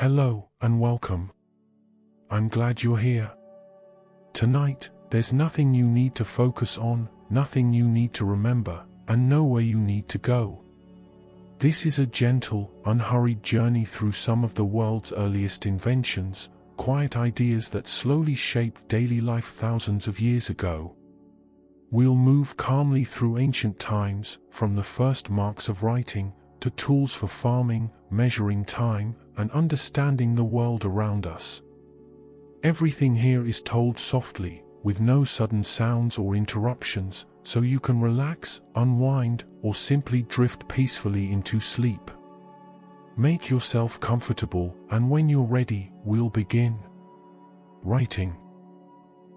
Hello and welcome. I'm glad you're here. Tonight, there's nothing you need to focus on, nothing you need to remember, and nowhere you need to go. This is a gentle, unhurried journey through some of the world's earliest inventions, quiet ideas that slowly shaped daily life thousands of years ago. We'll move calmly through ancient times, from the first marks of writing, to tools for farming, measuring time, and understanding the world around us. Everything here is told softly, with no sudden sounds or interruptions, so you can relax, unwind, or simply drift peacefully into sleep. Make yourself comfortable, and when you're ready, we'll begin. Writing.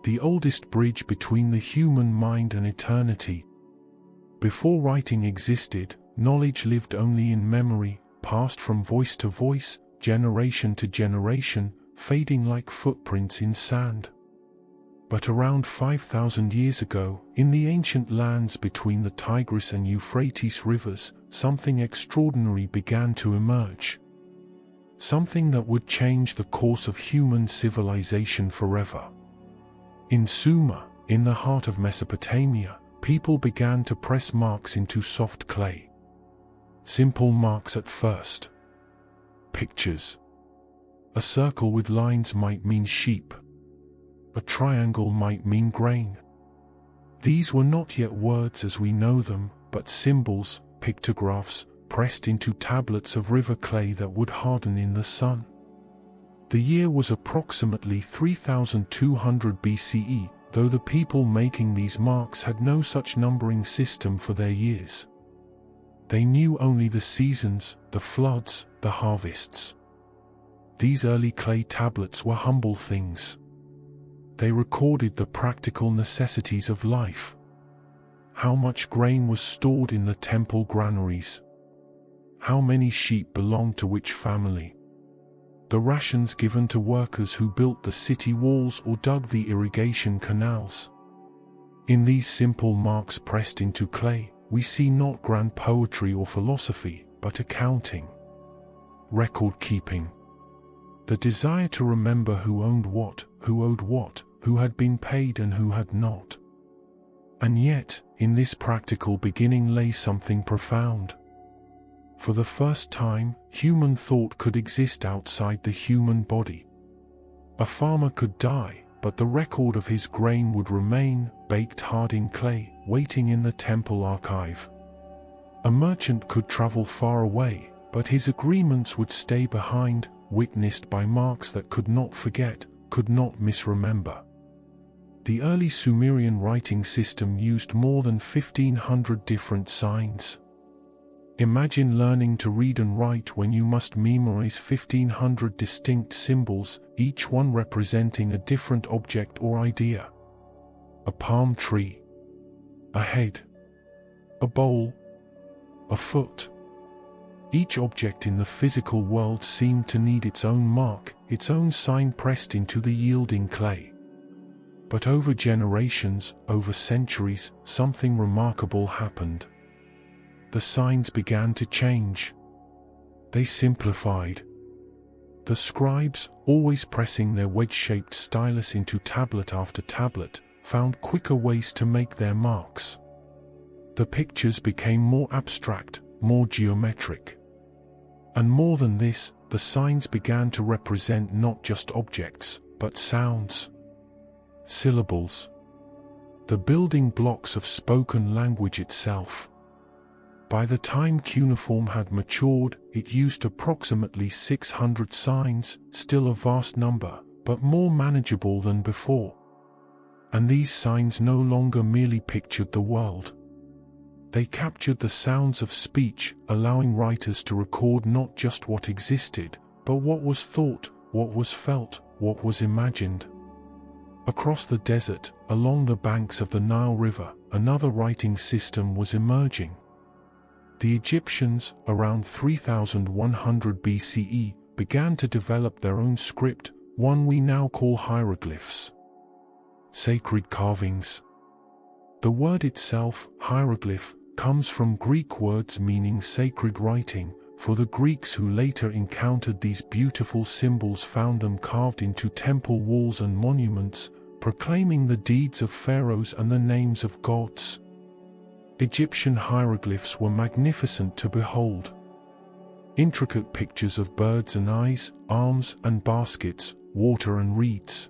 The oldest bridge between the human mind and eternity. Before writing existed, knowledge lived only in memory, passed from voice to voice, generation to generation, fading like footprints in sand. But around 5,000 years ago, in the ancient lands between the Tigris and Euphrates rivers, something extraordinary began to emerge. Something that would change the course of human civilization forever. In Sumer, in the heart of Mesopotamia, people began to press marks into soft clay. Simple marks at first. Pictures. A circle with lines might mean sheep. A triangle might mean grain. These were not yet words as we know them, but symbols, pictographs, pressed into tablets of river clay that would harden in the sun. The year was approximately 3200 BCE, though the people making these marks had no such numbering system for their years. They knew only the seasons, the floods, the harvests. These early clay tablets were humble things. They recorded the practical necessities of life. How much grain was stored in the temple granaries? How many sheep belonged to which family? The rations given to workers who built the city walls or dug the irrigation canals. In these simple marks pressed into clay, we see not grand poetry or philosophy, but accounting. Record keeping. The desire to remember who owned what, who owed what, who had been paid and who had not. And yet, in this practical beginning lay something profound. For the first time, human thought could exist outside the human body. A farmer could die, but the record of his grain would remain, baked hard in clay, waiting in the temple archive. A merchant could travel far away, but his agreements would stay behind, witnessed by marks that could not forget, could not misremember. The early Sumerian writing system used more than 1,500 different signs. Imagine learning to read and write when you must memorize 1,500 distinct symbols, each one representing a different object or idea. A palm tree. A head. A bowl. A foot. Each object in the physical world seemed to need its own mark, its own sign pressed into the yielding clay. But over generations, over centuries, something remarkable happened. The signs began to change. They simplified. The scribes, always pressing their wedge-shaped stylus into tablet after tablet, found quicker ways to make their marks. The pictures became more abstract, more geometric. And more than this, the signs began to represent not just objects, but sounds. Syllables. The building blocks of spoken language itself. By the time cuneiform had matured, it used approximately 600 signs, still a vast number, but more manageable than before. And these signs no longer merely pictured the world. They captured the sounds of speech, allowing writers to record not just what existed, but what was thought, what was felt, what was imagined. Across the desert, along the banks of the Nile River, another writing system was emerging. The Egyptians, around 3100 BCE, began to develop their own script, one we now call hieroglyphs. Sacred carvings. The word itself, hieroglyph, comes from Greek words meaning sacred writing, for the Greeks who later encountered these beautiful symbols found them carved into temple walls and monuments, proclaiming the deeds of pharaohs and the names of gods. Egyptian hieroglyphs were magnificent to behold. Intricate pictures of birds and eyes, arms and baskets, water and reeds.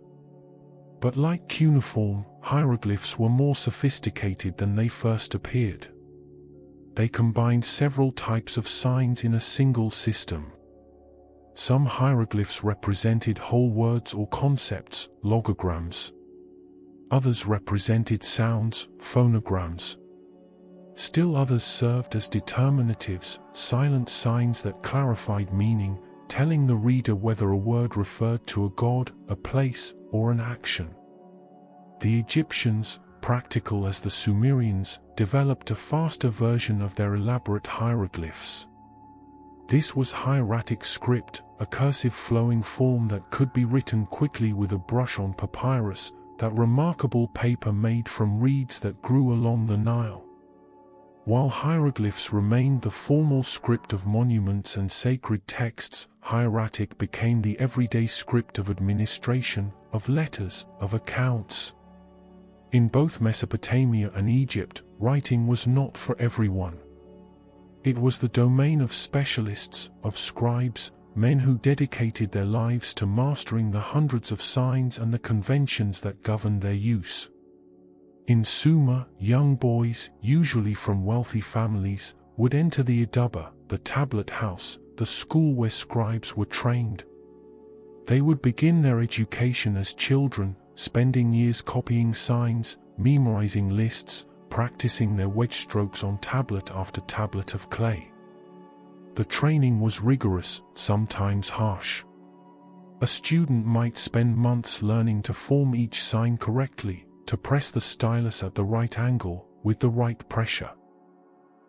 But like cuneiform, hieroglyphs were more sophisticated than they first appeared. They combined several types of signs in a single system. Some hieroglyphs represented whole words or concepts, logograms. Others represented sounds, phonograms. Still others served as determinatives, silent signs that clarified meaning, telling the reader whether a word referred to a god, a place, or an action. The Egyptians, practical as the Sumerians, developed a faster version of their elaborate hieroglyphs. This was hieratic script, a cursive flowing form that could be written quickly with a brush on papyrus, that remarkable paper made from reeds that grew along the Nile. While hieroglyphs remained the formal script of monuments and sacred texts, hieratic became the everyday script of administration, of letters, of accounts. In both Mesopotamia and Egypt, writing was not for everyone. It was the domain of specialists, of scribes, men who dedicated their lives to mastering the hundreds of signs and the conventions that governed their use. In Sumer, young boys, usually from wealthy families, would enter the Idaba, the tablet house, the school where scribes were trained. They would begin their education as children, spending years copying signs, memorizing lists, practicing their wedge strokes on tablet after tablet of clay. The training was rigorous, sometimes harsh. A student might spend months learning to form each sign correctly, to press the stylus at the right angle, with the right pressure.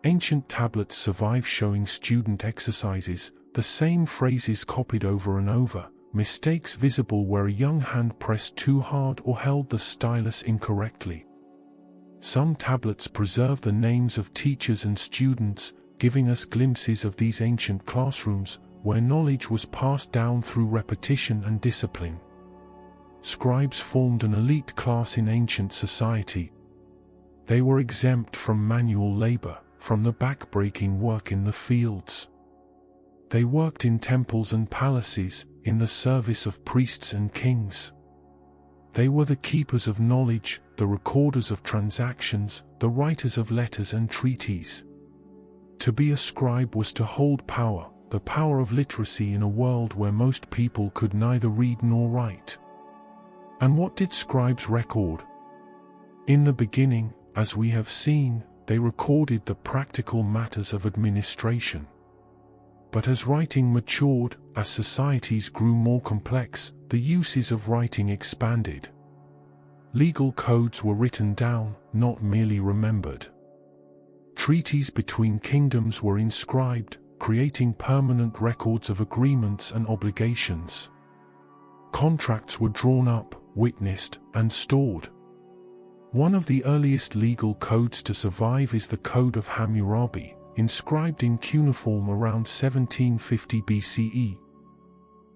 Ancient tablets survive showing student exercises, the same phrases copied over and over, mistakes visible where a young hand pressed too hard or held the stylus incorrectly. Some tablets preserve the names of teachers and students, giving us glimpses of these ancient classrooms, where knowledge was passed down through repetition and discipline. Scribes formed an elite class in ancient society. They were exempt from manual labor, from the back-breaking work in the fields. They worked in temples and palaces, in the service of priests and kings. They were the keepers of knowledge, the recorders of transactions, the writers of letters and treaties. To be a scribe was to hold power, the power of literacy in a world where most people could neither read nor write. And what did scribes record? In the beginning, as we have seen, they recorded the practical matters of administration. But as writing matured, as societies grew more complex, the uses of writing expanded. Legal codes were written down, not merely remembered. Treaties between kingdoms were inscribed, creating permanent records of agreements and obligations. Contracts were drawn up, witnessed, and stored. One of the earliest legal codes to survive is the Code of Hammurabi, inscribed in cuneiform around 1750 BCE.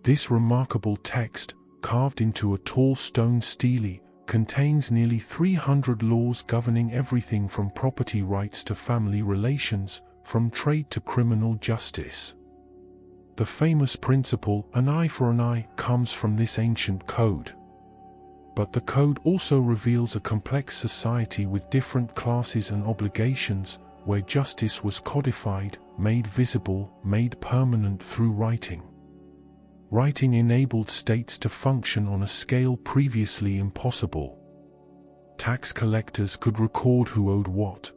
This remarkable text, carved into a tall stone stele, contains nearly 300 laws governing everything from property rights to family relations, from trade to criminal justice. The famous principle, an eye for an eye, comes from this ancient code. But the code also reveals a complex society with different classes and obligations, where justice was codified, made visible, made permanent through writing. Writing enabled states to function on a scale previously impossible. Tax collectors could record who owed what.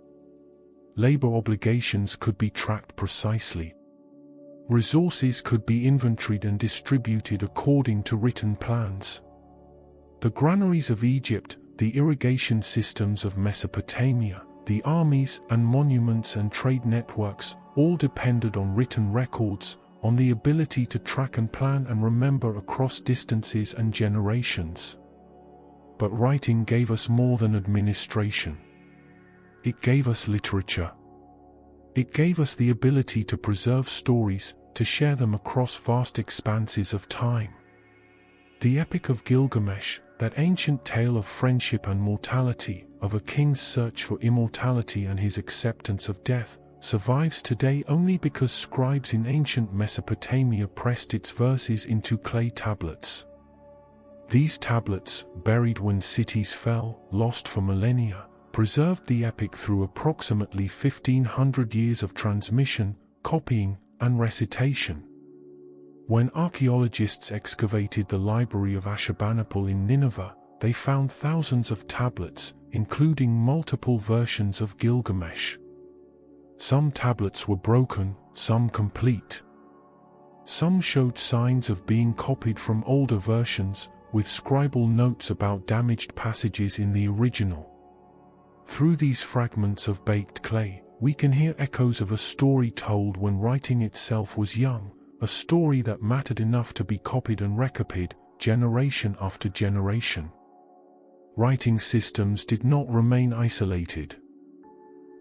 Labor obligations could be tracked precisely. Resources could be inventoried and distributed according to written plans. The granaries of Egypt, the irrigation systems of Mesopotamia, the armies and monuments and trade networks, all depended on written records, on the ability to track and plan and remember across distances and generations. But writing gave us more than administration. It gave us literature. It gave us the ability to preserve stories, to share them across vast expanses of time. The Epic of Gilgamesh, that ancient tale of friendship and mortality, of a king's search for immortality and his acceptance of death, survives today only because scribes in ancient Mesopotamia pressed its verses into clay tablets. These tablets, buried when cities fell, lost for millennia, preserved the epic through approximately 1500 years of transmission, copying, and recitation. When archaeologists excavated the library of Ashurbanipal in Nineveh, they found thousands of tablets, including multiple versions of Gilgamesh. Some tablets were broken, some complete. Some showed signs of being copied from older versions, with scribal notes about damaged passages in the original. Through these fragments of baked clay, we can hear echoes of a story told when writing itself was young, a story that mattered enough to be copied and recopied, generation after generation. Writing systems did not remain isolated.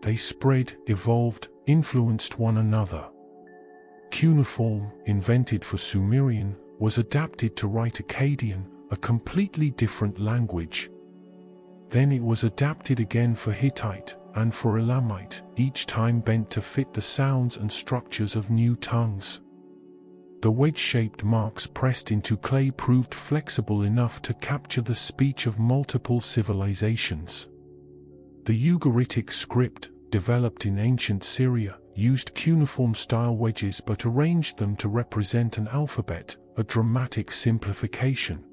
They spread, evolved, influenced one another. Cuneiform, invented for Sumerian, was adapted to write Akkadian, a completely different language. Then it was adapted again for Hittite, and for Elamite, each time bent to fit the sounds and structures of new tongues. The wedge-shaped marks pressed into clay proved flexible enough to capture the speech of multiple civilizations. The Ugaritic script, developed in ancient Syria, used cuneiform-style wedges but arranged them to represent an alphabet, a dramatic simplification.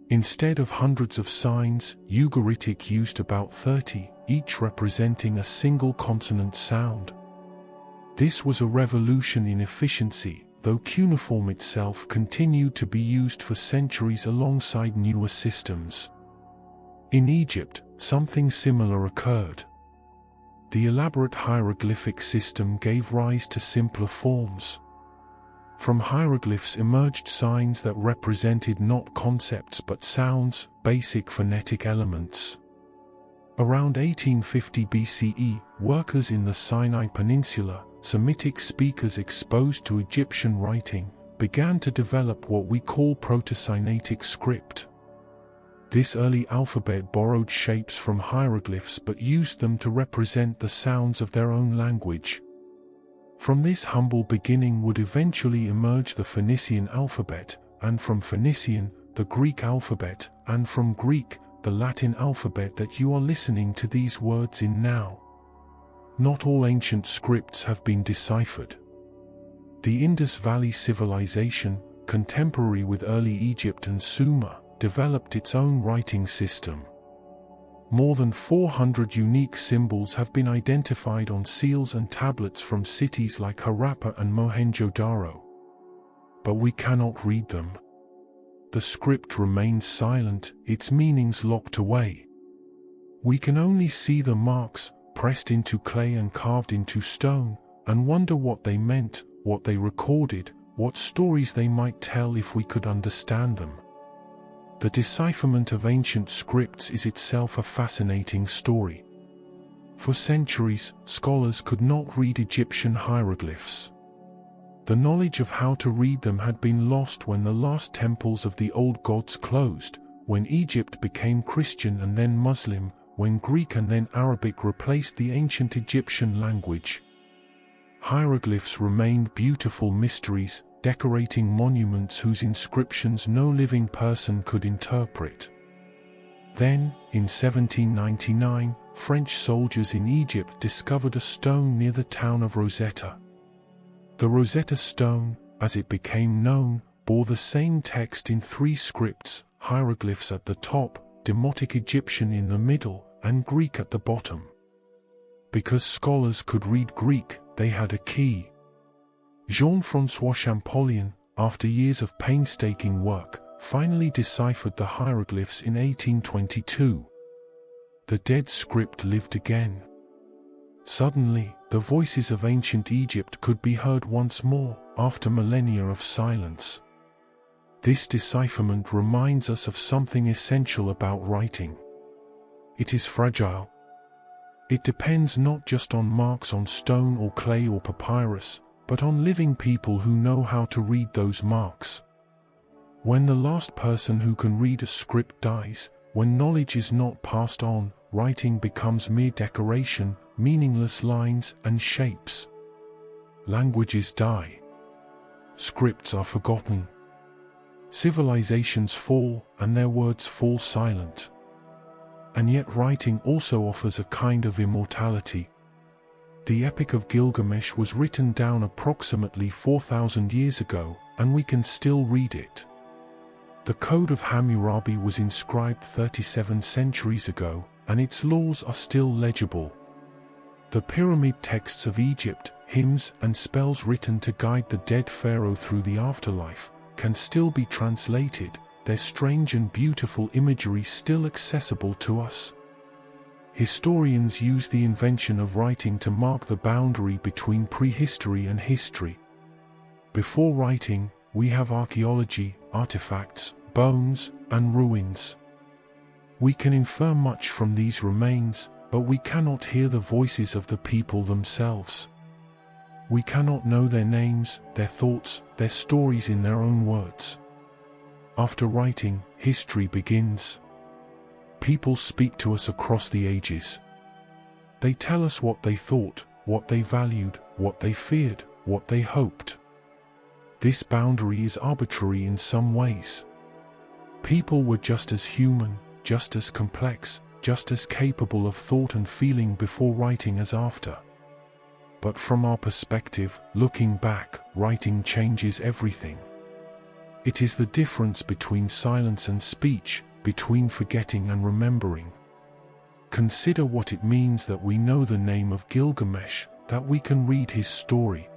Instead of hundreds of signs, Ugaritic used about 30, each representing a single consonant sound. This was a revolution in efficiency, though cuneiform itself continued to be used for centuries alongside newer systems. In Egypt, something similar occurred. The elaborate hieroglyphic system gave rise to simpler forms. From hieroglyphs emerged signs that represented not concepts but sounds, basic phonetic elements. Around 1850 BCE, workers in the Sinai Peninsula, Semitic speakers exposed to Egyptian writing, began to develop what we call Proto-Sinaitic script. This early alphabet borrowed shapes from hieroglyphs but used them to represent the sounds of their own language. From this humble beginning would eventually emerge the Phoenician alphabet, and from Phoenician, the Greek alphabet, and from Greek, the Latin alphabet that you are listening to these words in now. Not all ancient scripts have been deciphered. The Indus Valley Civilization, contemporary with early Egypt and Sumer, developed its own writing system. More than 400 unique symbols have been identified on seals and tablets from cities like Harappa and Mohenjo-Daro. But we cannot read them. The script remains silent, its meanings locked away. We can only see the marks, pressed into clay and carved into stone, and wonder what they meant, what they recorded, what stories they might tell if we could understand them. The decipherment of ancient scripts is itself a fascinating story. For centuries, scholars could not read Egyptian hieroglyphs. The knowledge of how to read them had been lost when the last temples of the old gods closed, when Egypt became Christian and then Muslim, when Greek and then Arabic replaced the ancient Egyptian language. Hieroglyphs remained beautiful mysteries, decorating monuments whose inscriptions no living person could interpret. Then, in 1799, French soldiers in Egypt discovered a stone near the town of Rosetta. The Rosetta Stone, as it became known, bore the same text in 3 scripts, hieroglyphs at the top, Demotic Egyptian in the middle, and Greek at the bottom. Because scholars could read Greek, they had a key. Jean-François Champollion, after years of painstaking work, finally deciphered the hieroglyphs in 1822. The dead script lived again. Suddenly, the voices of ancient Egypt could be heard once more, after millennia of silence. This decipherment reminds us of something essential about writing. It is fragile. It depends not just on marks on stone or clay or papyrus, but on living people who know how to read those marks. When the last person who can read a script dies, when knowledge is not passed on, writing becomes mere decoration, meaningless lines and shapes. Languages die. Scripts are forgotten. Civilizations fall, and their words fall silent. And yet writing also offers a kind of immortality. The Epic of Gilgamesh was written down approximately 4,000 years ago, and we can still read it. The Code of Hammurabi was inscribed 37 centuries ago, and its laws are still legible. The pyramid texts of Egypt, hymns and spells written to guide the dead pharaoh through the afterlife, can still be translated, their strange and beautiful imagery still accessible to us. Historians use the invention of writing to mark the boundary between prehistory and history. Before writing, we have archaeology, artifacts, bones, and ruins. We can infer much from these remains, but we cannot hear the voices of the people themselves. We cannot know their names, their thoughts, their stories in their own words. After writing, history begins. People speak to us across the ages. They tell us what they thought, what they valued, what they feared, what they hoped. This boundary is arbitrary in some ways. People were just as human, just as complex, just as capable of thought and feeling before writing as after. But from our perspective, looking back, writing changes everything. It is the difference between silence and speech, between forgetting and remembering. Consider what it means that we know the name of Gilgamesh, that we can read his story.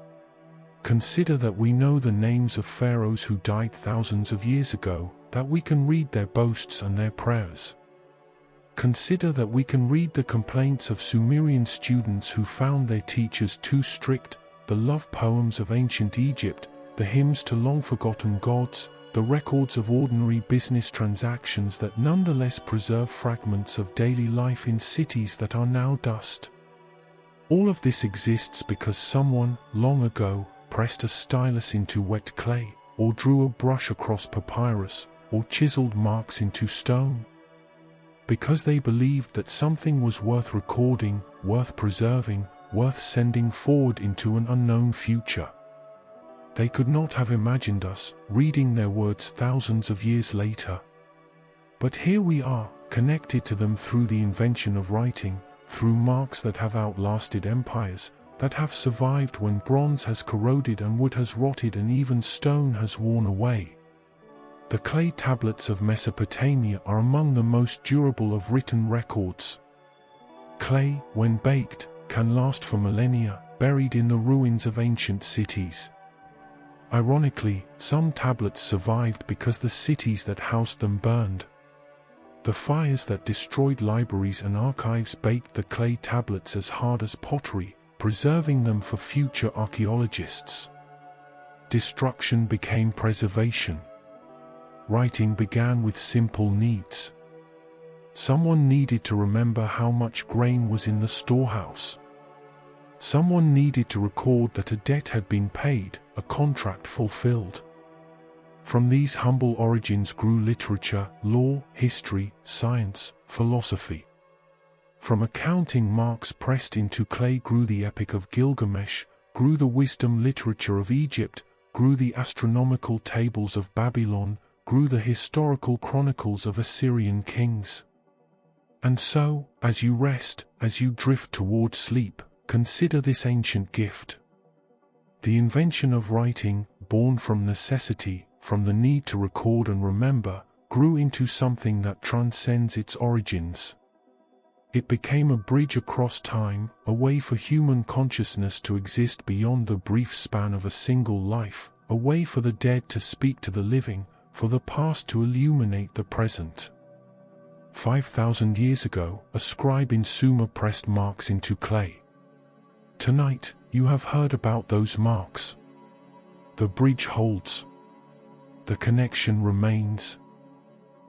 Consider that we know the names of pharaohs who died thousands of years ago, that we can read their boasts and their prayers. Consider that we can read the complaints of Sumerian students who found their teachers too strict, the love poems of ancient Egypt, the hymns to long-forgotten gods, the records of ordinary business transactions that nonetheless preserve fragments of daily life in cities that are now dust. All of this exists because someone, long ago, pressed a stylus into wet clay, or drew a brush across papyrus, or chiseled marks into stone. Because they believed that something was worth recording, worth preserving, worth sending forward into an unknown future. They could not have imagined us reading their words thousands of years later. But here we are, connected to them through the invention of writing, through marks that have outlasted empires, that have survived when bronze has corroded and wood has rotted and even stone has worn away. The clay tablets of Mesopotamia are among the most durable of written records. Clay, when baked, can last for millennia, buried in the ruins of ancient cities. Ironically, some tablets survived because the cities that housed them burned. The fires that destroyed libraries and archives baked the clay tablets as hard as pottery, preserving them for future archaeologists. Destruction became preservation. Writing began with simple needs. Someone needed to remember how much grain was in the storehouse. Someone needed to record that a debt had been paid, a contract fulfilled. From these humble origins grew literature, law, history, science, philosophy. From accounting marks pressed into clay grew the Epic of Gilgamesh, grew the wisdom literature of Egypt, grew the astronomical tables of Babylon, grew the historical chronicles of Assyrian kings. And so, as you rest, as you drift toward sleep, consider this ancient gift. The invention of writing, born from necessity, from the need to record and remember, grew into something that transcends its origins. It became a bridge across time, a way for human consciousness to exist beyond the brief span of a single life, a way for the dead to speak to the living, for the past to illuminate the present. 5,000 years ago, a scribe in Sumer pressed marks into clay. Tonight, you have heard about those marks. The bridge holds. The connection remains.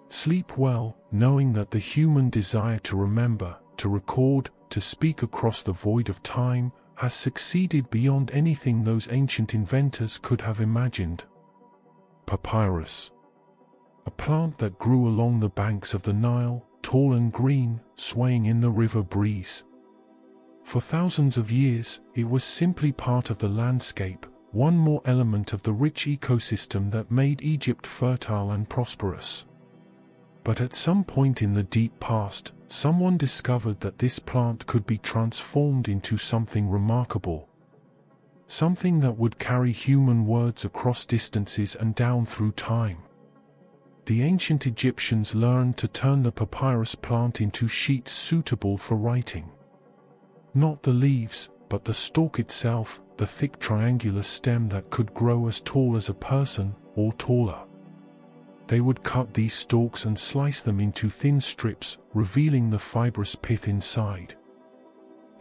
Sleep well, knowing that the human desire to remember, to record, to speak across the void of time, has succeeded beyond anything those ancient inventors could have imagined. Papyrus. A plant that grew along the banks of the Nile, tall and green, swaying in the river breeze. For thousands of years, it was simply part of the landscape, one more element of the rich ecosystem that made Egypt fertile and prosperous. But at some point in the deep past, someone discovered that this plant could be transformed into something remarkable. Something that would carry human words across distances and down through time. The ancient Egyptians learned to turn the papyrus plant into sheets suitable for writing. Not the leaves, but the stalk itself, the thick triangular stem that could grow as tall as a person, or taller. They would cut these stalks and slice them into thin strips, revealing the fibrous pith inside.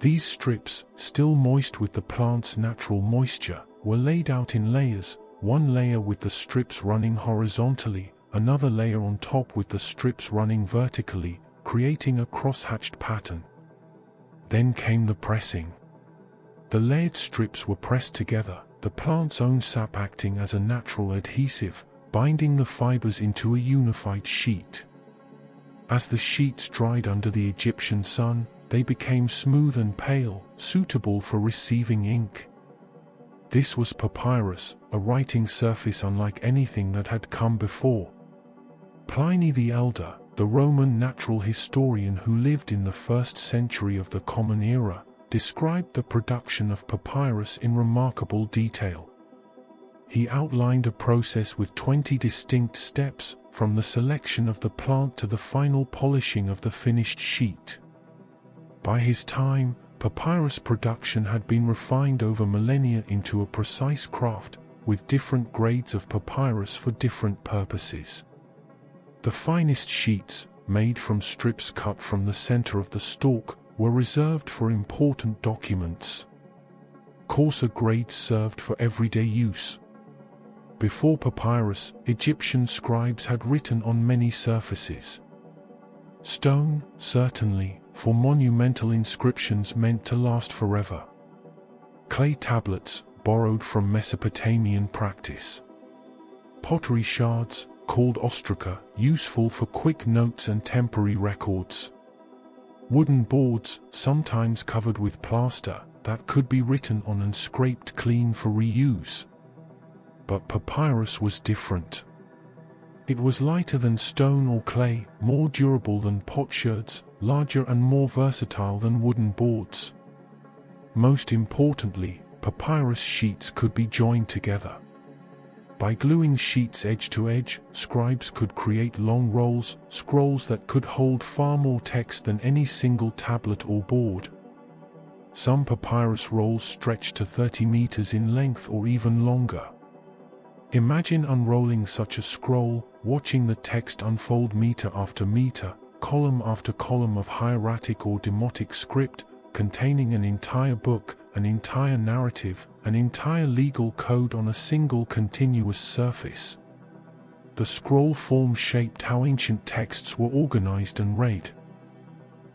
These strips, still moist with the plant's natural moisture, were laid out in layers, one layer with the strips running horizontally, another layer on top with the strips running vertically, creating a cross-hatched pattern. Then came the pressing. The layered strips were pressed together, the plant's own sap acting as a natural adhesive, binding the fibers into a unified sheet. As the sheets dried under the Egyptian sun, they became smooth and pale, suitable for receiving ink. This was papyrus, a writing surface unlike anything that had come before. Pliny the Elder, the Roman natural historian who lived in the 1st century of the Common Era, described the production of papyrus in remarkable detail. He outlined a process with 20 distinct steps, from the selection of the plant to the final polishing of the finished sheet. By his time, papyrus production had been refined over millennia into a precise craft, with different grades of papyrus for different purposes. The finest sheets, made from strips cut from the center of the stalk, were reserved for important documents. Coarser grades served for everyday use. Before papyrus, Egyptian scribes had written on many surfaces. Stone, certainly, for monumental inscriptions meant to last forever. Clay tablets, borrowed from Mesopotamian practice. Pottery shards, called ostraca, useful for quick notes and temporary records. Wooden boards, sometimes covered with plaster, that could be written on and scraped clean for reuse. But papyrus was different. It was lighter than stone or clay, more durable than potsherds, larger and more versatile than wooden boards. Most importantly, papyrus sheets could be joined together. By gluing sheets edge to edge, scribes could create long rolls, scrolls that could hold far more text than any single tablet or board. Some papyrus rolls stretched to 30 meters in length or even longer. Imagine unrolling such a scroll, watching the text unfold meter after meter, column after column of hieratic or demotic script, containing an entire book, an entire narrative, an entire legal code on a single continuous surface. The scroll form shaped how ancient texts were organized and read.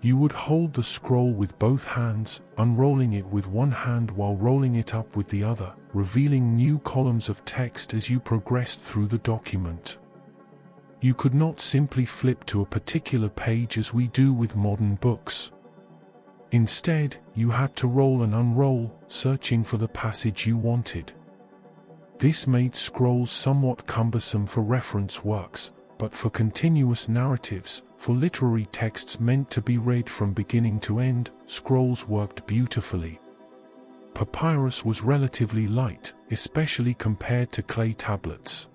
You would hold the scroll with both hands, unrolling it with one hand while rolling it up with the other, revealing new columns of text as you progressed through the document. You could not simply flip to a particular page as we do with modern books. Instead, you had to roll and unroll, searching for the passage you wanted. This made scrolls somewhat cumbersome for reference works, but for continuous narratives, for literary texts meant to be read from beginning to end, scrolls worked beautifully. Papyrus was relatively light, especially compared to clay tablets.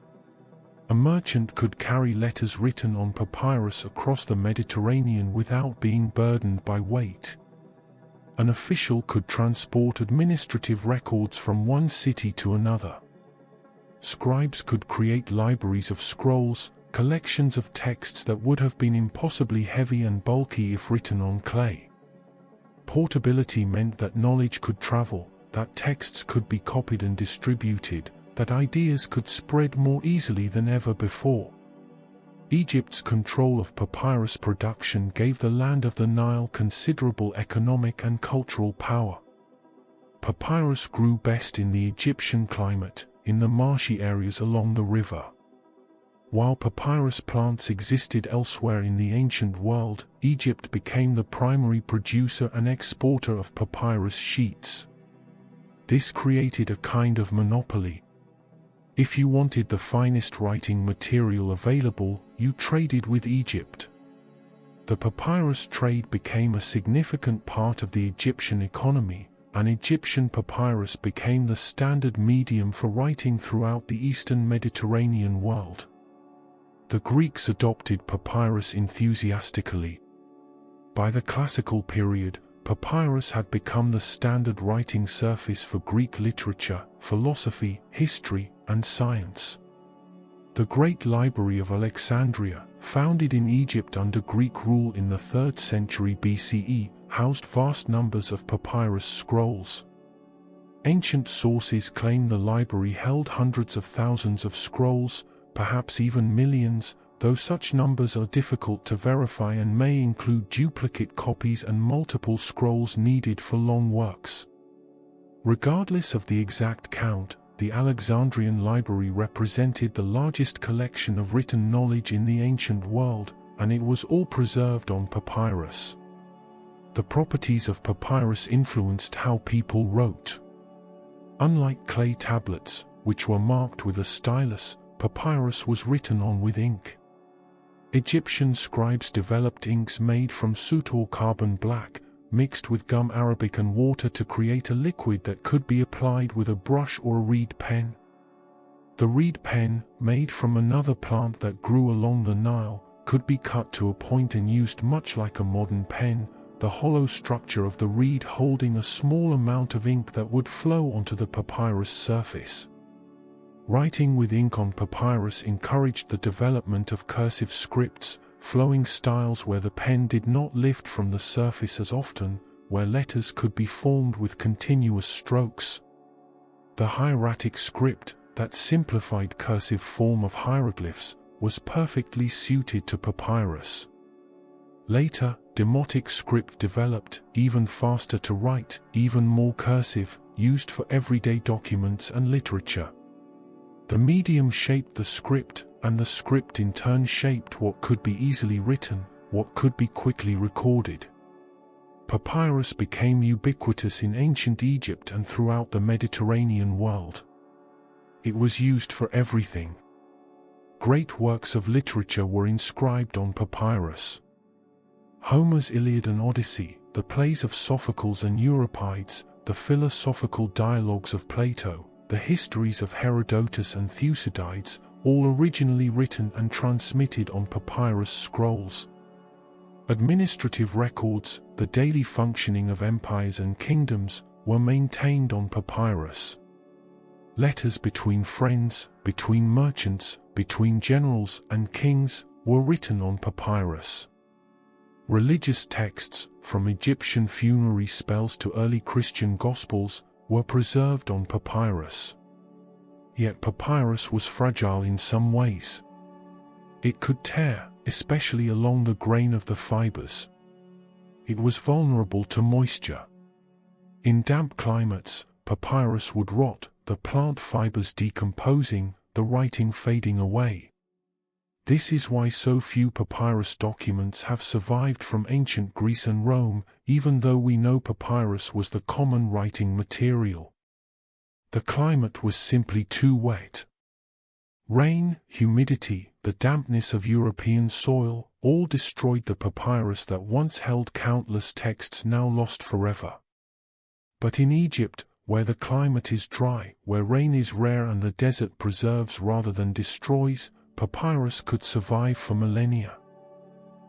A merchant could carry letters written on papyrus across the Mediterranean without being burdened by weight. An official could transport administrative records from one city to another. Scribes could create libraries of scrolls, collections of texts that would have been impossibly heavy and bulky if written on clay. Portability meant that knowledge could travel, that texts could be copied and distributed, that ideas could spread more easily than ever before. Egypt's control of papyrus production gave the land of the Nile considerable economic and cultural power. Papyrus grew best in the Egyptian climate, in the marshy areas along the river. While papyrus plants existed elsewhere in the ancient world, Egypt became the primary producer and exporter of papyrus sheets. This created a kind of monopoly. If you wanted the finest writing material available, you traded with Egypt. The papyrus trade became a significant part of the Egyptian economy, and Egyptian papyrus became the standard medium for writing throughout the eastern Mediterranean world. The Greeks adopted papyrus enthusiastically. By the classical period, papyrus had become the standard writing surface for Greek literature, philosophy, history, and science. The Great Library of Alexandria, founded in Egypt under Greek rule in the 3rd century BCE, housed vast numbers of papyrus scrolls. Ancient sources claim the library held hundreds of thousands of scrolls, perhaps even millions, though such numbers are difficult to verify and may include duplicate copies and multiple scrolls needed for long works. Regardless of the exact count, the Alexandrian library represented the largest collection of written knowledge in the ancient world, and it was all preserved on papyrus. The properties of papyrus influenced how people wrote. Unlike clay tablets, which were marked with a stylus, papyrus was written on with ink. Egyptian scribes developed inks made from soot or carbon black, mixed with gum arabic and water to create a liquid that could be applied with a brush or a reed pen. The reed pen, made from another plant that grew along the Nile, could be cut to a point and used much like a modern pen, the hollow structure of the reed holding a small amount of ink that would flow onto the papyrus surface. Writing with ink on papyrus encouraged the development of cursive scripts, flowing styles where the pen did not lift from the surface as often, where letters could be formed with continuous strokes. The hieratic script, that simplified cursive form of hieroglyphs, was perfectly suited to papyrus. Later, demotic script developed, even faster to write, even more cursive, used for everyday documents and literature. The medium shaped the script, and the script in turn shaped what could be easily written, what could be quickly recorded. Papyrus became ubiquitous in ancient Egypt and throughout the Mediterranean world. It was used for everything. Great works of literature were inscribed on papyrus. Homer's Iliad and Odyssey, the plays of Sophocles and Euripides, the philosophical dialogues of Plato, the histories of Herodotus and Thucydides, all originally written and transmitted on papyrus scrolls. Administrative records, the daily functioning of empires and kingdoms, were maintained on papyrus. Letters between friends, between merchants, between generals and kings, were written on papyrus. Religious texts, from Egyptian funerary spells to early Christian Gospels, were preserved on papyrus. Yet papyrus was fragile in some ways. It could tear, especially along the grain of the fibers. It was vulnerable to moisture. In damp climates, papyrus would rot, the plant fibers decomposing, the writing fading away. This is why so few papyrus documents have survived from ancient Greece and Rome, even though we know papyrus was the common writing material. The climate was simply too wet. Rain, humidity, the dampness of European soil, all destroyed the papyrus that once held countless texts now lost forever. But in Egypt, where the climate is dry, where rain is rare and the desert preserves rather than destroys, papyrus could survive for millennia.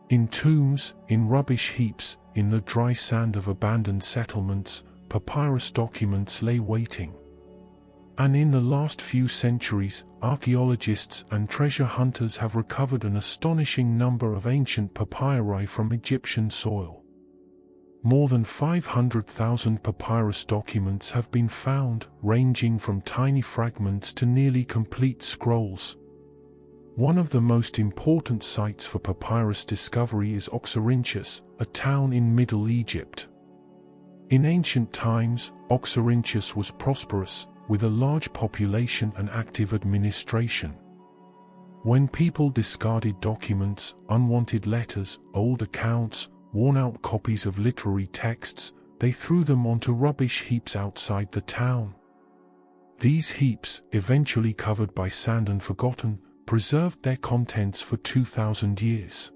In tombs, in rubbish heaps, in the dry sand of abandoned settlements, papyrus documents lay waiting. And in the last few centuries, archaeologists and treasure hunters have recovered an astonishing number of ancient papyri from Egyptian soil. More than 500,000 papyrus documents have been found, ranging from tiny fragments to nearly complete scrolls. One of the most important sites for papyrus discovery is Oxyrhynchus, a town in Middle Egypt. In ancient times, Oxyrhynchus was prosperous, with a large population and active administration. When people discarded documents, unwanted letters, old accounts, worn-out copies of literary texts, they threw them onto rubbish heaps outside the town. These heaps, eventually covered by sand and forgotten, preserved their contents for 2,000 years.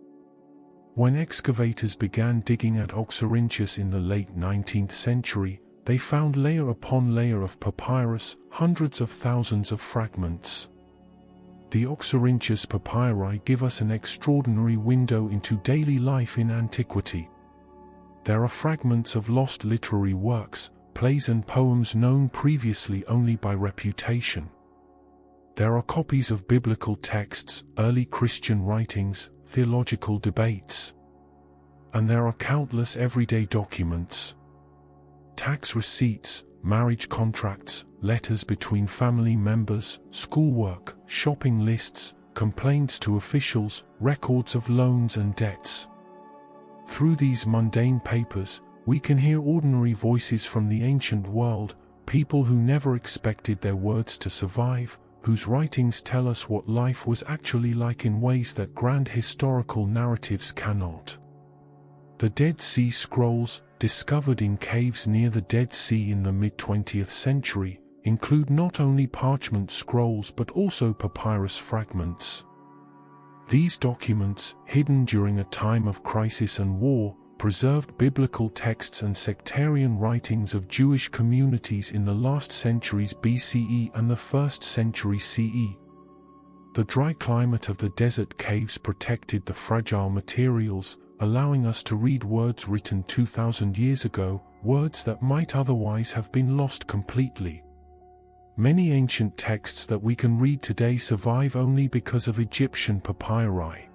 When excavators began digging at Oxyrhynchus in the late 19th century, they found layer upon layer of papyrus, hundreds of thousands of fragments. The Oxyrhynchus papyri give us an extraordinary window into daily life in antiquity. There are fragments of lost literary works, plays and poems known previously only by reputation. There are copies of biblical texts, early Christian writings, theological debates. And there are countless everyday documents. Tax receipts, marriage contracts, letters between family members, schoolwork, shopping lists, complaints to officials, records of loans and debts. Through these mundane papers, we can hear ordinary voices from the ancient world, people who never expected their words to survive, whose writings tell us what life was actually like in ways that grand historical narratives cannot. The Dead Sea Scrolls, discovered in caves near the Dead Sea in the mid-20th century, include not only parchment scrolls but also papyrus fragments. These documents, hidden during a time of crisis and war, preserved biblical texts and sectarian writings of Jewish communities in the last centuries BCE and the 1st century CE. The dry climate of the desert caves protected the fragile materials, allowing us to read words written 2,000 years ago, words that might otherwise have been lost completely. Many ancient texts that we can read today survive only because of Egyptian papyri.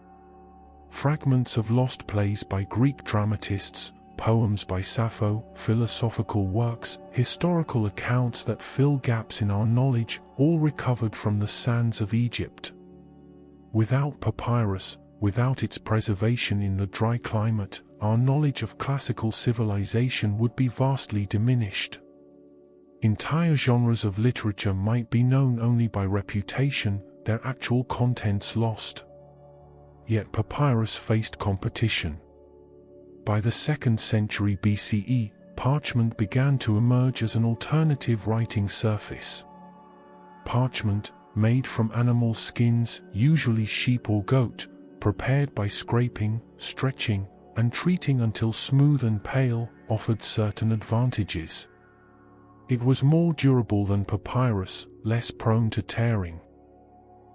Fragments of lost plays by Greek dramatists, poems by Sappho, philosophical works, historical accounts that fill gaps in our knowledge, all recovered from the sands of Egypt. Without papyrus, without its preservation in the dry climate, our knowledge of classical civilization would be vastly diminished. Entire genres of literature might be known only by reputation, their actual contents lost. Yet papyrus faced competition. By the 2nd century BCE, parchment began to emerge as an alternative writing surface. Parchment, made from animal skins, usually sheep or goat, prepared by scraping, stretching, and treating until smooth and pale, offered certain advantages. It was more durable than papyrus, less prone to tearing.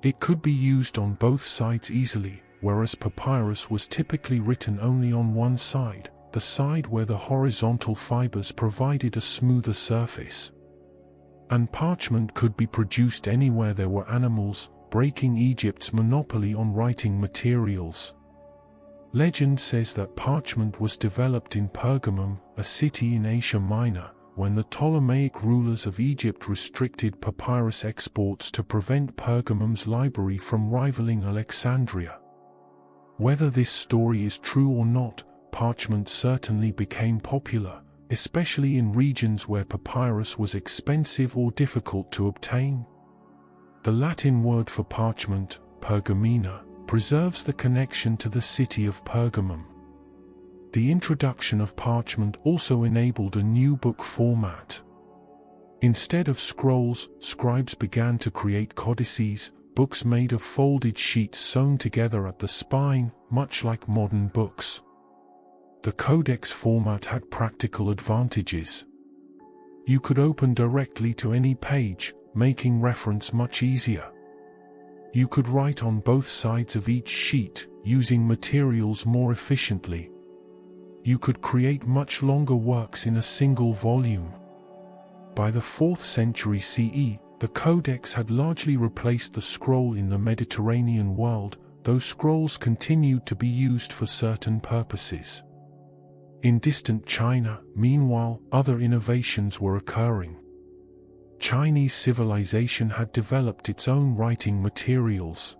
It could be used on both sides easily, whereas papyrus was typically written only on one side, the side where the horizontal fibers provided a smoother surface. And parchment could be produced anywhere there were animals, breaking Egypt's monopoly on writing materials. Legend says that parchment was developed in Pergamum, a city in Asia Minor, when the Ptolemaic rulers of Egypt restricted papyrus exports to prevent Pergamum's library from rivaling Alexandria. Whether this story is true or not, parchment certainly became popular, especially in regions where papyrus was expensive or difficult to obtain. The Latin word for parchment, pergamena, preserves the connection to the city of Pergamum. The introduction of parchment also enabled a new book format. Instead of scrolls, scribes began to create codices, books made of folded sheets sewn together at the spine, much like modern books. The codex format had practical advantages. You could open directly to any page, making reference much easier. You could write on both sides of each sheet, using materials more efficiently. You could create much longer works in a single volume. By the 4th century CE, the codex had largely replaced the scroll in the Mediterranean world, though scrolls continued to be used for certain purposes. In distant China, meanwhile, other innovations were occurring. Chinese civilization had developed its own writing materials.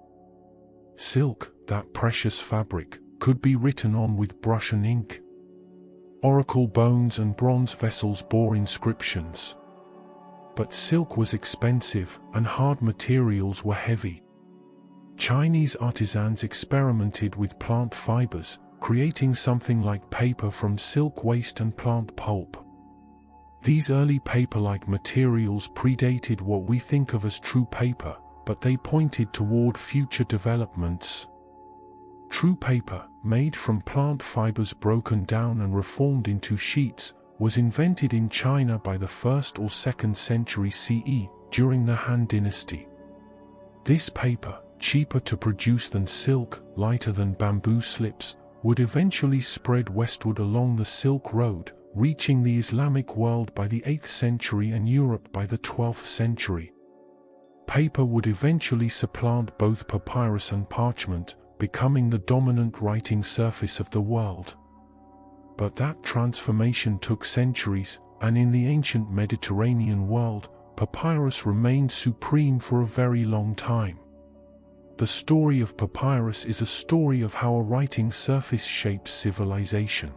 Silk, that precious fabric, could be written on with brush and ink. Oracle bones and bronze vessels bore inscriptions. But silk was expensive, and hard materials were heavy. Chinese artisans experimented with plant fibers, creating something like paper from silk waste and plant pulp. These early paper-like materials predated what we think of as true paper, but they pointed toward future developments. True paper, made from plant fibers broken down and reformed into sheets, was invented in China by the 1st or 2nd century CE, during the Han Dynasty. This paper, cheaper to produce than silk, lighter than bamboo slips, would eventually spread westward along the Silk Road, reaching the Islamic world by the 8th century and Europe by the 12th century. Paper would eventually supplant both papyrus and parchment, becoming the dominant writing surface of the world. But that transformation took centuries, and in the ancient Mediterranean world, papyrus remained supreme for a very long time. The story of papyrus is a story of how a writing surface shapes civilization.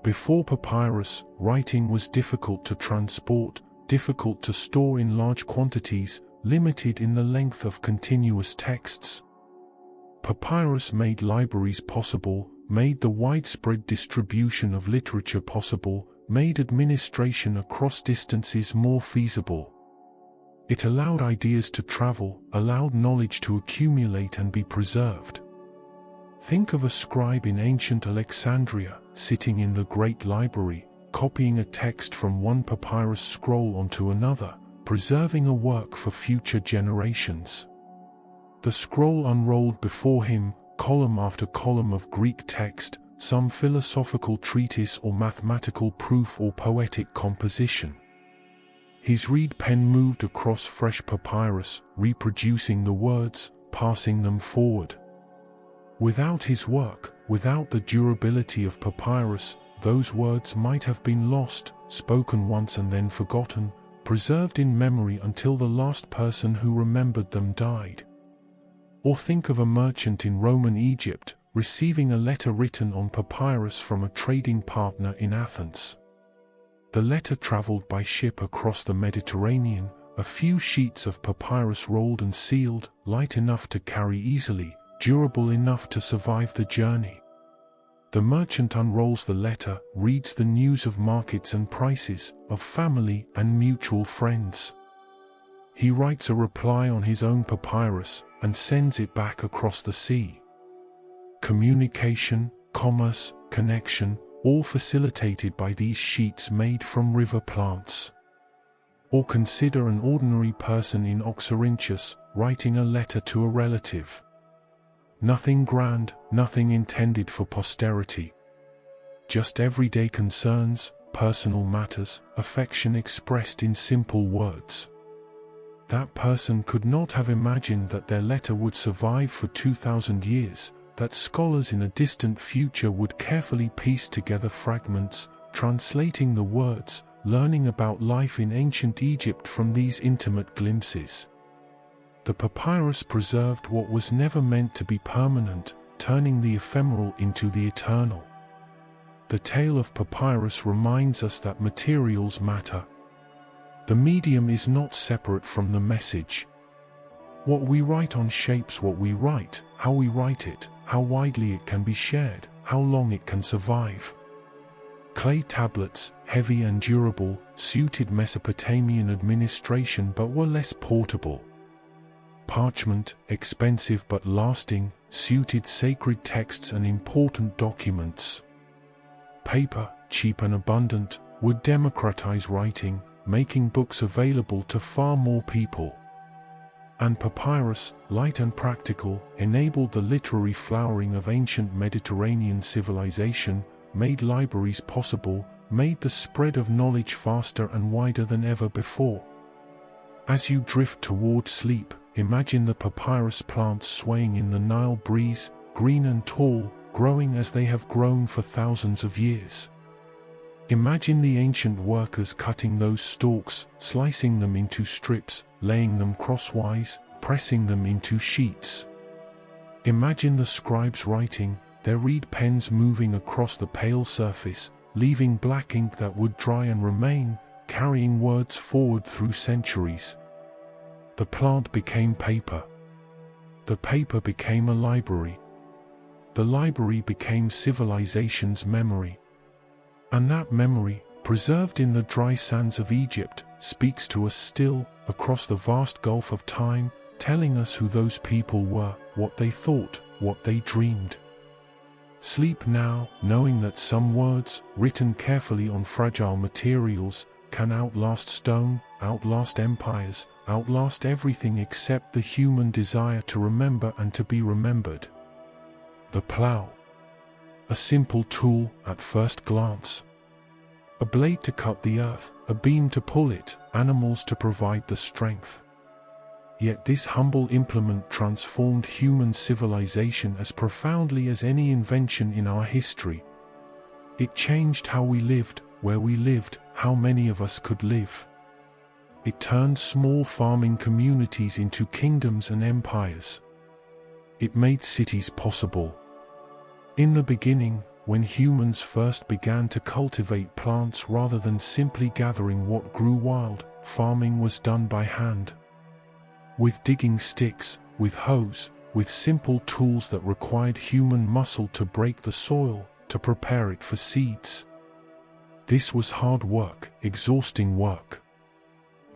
Before papyrus, writing was difficult to transport, difficult to store in large quantities, limited in the length of continuous texts. Papyrus made libraries possible, made the widespread distribution of literature possible, made administration across distances more feasible. It allowed ideas to travel, allowed knowledge to accumulate and be preserved. Think of a scribe in ancient Alexandria, sitting in the great library, copying a text from one papyrus scroll onto another, preserving a work for future generations. The scroll unrolled before him, column after column of Greek text, some philosophical treatise or mathematical proof or poetic composition. His reed pen moved across fresh papyrus, reproducing the words, passing them forward. Without his work, without the durability of papyrus, those words might have been lost, spoken once and then forgotten, preserved in memory until the last person who remembered them died. Or think of a merchant in Roman Egypt, receiving a letter written on papyrus from a trading partner in Athens. The letter traveled by ship across the Mediterranean, a few sheets of papyrus rolled and sealed, light enough to carry easily, durable enough to survive the journey. The merchant unrolls the letter, reads the news of markets and prices, of family and mutual friends. He writes a reply on his own papyrus, and sends it back across the sea. Communication, commerce, connection, all facilitated by these sheets made from river plants. Or consider an ordinary person in Oxyrhynchus, writing a letter to a relative. Nothing grand, nothing intended for posterity. Just everyday concerns, personal matters, affection expressed in simple words. That person could not have imagined that their letter would survive for 2,000 years, that scholars in a distant future would carefully piece together fragments, translating the words, learning about life in ancient Egypt from these intimate glimpses. The papyrus preserved what was never meant to be permanent, turning the ephemeral into the eternal. The tale of papyrus reminds us that materials matter. The medium is not separate from the message. What we write on shapes what we write, how we write it, how widely it can be shared, how long it can survive. Clay tablets, heavy and durable, suited Mesopotamian administration but were less portable. Parchment, expensive but lasting, suited sacred texts and important documents. Paper, cheap and abundant, would democratize writing, making books available to far more people. And papyrus, light and practical, enabled the literary flowering of ancient Mediterranean civilization, made libraries possible, made the spread of knowledge faster and wider than ever before. As you drift toward sleep, imagine the papyrus plants swaying in the Nile breeze, green and tall, growing as they have grown for thousands of years. Imagine the ancient workers cutting those stalks, slicing them into strips, laying them crosswise, pressing them into sheets. Imagine the scribes writing, their reed pens moving across the pale surface, leaving black ink that would dry and remain, carrying words forward through centuries. The plant became paper. The paper became a library. The library became civilization's memory. And that memory, preserved in the dry sands of Egypt, speaks to us still, across the vast gulf of time, telling us who those people were, what they thought, what they dreamed. Sleep now, knowing that some words, written carefully on fragile materials, can outlast stone, outlast empires, outlast everything except the human desire to remember and to be remembered. The plough. A simple tool at first glance. A blade to cut the earth, a beam to pull it, animals to provide the strength. Yet this humble implement transformed human civilization as profoundly as any invention in our history. It changed how we lived, where we lived, how many of us could live. It turned small farming communities into kingdoms and empires. It made cities possible. In the beginning, when humans first began to cultivate plants rather than simply gathering what grew wild, farming was done by hand. With digging sticks, with hoes, with simple tools that required human muscle to break the soil, to prepare it for seeds. This was hard work, exhausting work.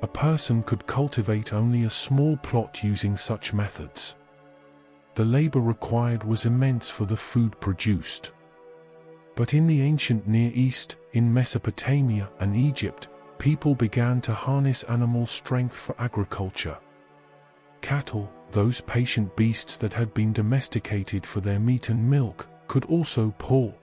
A person could cultivate only a small plot using such methods. The labor required was immense for the food produced. But in the ancient Near East, in Mesopotamia and Egypt, people began to harness animal strength for agriculture. Cattle, those patient beasts that had been domesticated for their meat and milk, could also pull.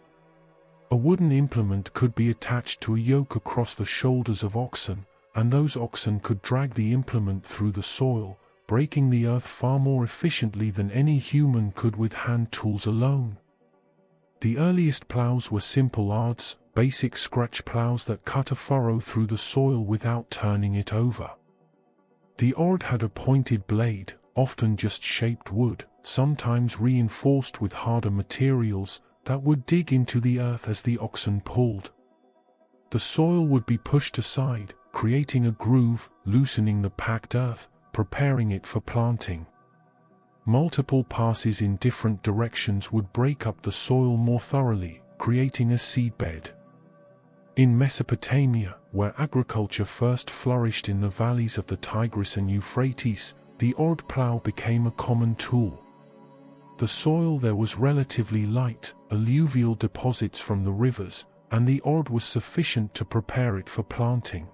A wooden implement could be attached to a yoke across the shoulders of oxen, and those oxen could drag the implement through the soil, breaking the earth far more efficiently than any human could with hand tools alone. The earliest plows were simple adze, basic scratch plows that cut a furrow through the soil without turning it over. The adze had a pointed blade, often just shaped wood, sometimes reinforced with harder materials, that would dig into the earth as the oxen pulled. The soil would be pushed aside, creating a groove, loosening the packed earth, preparing it for planting. Multiple passes in different directions would break up the soil more thoroughly, creating a seedbed. In Mesopotamia, where agriculture first flourished in the valleys of the Tigris and Euphrates, the adze plow became a common tool. The soil there was relatively light, alluvial deposits from the rivers, and the adze was sufficient to prepare it for planting.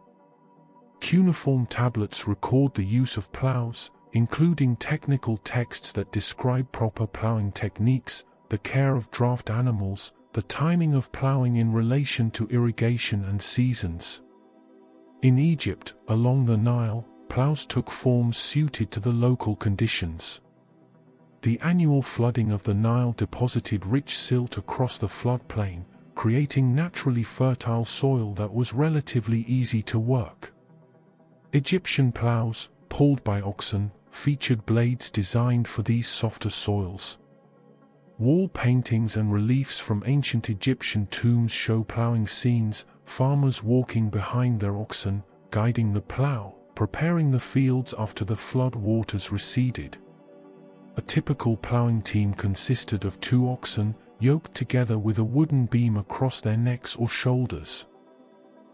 Cuneiform tablets record the use of plows, including technical texts that describe proper plowing techniques, the care of draft animals, the timing of plowing in relation to irrigation and seasons. In Egypt, along the Nile, plows took forms suited to the local conditions. The annual flooding of the Nile deposited rich silt across the floodplain, creating naturally fertile soil that was relatively easy to work. Egyptian plows, pulled by oxen, featured blades designed for these softer soils. Wall paintings and reliefs from ancient Egyptian tombs show plowing scenes, farmers walking behind their oxen, guiding the plow, preparing the fields after the flood waters receded. A typical plowing team consisted of 2 oxen, yoked together with a wooden beam across their necks or shoulders.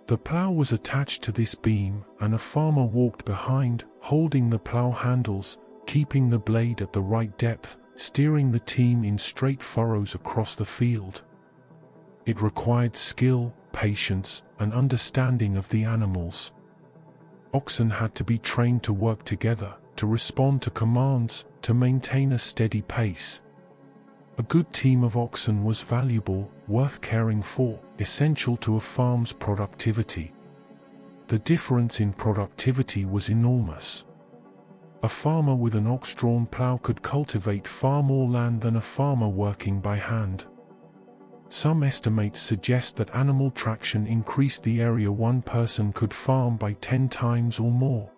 The plow was attached to this beam, and a farmer walked behind, holding the plow handles, keeping the blade at the right depth, steering the team in straight furrows across the field. It required skill, patience, and understanding of the animals. Oxen had to be trained to work together, to respond to commands, to maintain a steady pace. A good team of oxen was valuable, worth caring for, essential to a farm's productivity. The difference in productivity was enormous. A farmer with an ox-drawn plow could cultivate far more land than a farmer working by hand. Some estimates suggest that animal traction increased the area one person could farm by 10 times or more.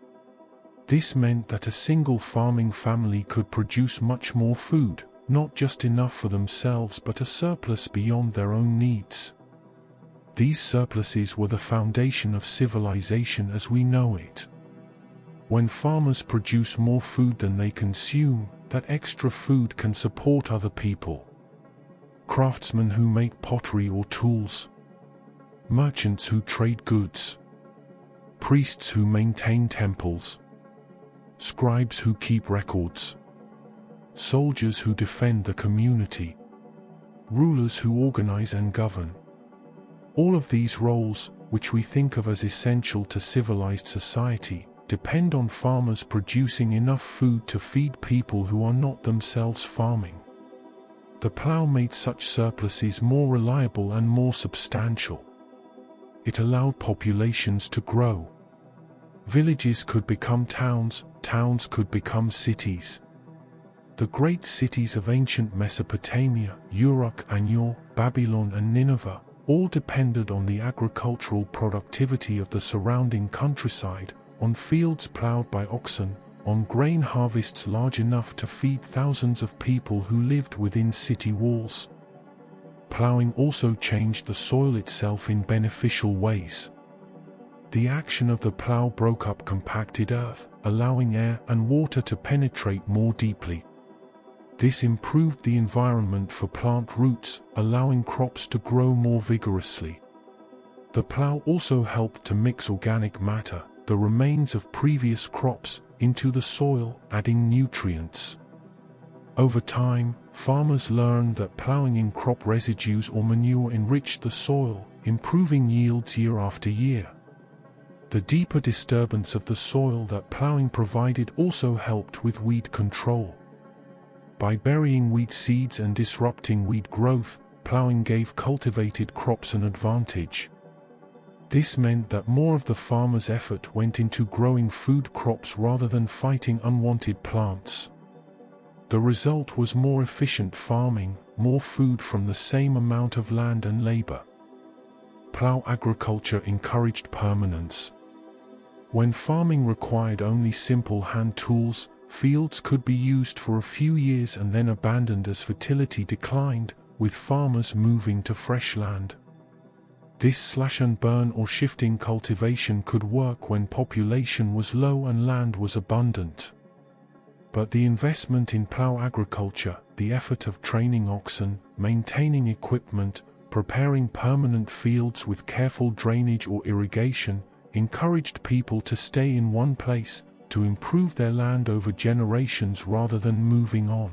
This meant that a single farming family could produce much more food, not just enough for themselves but a surplus beyond their own needs. These surpluses were the foundation of civilization as we know it. When farmers produce more food than they consume, that extra food can support other people. Craftsmen who make pottery or tools, merchants who trade goods, priests who maintain temples, scribes who keep records, soldiers who defend the community, rulers who organize and govern. All of these roles, which we think of as essential to civilized society, depend on farmers producing enough food to feed people who are not themselves farming. The plough made such surpluses more reliable and more substantial. It allowed populations to grow. Villages could become towns, towns could become cities. The great cities of ancient Mesopotamia, Uruk and Ur, Babylon and Nineveh, all depended on the agricultural productivity of the surrounding countryside, on fields ploughed by oxen, on grain harvests large enough to feed thousands of people who lived within city walls. Ploughing also changed the soil itself in beneficial ways. The action of the plough broke up compacted earth, allowing air and water to penetrate more deeply. This improved the environment for plant roots, allowing crops to grow more vigorously. The plough also helped to mix organic matter, the remains of previous crops, into the soil, adding nutrients. Over time, farmers learned that ploughing in crop residues or manure enriched the soil, improving yields year after year. The deeper disturbance of the soil that ploughing provided also helped with weed control. By burying weed seeds and disrupting weed growth, ploughing gave cultivated crops an advantage. This meant that more of the farmer's effort went into growing food crops rather than fighting unwanted plants. The result was more efficient farming, more food from the same amount of land and labor. Plough agriculture encouraged permanence. When farming required only simple hand tools, fields could be used for a few years and then abandoned as fertility declined, with farmers moving to fresh land. This slash and burn or shifting cultivation could work when population was low and land was abundant. But the investment in plough agriculture, the effort of training oxen, maintaining equipment, preparing permanent fields with careful drainage or irrigation, encouraged people to stay in one place, to improve their land over generations rather than moving on.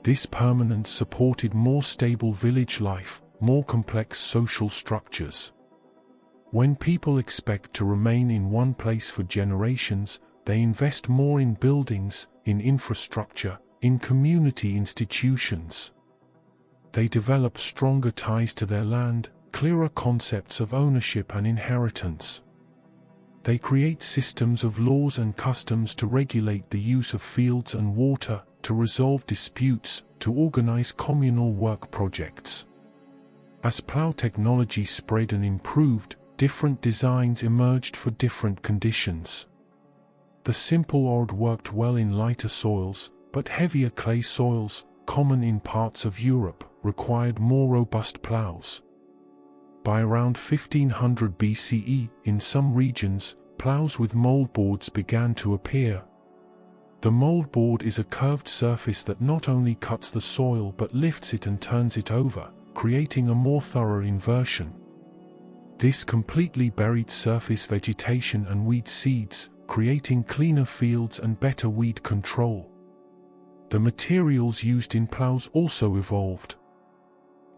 This permanence supported more stable village life, more complex social structures. When people expect to remain in one place for generations, they invest more in buildings, in infrastructure, in community institutions. They develop stronger ties to their land, clearer concepts of ownership and inheritance. They create systems of laws and customs to regulate the use of fields and water, to resolve disputes, to organize communal work projects. As plough technology spread and improved, different designs emerged for different conditions. The simple ord worked well in lighter soils, but heavier clay soils, common in parts of Europe, required more robust ploughs. By around 1500 BCE, in some regions, ploughs with moldboards began to appear. The moldboard is a curved surface that not only cuts the soil but lifts it and turns it over, creating a more thorough inversion. This completely buried surface vegetation and weed seeds, creating cleaner fields and better weed control. The materials used in ploughs also evolved.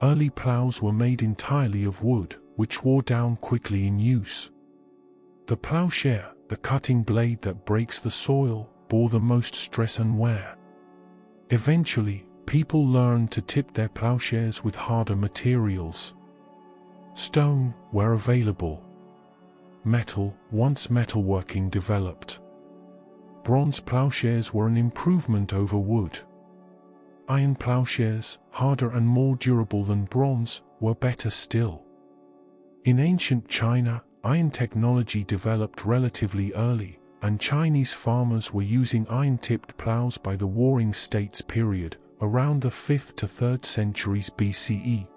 Early ploughs were made entirely of wood, which wore down quickly in use. The ploughshare, the cutting blade that breaks the soil, bore the most stress and wear. Eventually, people learned to tip their ploughshares with harder materials. Stone, where available. Metal, once metalworking developed. Bronze ploughshares were an improvement over wood. Iron ploughshares, harder and more durable than bronze, were better still. In ancient China, iron technology developed relatively early, and Chinese farmers were using iron-tipped ploughs by the Warring States period, around the 5th to 3rd centuries BCE.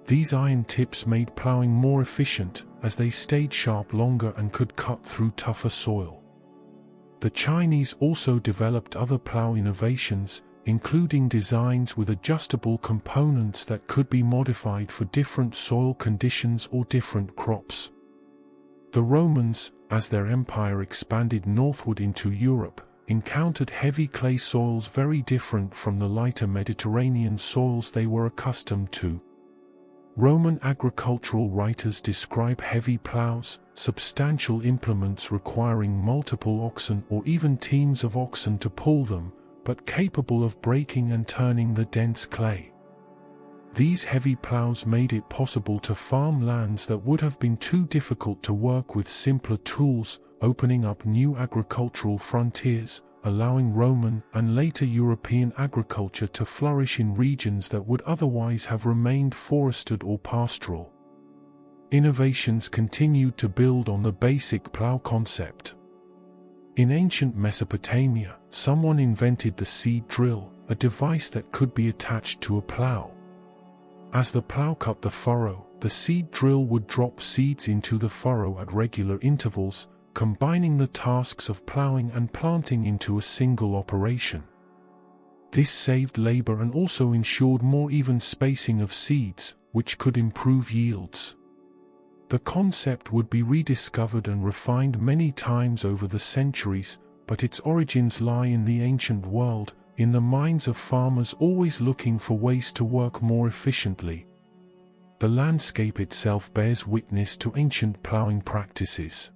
These iron tips made plowing more efficient, as they stayed sharp longer and could cut through tougher soil. The Chinese also developed other plow innovations, including designs with adjustable components that could be modified for different soil conditions or different crops. The Romans, as their empire expanded northward into Europe, encountered heavy clay soils very different from the lighter Mediterranean soils they were accustomed to. Roman agricultural writers describe heavy plows, substantial implements requiring multiple oxen or even teams of oxen to pull them, but capable of breaking and turning the dense clay. These heavy plows made it possible to farm lands that would have been too difficult to work with simpler tools, opening up new agricultural frontiers, allowing Roman and later European agriculture to flourish in regions that would otherwise have remained forested or pastoral. Innovations continued to build on the basic plow concept. In ancient Mesopotamia, someone invented the seed drill, a device that could be attached to a plow. As the plow cut the furrow, the seed drill would drop seeds into the furrow at regular intervals, combining the tasks of plowing and planting into a single operation. This saved labor and also ensured more even spacing of seeds, which could improve yields. The concept would be rediscovered and refined many times over the centuries, but its origins lie in the ancient world, in the minds of farmers always looking for ways to work more efficiently. The landscape itself bears witness to ancient plowing practices.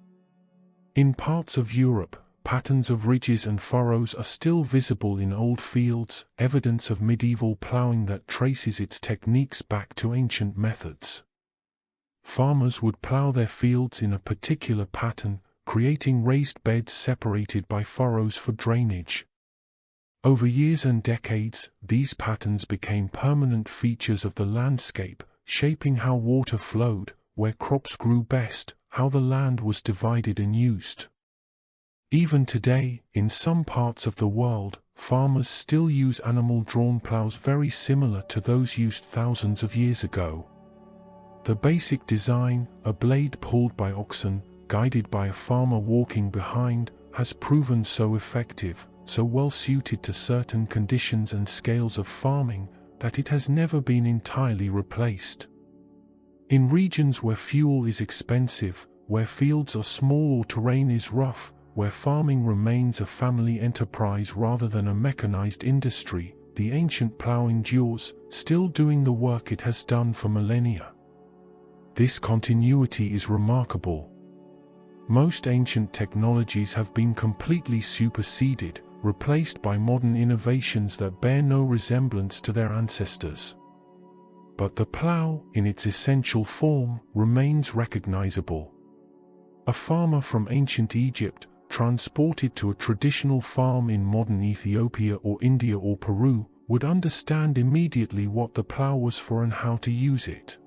In parts of Europe, patterns of ridges and furrows are still visible in old fields, evidence of medieval plowing that traces its techniques back to ancient methods. Farmers would plow their fields in a particular pattern, creating raised beds separated by furrows for drainage. Over years and decades, these patterns became permanent features of the landscape, shaping how water flowed, where crops grew best, how the land was divided and used. Even today, in some parts of the world, farmers still use animal-drawn plows very similar to those used thousands of years ago. The basic design, a blade pulled by oxen, guided by a farmer walking behind, has proven so effective, so well suited to certain conditions and scales of farming, that it has never been entirely replaced. In regions where fuel is expensive, where fields are small or terrain is rough, where farming remains a family enterprise rather than a mechanized industry, the ancient plow endures, still doing the work it has done for millennia. This continuity is remarkable. Most ancient technologies have been completely superseded, replaced by modern innovations that bear no resemblance to their ancestors. But the plow, in its essential form, remains recognizable. A farmer from ancient Egypt, transported to a traditional farm in modern Ethiopia or India or Peru, would understand immediately what the plow was for and how to use it.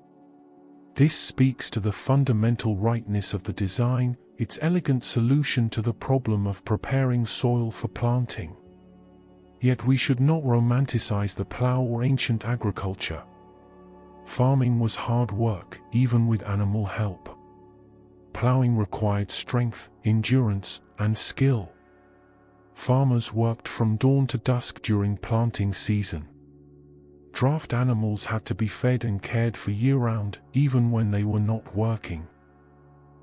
This speaks to the fundamental rightness of the design, its elegant solution to the problem of preparing soil for planting. Yet we should not romanticize the plow or ancient agriculture. Farming was hard work, even with animal help. Plowing required strength, endurance, and skill. Farmers worked from dawn to dusk during planting season. Draft animals had to be fed and cared for year-round, even when they were not working.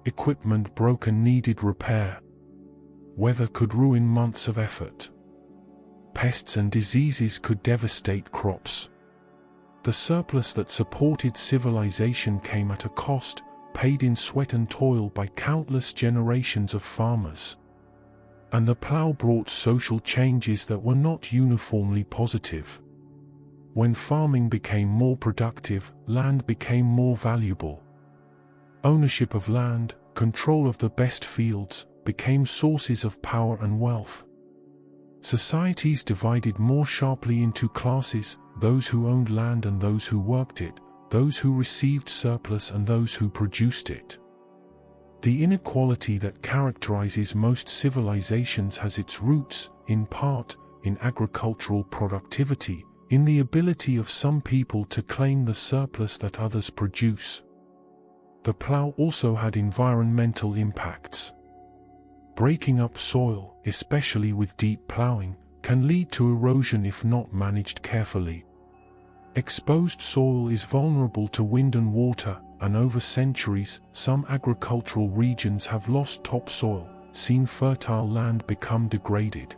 Equipment broke and needed repair. Weather could ruin months of effort. Pests and diseases could devastate crops. The surplus that supported civilization came at a cost, paid in sweat and toil by countless generations of farmers. And the plow brought social changes that were not uniformly positive. When farming became more productive, land became more valuable. Ownership of land, control of the best fields, became sources of power and wealth. Societies divided more sharply into classes, those who owned land and those who worked it, those who received surplus and those who produced it. The inequality that characterizes most civilizations has its roots, in part, in agricultural productivity, in the ability of some people to claim the surplus that others produce. The plough also had environmental impacts. Breaking up soil, especially with deep ploughing, can lead to erosion if not managed carefully. Exposed soil is vulnerable to wind and water, and over centuries, some agricultural regions have lost topsoil, seen fertile land become degraded.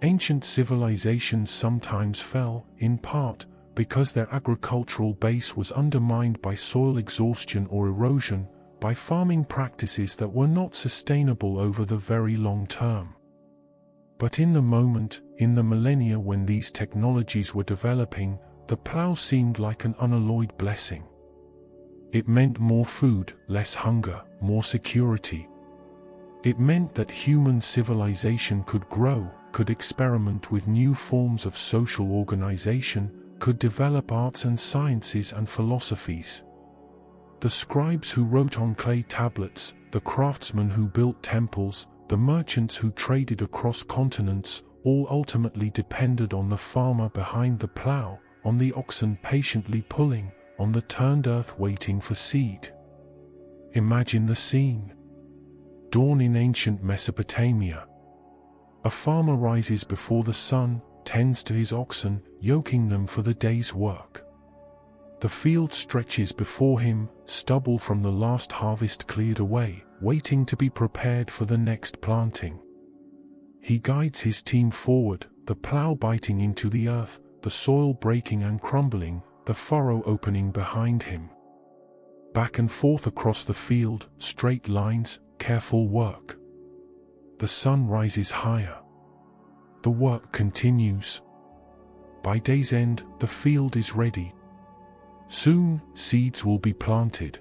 Ancient civilizations sometimes fell, in part, because their agricultural base was undermined by soil exhaustion or erosion, by farming practices that were not sustainable over the very long term. But in the moment, in the millennia when these technologies were developing, the plough seemed like an unalloyed blessing. It meant more food, less hunger, more security. It meant that human civilization could grow, could experiment with new forms of social organization, could develop arts and sciences and philosophies. The scribes who wrote on clay tablets, the craftsmen who built temples, the merchants who traded across continents, all ultimately depended on the farmer behind the plough, on the oxen patiently pulling, on the turned earth waiting for seed. Imagine the scene. Dawn in ancient Mesopotamia. A farmer rises before the sun, tends to his oxen, yoking them for the day's work. The field stretches before him, stubble from the last harvest cleared away, waiting to be prepared for the next planting. He guides his team forward, the plough biting into the earth, the soil breaking and crumbling, the furrow opening behind him. Back and forth across the field, straight lines, careful work. The sun rises higher. The work continues. By day's end, the field is ready. Soon, seeds will be planted.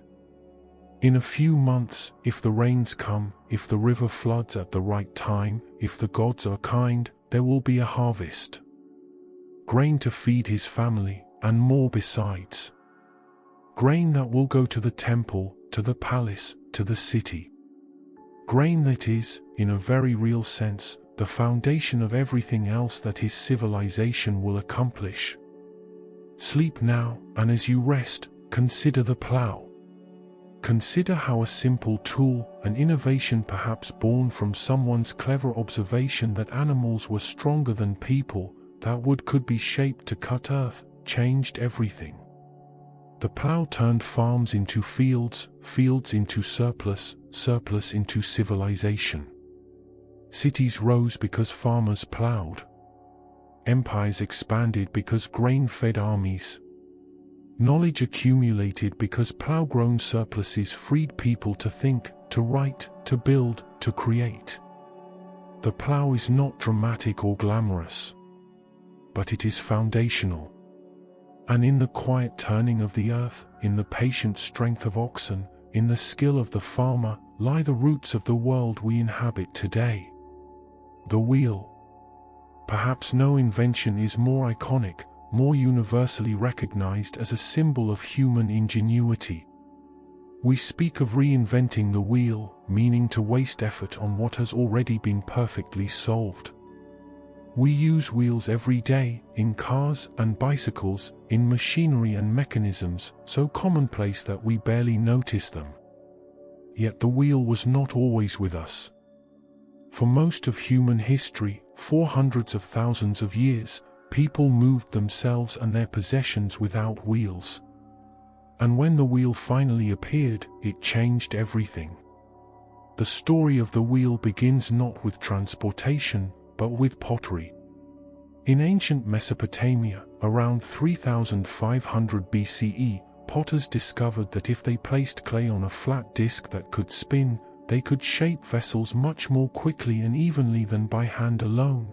In a few months, if the rains come, if the river floods at the right time, if the gods are kind, there will be a harvest. Grain to feed his family, and more besides. Grain that will go to the temple, to the palace, to the city. Grain that is, in a very real sense, the foundation of everything else that his civilization will accomplish. Sleep now, and as you rest, consider the plough. Consider how a simple tool, an innovation perhaps born from someone's clever observation that animals were stronger than people, that wood could be shaped to cut earth, changed everything. The plough turned farms into fields, fields into surplus, surplus into civilization. Cities rose because farmers ploughed. Empires expanded because grain fed armies. Knowledge accumulated because plough-grown surpluses freed people to think, to write, to build, to create. The plough is not dramatic or glamorous, but it is foundational. And in the quiet turning of the earth, in the patient strength of oxen, in the skill of the farmer, lie the roots of the world we inhabit today. The wheel. Perhaps no invention is more iconic, more universally recognized as a symbol of human ingenuity. We speak of reinventing the wheel, meaning to waste effort on what has already been perfectly solved. We use wheels every day, in cars and bicycles, in machinery and mechanisms, so commonplace that we barely notice them. Yet the wheel was not always with us. For most of human history, for hundreds of thousands of years, people moved themselves and their possessions without wheels. And when the wheel finally appeared, it changed everything. The story of the wheel begins not with transportation, but with pottery. In ancient Mesopotamia, around 3500 BCE, potters discovered that if they placed clay on a flat disc that could spin, they could shape vessels much more quickly and evenly than by hand alone.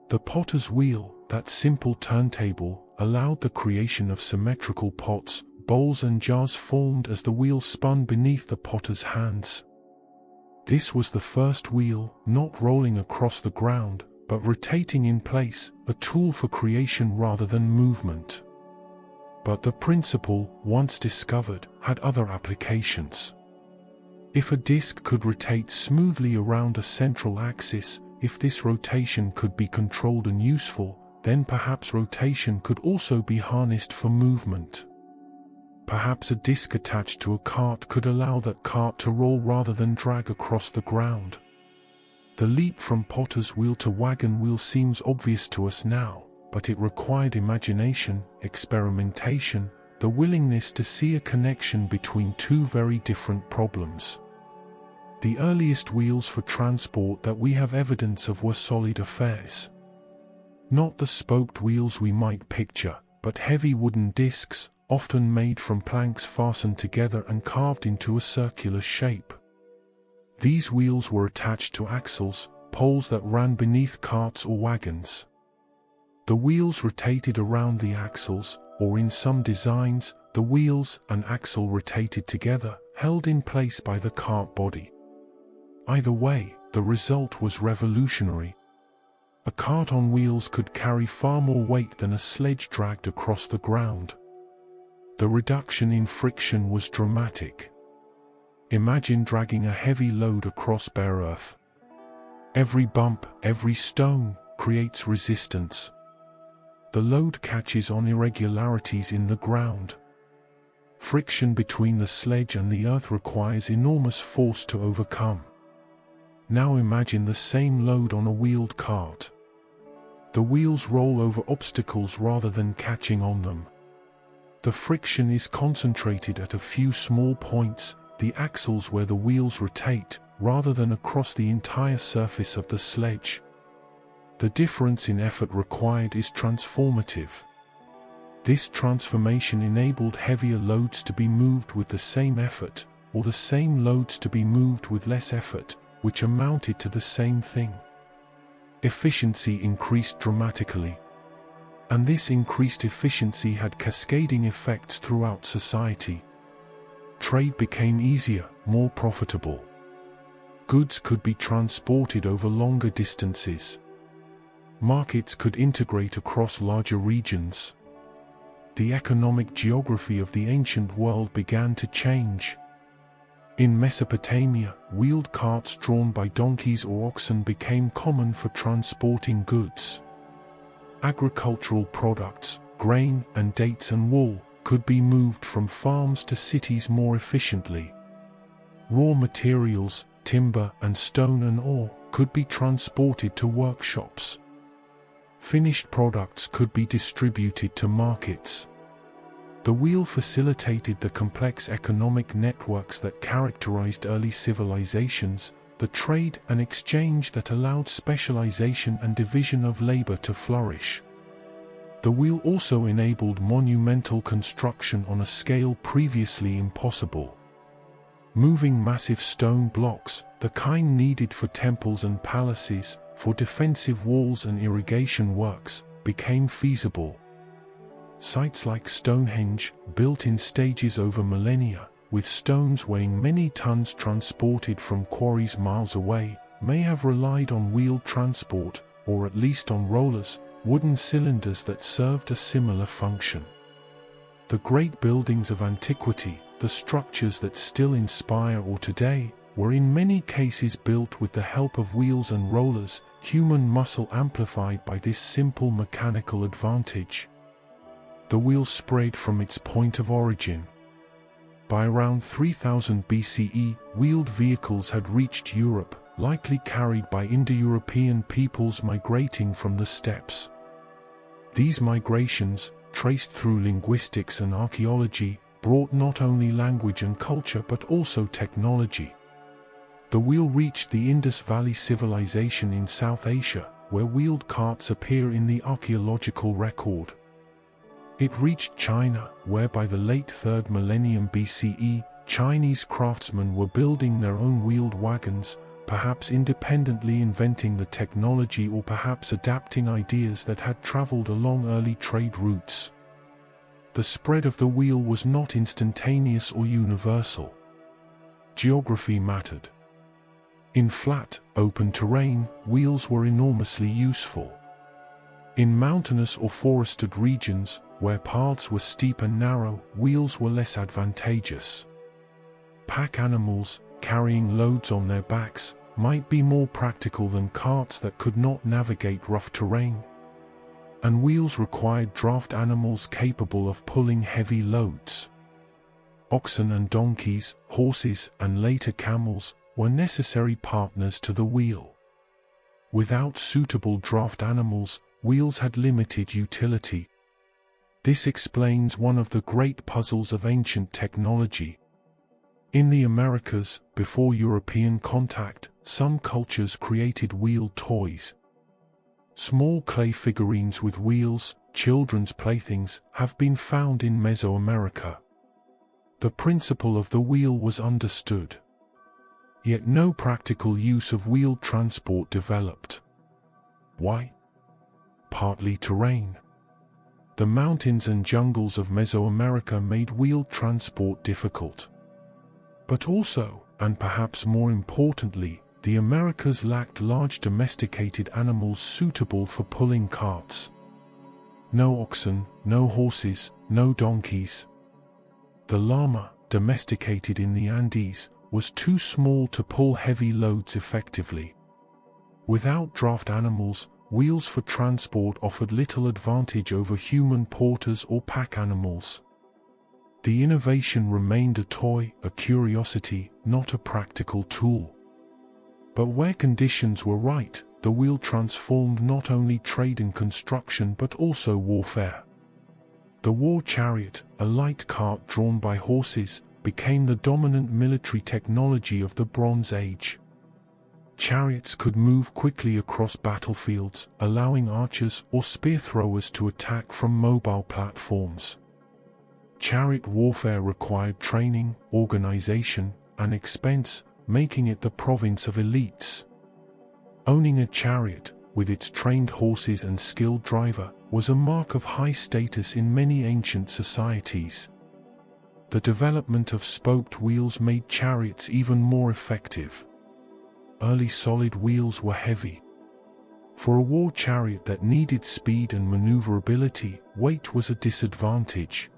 The potter's wheel, that simple turntable, allowed the creation of symmetrical pots, bowls and jars formed as the wheel spun beneath the potter's hands. This was the first wheel, not rolling across the ground, but rotating in place, a tool for creation rather than movement. But the principle, once discovered, had other applications. If a disc could rotate smoothly around a central axis, if this rotation could be controlled and useful, then perhaps rotation could also be harnessed for movement. Perhaps a disc attached to a cart could allow that cart to roll rather than drag across the ground. The leap from potter's wheel to wagon wheel seems obvious to us now, but it required imagination, experimentation, the willingness to see a connection between two very different problems. The earliest wheels for transport that we have evidence of were solid affairs. Not the spoked wheels we might picture, but heavy wooden discs, often made from planks fastened together and carved into a circular shape. These wheels were attached to axles, poles that ran beneath carts or wagons. The wheels rotated around the axles, or in some designs, the wheels and axle rotated together, held in place by the cart body. Either way, the result was revolutionary. A cart on wheels could carry far more weight than a sledge dragged across the ground. The reduction in friction was dramatic. Imagine dragging a heavy load across bare earth. Every bump, every stone, creates resistance. The load catches on irregularities in the ground. Friction between the sledge and the earth requires enormous force to overcome. Now imagine the same load on a wheeled cart. The wheels roll over obstacles rather than catching on them. The friction is concentrated at a few small points, the axles where the wheels rotate, rather than across the entire surface of the sledge. The difference in effort required is transformative. This transformation enabled heavier loads to be moved with the same effort, or the same loads to be moved with less effort, which amounted to the same thing. Efficiency increased dramatically. And this increased efficiency had cascading effects throughout society. Trade became easier, more profitable. Goods could be transported over longer distances. Markets could integrate across larger regions. The economic geography of the ancient world began to change. In Mesopotamia, wheeled carts drawn by donkeys or oxen became common for transporting goods. Agricultural products, grain and dates and wool, could be moved from farms to cities more efficiently. Raw materials, timber and stone and ore, could be transported to workshops. Finished products could be distributed to markets. The wheel facilitated the complex economic networks that characterized early civilizations, the trade and exchange that allowed specialization and division of labor to flourish. The wheel also enabled monumental construction on a scale previously impossible. Moving massive stone blocks, the kind needed for temples and palaces, for defensive walls and irrigation works, became feasible. Sites like Stonehenge, built in stages over millennia, with stones weighing many tons transported from quarries miles away, may have relied on wheeled transport, or at least on rollers, wooden cylinders that served a similar function. The great buildings of antiquity, the structures that still inspire or today, were in many cases built with the help of wheels and rollers, human muscle amplified by this simple mechanical advantage. The wheel spread from its point of origin. By around 3000 BCE, wheeled vehicles had reached Europe, likely carried by Indo-European peoples migrating from the steppes. These migrations, traced through linguistics and archaeology, brought not only language and culture but also technology. The wheel reached the Indus Valley Civilization in South Asia, where wheeled carts appear in the archaeological record. It reached China, where by the late 3rd millennium BCE, Chinese craftsmen were building their own wheeled wagons, perhaps independently inventing the technology or perhaps adapting ideas that had traveled along early trade routes. The spread of the wheel was not instantaneous or universal. Geography mattered. In flat, open terrain, wheels were enormously useful. In mountainous or forested regions, where paths were steep and narrow, wheels were less advantageous. Pack animals, carrying loads on their backs, might be more practical than carts that could not navigate rough terrain. And wheels required draft animals capable of pulling heavy loads. Oxen and donkeys, horses, and later camels were necessary partners to the wheel. Without suitable draft animals, wheels had limited utility. This explains one of the great puzzles of ancient technology. In the Americas, before European contact, some cultures created wheel toys. Small clay figurines with wheels, children's playthings, have been found in Mesoamerica. The principle of the wheel was understood. Yet no practical use of wheeled transport developed. Why? Partly terrain. The mountains and jungles of Mesoamerica made wheeled transport difficult. But also, and perhaps more importantly, the Americas lacked large domesticated animals suitable for pulling carts. No oxen, no horses, no donkeys. The llama, domesticated in the Andes, was too small to pull heavy loads effectively. Without draft animals, wheels for transport offered little advantage over human porters or pack animals. The innovation remained a toy, a curiosity, not a practical tool. But where conditions were right, the wheel transformed not only trade and construction but also warfare. The war chariot, a light cart drawn by horses, became the dominant military technology of the Bronze Age. Chariots could move quickly across battlefields, allowing archers or spear throwers to attack from mobile platforms. Chariot warfare required training, organization, and expense, making it the province of elites. Owning a chariot, with its trained horses and skilled driver, was a mark of high status in many ancient societies. The development of spoked wheels made chariots even more effective. Early solid wheels were heavy. For a war chariot that needed speed and maneuverability, weight was a disadvantage.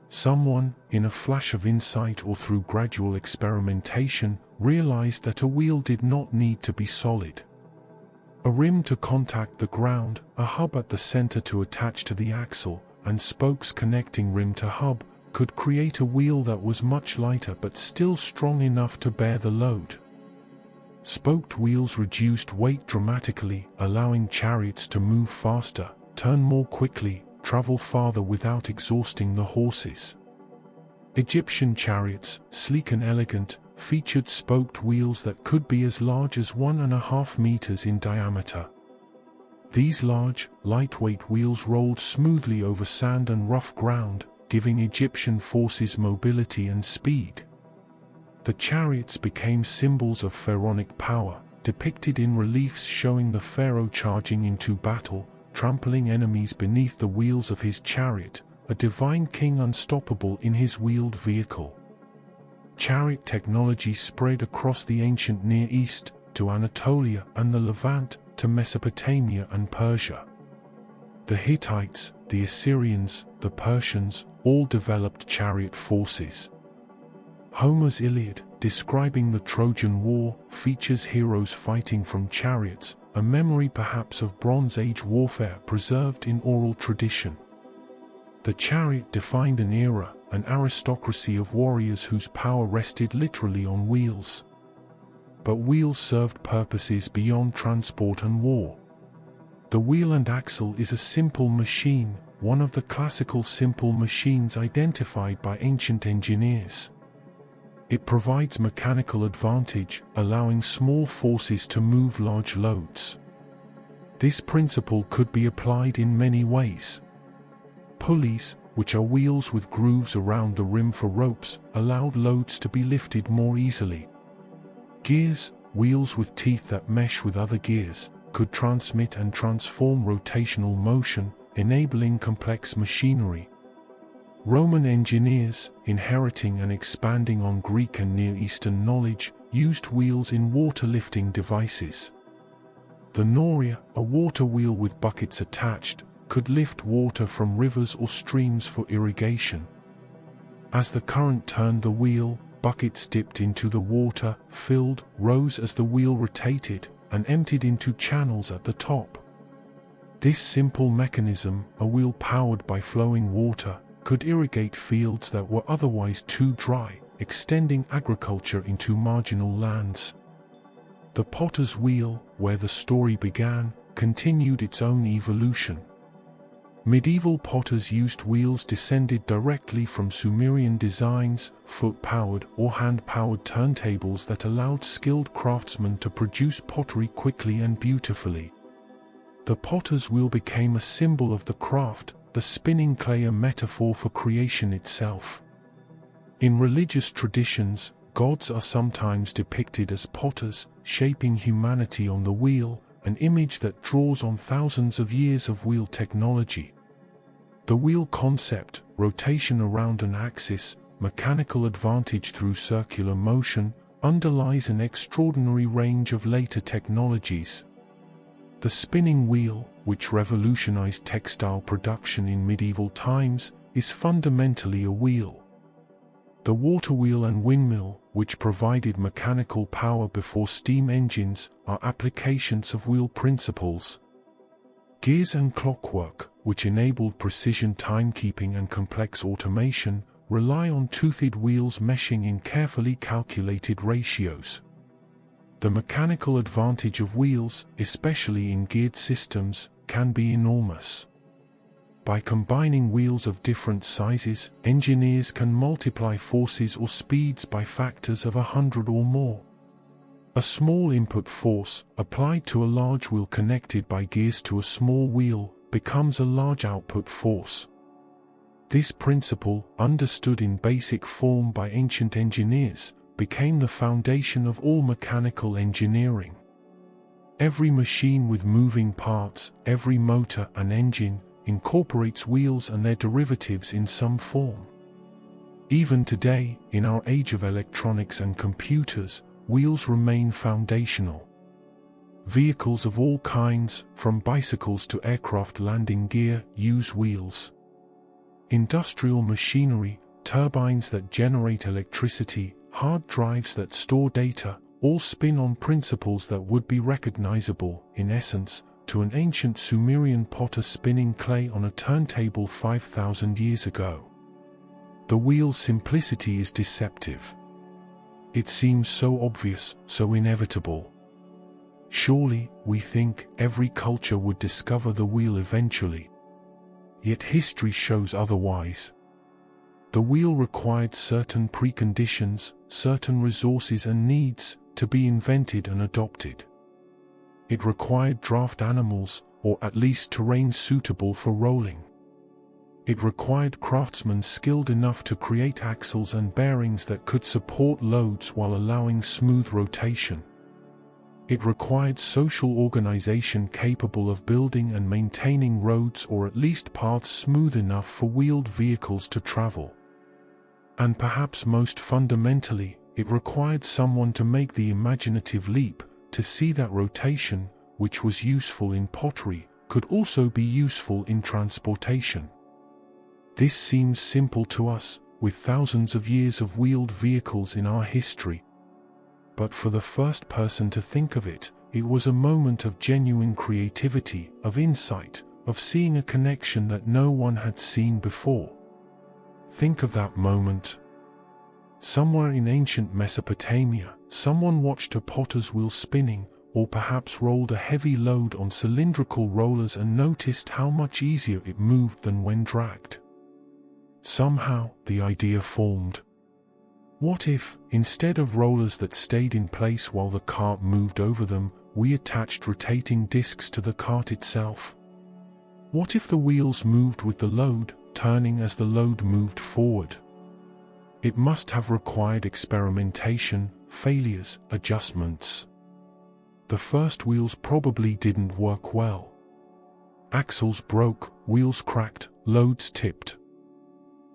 Someone, in a flash of insight or through gradual experimentation, realized that a wheel did not need to be solid. A rim to contact the ground, a hub at the center to attach to the axle, and spokes connecting rim to hub, could create a wheel that was much lighter but still strong enough to bear the load. Spoked wheels reduced weight dramatically, allowing chariots to move faster, turn more quickly, travel farther without exhausting the horses. Egyptian chariots, sleek and elegant, featured spoked wheels that could be as large as 1.5 meters in diameter. These large, lightweight wheels rolled smoothly over sand and rough ground, giving Egyptian forces mobility and speed. The chariots became symbols of pharaonic power, depicted in reliefs showing the pharaoh charging into battle, trampling enemies beneath the wheels of his chariot, a divine king unstoppable in his wheeled vehicle. Chariot technology spread across the ancient Near East, to Anatolia and the Levant, to Mesopotamia and Persia. The Hittites, the Assyrians, the Persians, all developed chariot forces. Homer's Iliad, describing the Trojan War, features heroes fighting from chariots, a memory perhaps of Bronze Age warfare preserved in oral tradition. The chariot defined an era, an aristocracy of warriors whose power rested literally on wheels. But wheels served purposes beyond transport and war. The wheel and axle is a simple machine, one of the classical simple machines identified by ancient engineers. It provides mechanical advantage, allowing small forces to move large loads. This principle could be applied in many ways. Pulleys, which are wheels with grooves around the rim for ropes, allowed loads to be lifted more easily. Gears, wheels with teeth that mesh with other gears, could transmit and transform rotational motion, enabling complex machinery. Roman engineers, inheriting and expanding on Greek and Near Eastern knowledge, used wheels in water-lifting devices. The noria, a water wheel with buckets attached, could lift water from rivers or streams for irrigation. As the current turned the wheel, buckets dipped into the water, filled, rose as the wheel rotated, and emptied into channels at the top. This simple mechanism, a wheel powered by flowing water, could irrigate fields that were otherwise too dry, extending agriculture into marginal lands. The potter's wheel, where the story began, continued its own evolution. Medieval potters used wheels descended directly from Sumerian designs, foot-powered or hand-powered turntables that allowed skilled craftsmen to produce pottery quickly and beautifully. The potter's wheel became a symbol of the craft, the spinning clay a metaphor for creation itself. In religious traditions, gods are sometimes depicted as potters, shaping humanity on the wheel, an image that draws on thousands of years of wheel technology. The wheel concept, rotation around an axis, mechanical advantage through circular motion, underlies an extraordinary range of later technologies. The spinning wheel, which revolutionized textile production in medieval times, is fundamentally a wheel. The water wheel and windmill, which provided mechanical power before steam engines, are applications of wheel principles. Gears and clockwork, which enabled precision timekeeping and complex automation, rely on toothed wheels meshing in carefully calculated ratios. The mechanical advantage of wheels, especially in geared systems, can be enormous. By combining wheels of different sizes, engineers can multiply forces or speeds by factors of 100 or more. A small input force, applied to a large wheel connected by gears to a small wheel, becomes a large output force. This principle, understood in basic form by ancient engineers, became the foundation of all mechanical engineering. Every machine with moving parts, every motor and engine, incorporates wheels and their derivatives in some form. Even today, in our age of electronics and computers, wheels remain foundational. Vehicles of all kinds, from bicycles to aircraft landing gear, use wheels. Industrial machinery, turbines that generate electricity, hard drives that store data, all spin on principles that would be recognizable, in essence, to an ancient Sumerian potter spinning clay on a turntable 5,000 years ago. The wheel's simplicity is deceptive. It seems so obvious, so inevitable. Surely, we think, every culture would discover the wheel eventually. Yet history shows otherwise. The wheel required certain preconditions, certain resources and needs, to be invented and adopted. It required draft animals, or at least terrain suitable for rolling. It required craftsmen skilled enough to create axles and bearings that could support loads while allowing smooth rotation. It required social organization capable of building and maintaining roads or at least paths smooth enough for wheeled vehicles to travel. And perhaps most fundamentally, it required someone to make the imaginative leap, to see that rotation, which was useful in pottery, could also be useful in transportation. This seems simple to us, with thousands of years of wheeled vehicles in our history. But for the first person to think of it, it was a moment of genuine creativity, of insight, of seeing a connection that no one had seen before. Think of that moment. Somewhere in ancient Mesopotamia, someone watched a potter's wheel spinning, or perhaps rolled a heavy load on cylindrical rollers and noticed how much easier it moved than when dragged. Somehow, the idea formed. What if, instead of rollers that stayed in place while the cart moved over them, we attached rotating discs to the cart itself? What if the wheels moved with the load, turning as the load moved forward? It must have required experimentation, failures, adjustments. The first wheels probably didn't work well. Axles broke, wheels cracked, loads tipped.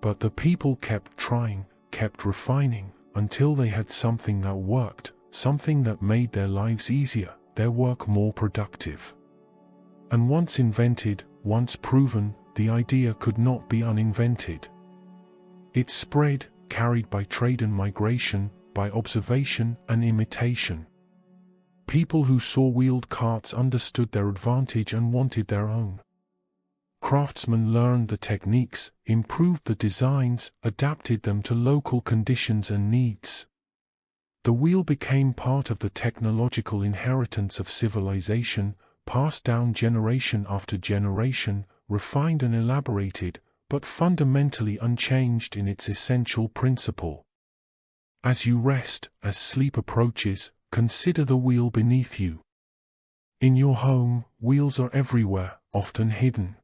But the people kept trying, kept refining, until they had something that worked, something that made their lives easier, their work more productive. And once invented, once proven, the idea could not be uninvented. It spread, carried by trade and migration, by observation and imitation. People who saw wheeled carts understood their advantage and wanted their own. Craftsmen learned the techniques, improved the designs, adapted them to local conditions and needs. The wheel became part of the technological inheritance of civilization, passed down generation after generation, refined and elaborated, but fundamentally unchanged in its essential principle. As you rest, as sleep approaches, consider the wheel beneath you. In your home, wheels are everywhere, often hidden.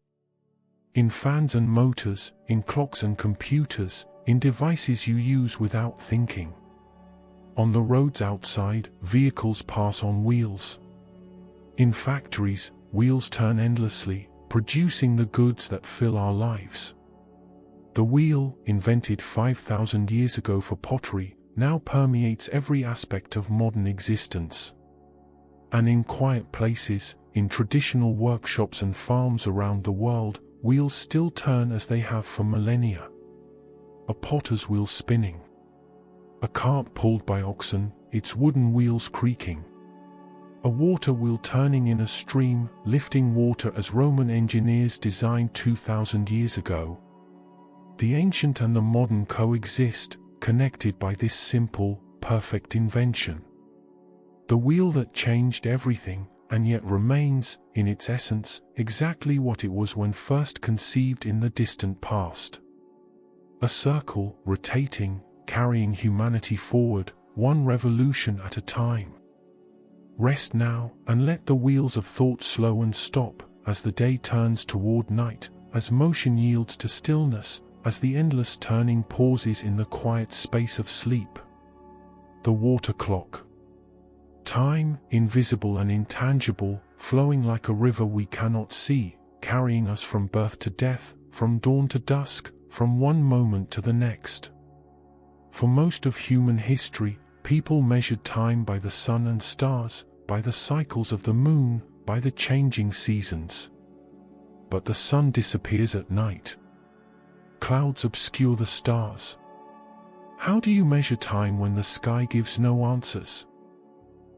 In fans and motors, in clocks and computers, in devices you use without thinking. On the roads outside, vehicles pass on wheels. In factories, wheels turn endlessly, producing the goods that fill our lives. The wheel, invented 5,000 years ago for pottery, now permeates every aspect of modern existence. And in quiet places, in traditional workshops and farms around the world, wheels still turn as they have for millennia. A potter's wheel spinning. A cart pulled by oxen, its wooden wheels creaking. A water wheel turning in a stream, lifting water as Roman engineers designed 2,000 years ago. The ancient and the modern coexist, connected by this simple, perfect invention. The wheel that changed everything, and yet remains, in its essence, exactly what it was when first conceived in the distant past. A circle, rotating, carrying humanity forward, one revolution at a time. Rest now, and let the wheels of thought slow and stop, as the day turns toward night, as motion yields to stillness, as the endless turning pauses in the quiet space of sleep. The water clock. Time, invisible and intangible, flowing like a river we cannot see, carrying us from birth to death, from dawn to dusk, from one moment to the next. For most of human history, people measured time by the sun and stars, by the cycles of the moon, by the changing seasons. But the sun disappears at night. Clouds obscure the stars. How do you measure time when the sky gives no answers?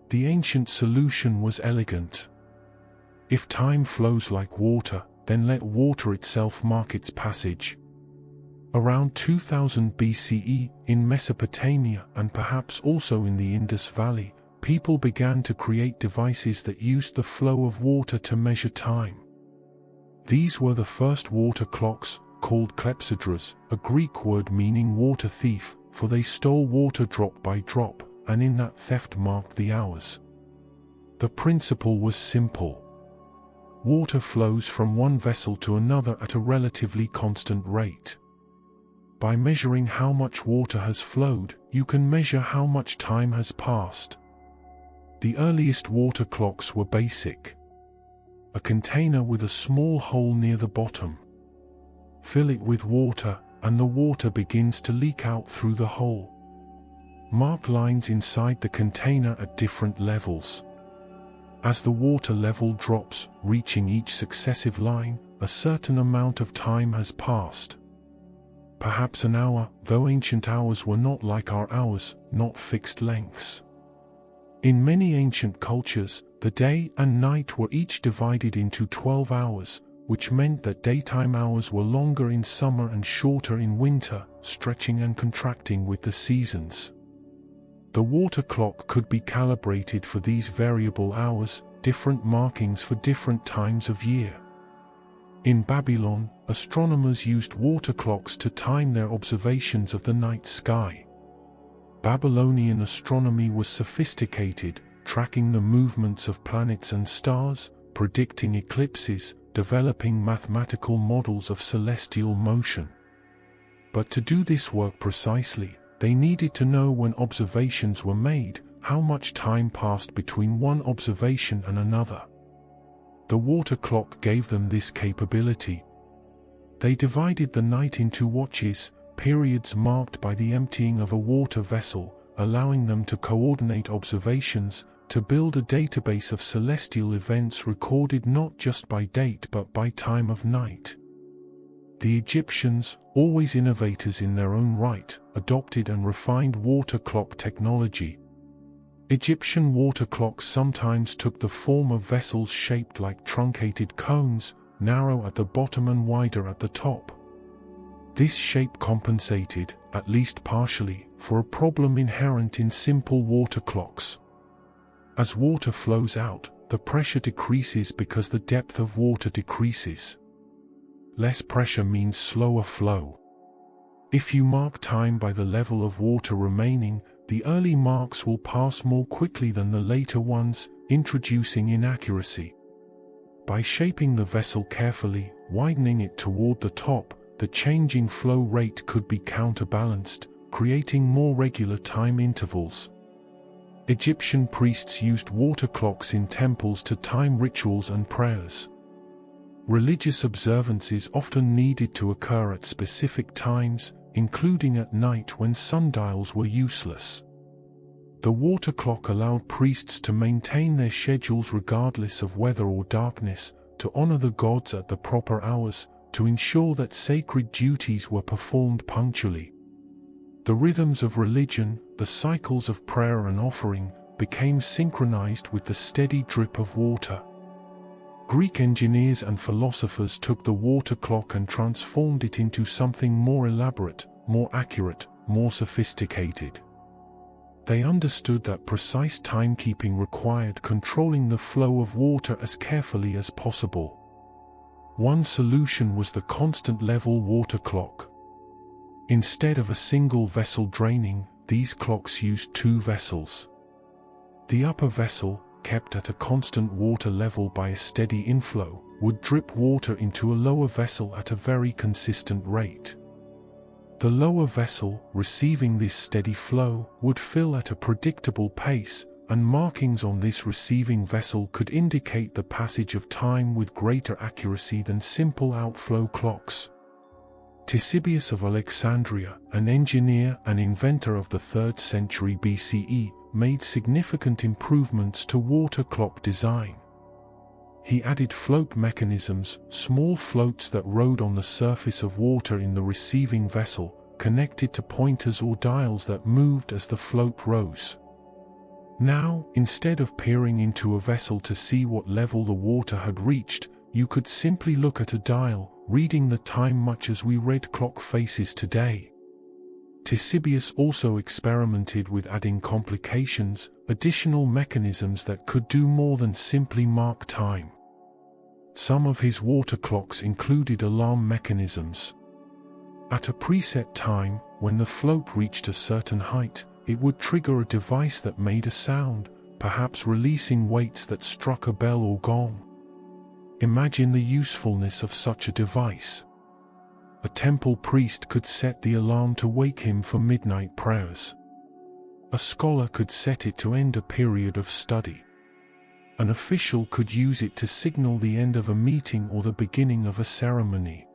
The ancient solution was elegant. If time flows like water, then let water itself mark its passage. Around 2000 BCE, in Mesopotamia and perhaps also in the Indus Valley, people began to create devices that used the flow of water to measure time. These were the first water clocks, called clepsydras, a Greek word meaning water thief, for they stole water drop by drop, and in that theft marked the hours. The principle was simple. Water flows from one vessel to another at a relatively constant rate. By measuring how much water has flowed, you can measure how much time has passed. The earliest water clocks were basic. A container with a small hole near the bottom. Fill it with water, and the water begins to leak out through the hole. Mark lines inside the container at different levels. As the water level drops, reaching each successive line, a certain amount of time has passed. Perhaps an hour, though ancient hours were not like our hours, not fixed lengths. In many ancient cultures, the day and night were each divided into 12 hours, which meant that daytime hours were longer in summer and shorter in winter, stretching and contracting with the seasons. The water clock could be calibrated for these variable hours, different markings for different times of year. In Babylon, astronomers used water clocks to time their observations of the night sky. Babylonian astronomy was sophisticated, tracking the movements of planets and stars, predicting eclipses, developing mathematical models of celestial motion. But to do this work precisely, they needed to know when observations were made, how much time passed between one observation and another. The water clock gave them this capability. They divided the night into watches, periods marked by the emptying of a water vessel, allowing them to coordinate observations, to build a database of celestial events recorded not just by date but by time of night. The Egyptians, always innovators in their own right, adopted and refined water clock technology. Egyptian water clocks sometimes took the form of vessels shaped like truncated cones, narrow at the bottom and wider at the top. This shape compensated, at least partially, for a problem inherent in simple water clocks. As water flows out, the pressure decreases because the depth of water decreases. Less pressure means slower flow. If you mark time by the level of water remaining, the early marks will pass more quickly than the later ones, introducing inaccuracy. By shaping the vessel carefully, widening it toward the top, the changing flow rate could be counterbalanced, creating more regular time intervals. Egyptian priests used water clocks in temples to time rituals and prayers. Religious observances often needed to occur at specific times, including at night when sundials were useless. The water clock allowed priests to maintain their schedules regardless of weather or darkness, to honor the gods at the proper hours, to ensure that sacred duties were performed punctually. The rhythms of religion, the cycles of prayer and offering, became synchronized with the steady drip of water. Greek engineers and philosophers took the water clock and transformed it into something more elaborate, more accurate, more sophisticated. They understood that precise timekeeping required controlling the flow of water as carefully as possible. One solution was the constant level water clock. Instead of a single vessel draining, these clocks used two vessels. The upper vessel, kept at a constant water level by a steady inflow, would drip water into a lower vessel at a very consistent rate. The lower vessel, receiving this steady flow, would fill at a predictable pace, and markings on this receiving vessel could indicate the passage of time with greater accuracy than simple outflow clocks. Ctesibius of Alexandria, an engineer and inventor of the 3rd century BCE, made significant improvements to water clock design. He added float mechanisms, small floats that rode on the surface of water in the receiving vessel, connected to pointers or dials that moved as the float rose. Now, instead of peering into a vessel to see what level the water had reached, you could simply look at a dial, reading the time much as we read clock faces today. Ctesibius also experimented with adding complications, additional mechanisms that could do more than simply mark time. Some of his water clocks included alarm mechanisms. At a preset time, when the float reached a certain height, it would trigger a device that made a sound, perhaps releasing weights that struck a bell or gong. Imagine the usefulness of such a device. A temple priest could set the alarm to wake him for midnight prayers. A scholar could set it to end a period of study. An official could use it to signal the end of a meeting or the beginning of a ceremony.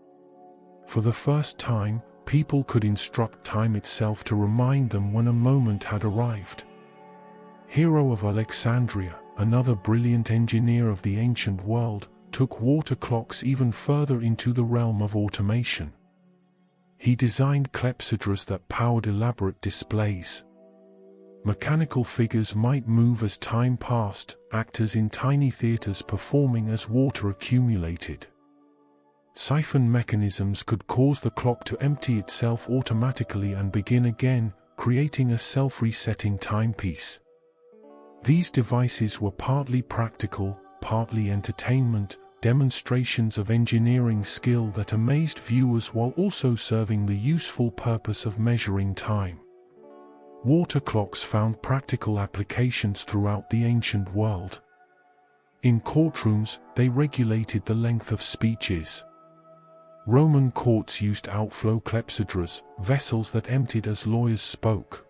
For the first time, people could instruct time itself to remind them when a moment had arrived. Hero of Alexandria, another brilliant engineer of the ancient world, took water clocks even further into the realm of automation. He designed clepsydras that powered elaborate displays. Mechanical figures might move as time passed, actors in tiny theaters performing as water accumulated. Siphon mechanisms could cause the clock to empty itself automatically and begin again, creating a self-resetting timepiece. These devices were partly practical, partly entertainment, demonstrations of engineering skill that amazed viewers while also serving the useful purpose of measuring time. Water clocks found practical applications throughout the ancient world. In courtrooms, they regulated the length of speeches. Roman courts used outflow clepsydras, vessels that emptied as lawyers spoke.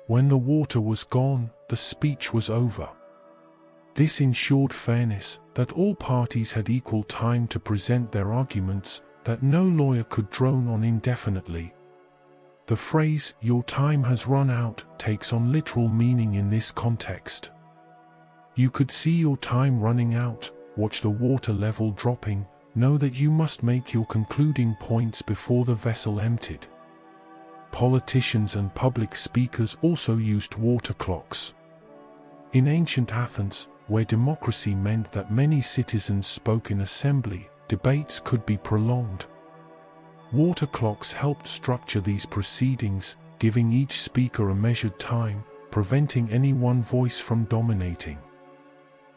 When the water was gone, the speech was over. This ensured fairness, that all parties had equal time to present their arguments, that no lawyer could drone on indefinitely. The phrase, "your time has run out," takes on literal meaning in this context. You could see your time running out, watch the water level dropping, know that you must make your concluding points before the vessel emptied. Politicians and public speakers also used water clocks. In ancient Athens, where democracy meant that many citizens spoke in assembly, debates could be prolonged. Water clocks helped structure these proceedings, giving each speaker a measured time, preventing any one voice from dominating.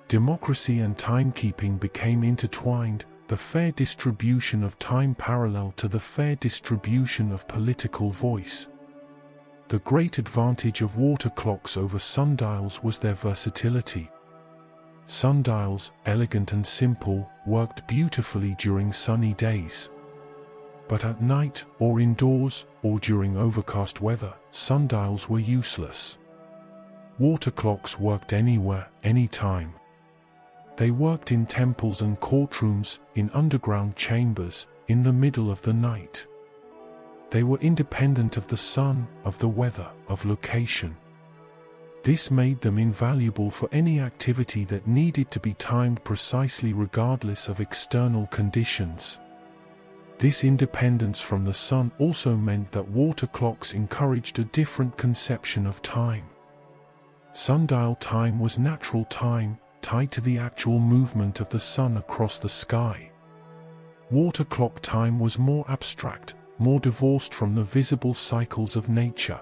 Democracy and timekeeping became intertwined, the fair distribution of time parallel to the fair distribution of political voice. The great advantage of water clocks over sundials was their versatility. Sundials, elegant and simple, worked beautifully during sunny days. But at night, or indoors, or during overcast weather, sundials were useless. Water clocks worked anywhere, anytime. They worked in temples and courtrooms, in underground chambers, in the middle of the night. They were independent of the sun, of the weather, of location. This made them invaluable for any activity that needed to be timed precisely regardless of external conditions. This independence from the sun also meant that water clocks encouraged a different conception of time. Sundial time was natural time, tied to the actual movement of the sun across the sky. Water clock time was more abstract, more divorced from the visible cycles of nature.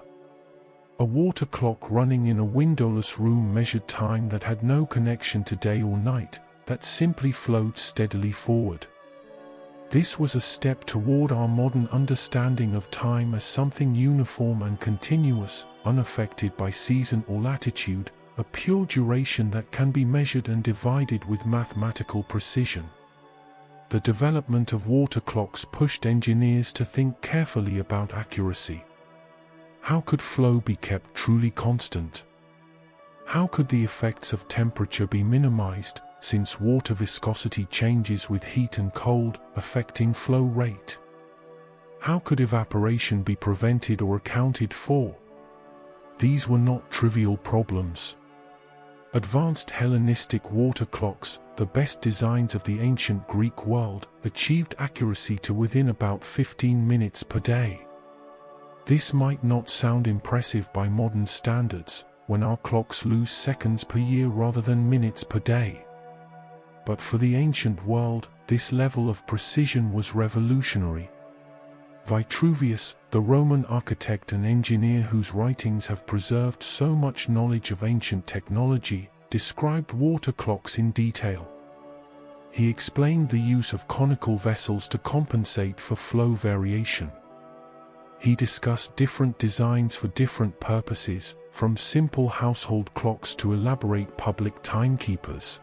A water clock running in a windowless room measured time that had no connection to day or night, that simply flowed steadily forward. This was a step toward our modern understanding of time as something uniform and continuous, unaffected by season or latitude, a pure duration that can be measured and divided with mathematical precision. The development of water clocks pushed engineers to think carefully about accuracy. How could flow be kept truly constant? How could the effects of temperature be minimized, since water viscosity changes with heat and cold, affecting flow rate? How could evaporation be prevented or accounted for? These were not trivial problems. Advanced Hellenistic water clocks, the best designs of the ancient Greek world, achieved accuracy to within about 15 minutes per day. This might not sound impressive by modern standards, when our clocks lose seconds per year rather than minutes per day. But for the ancient world, this level of precision was revolutionary. Vitruvius, the Roman architect and engineer whose writings have preserved so much knowledge of ancient technology, described water clocks in detail. He explained the use of conical vessels to compensate for flow variation. He discussed different designs for different purposes, from simple household clocks to elaborate public timekeepers.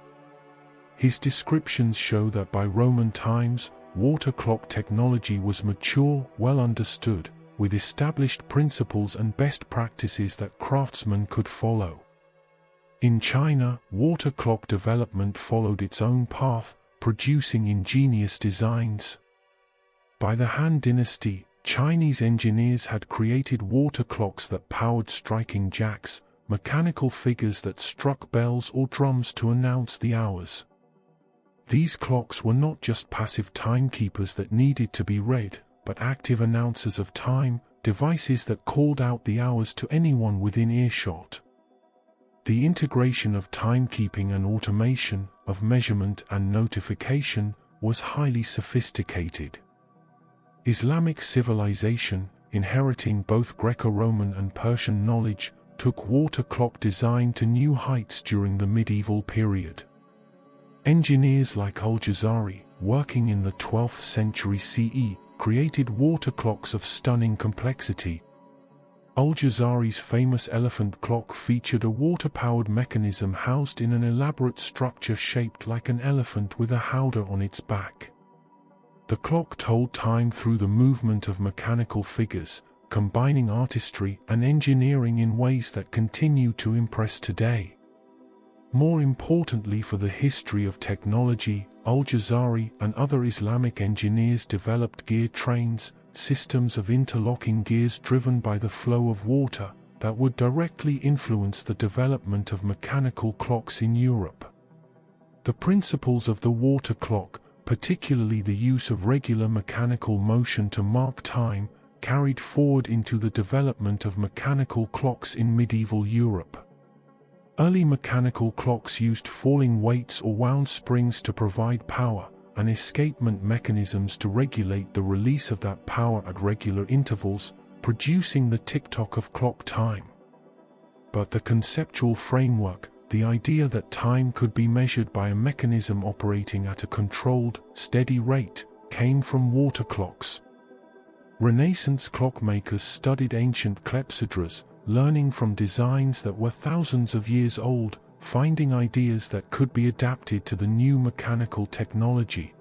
His descriptions show that by Roman times, water clock technology was mature, well understood, with established principles and best practices that craftsmen could follow. In China, water clock development followed its own path, producing ingenious designs. By the Han Dynasty, Chinese engineers had created water clocks that powered striking jacks, mechanical figures that struck bells or drums to announce the hours. These clocks were not just passive timekeepers that needed to be read, but active announcers of time, devices that called out the hours to anyone within earshot. The integration of timekeeping and automation, of measurement and notification, was highly sophisticated. Islamic civilization, inheriting both Greco-Roman and Persian knowledge, took water clock design to new heights during the medieval period. Engineers like Al-Jazari, working in the 12th century CE, created water clocks of stunning complexity. Al-Jazari's famous elephant clock featured a water-powered mechanism housed in an elaborate structure shaped like an elephant with a howdah on its back. The clock told time through the movement of mechanical figures, combining artistry and engineering in ways that continue to impress today. More importantly for the history of technology, Al-Jazari and other Islamic engineers developed gear trains, systems of interlocking gears driven by the flow of water, that would directly influence the development of mechanical clocks in Europe. The principles of the water clock, particularly the use of regular mechanical motion to mark time, carried forward into the development of mechanical clocks in medieval Europe. Early mechanical clocks used falling weights or wound springs to provide power, and escapement mechanisms to regulate the release of that power at regular intervals, producing the tick-tock of clock time. But the conceptual framework, the idea that time could be measured by a mechanism operating at a controlled, steady rate, came from water clocks. Renaissance clockmakers studied ancient clepsydras, learning from designs that were thousands of years old, finding ideas that could be adapted to the new mechanical technology.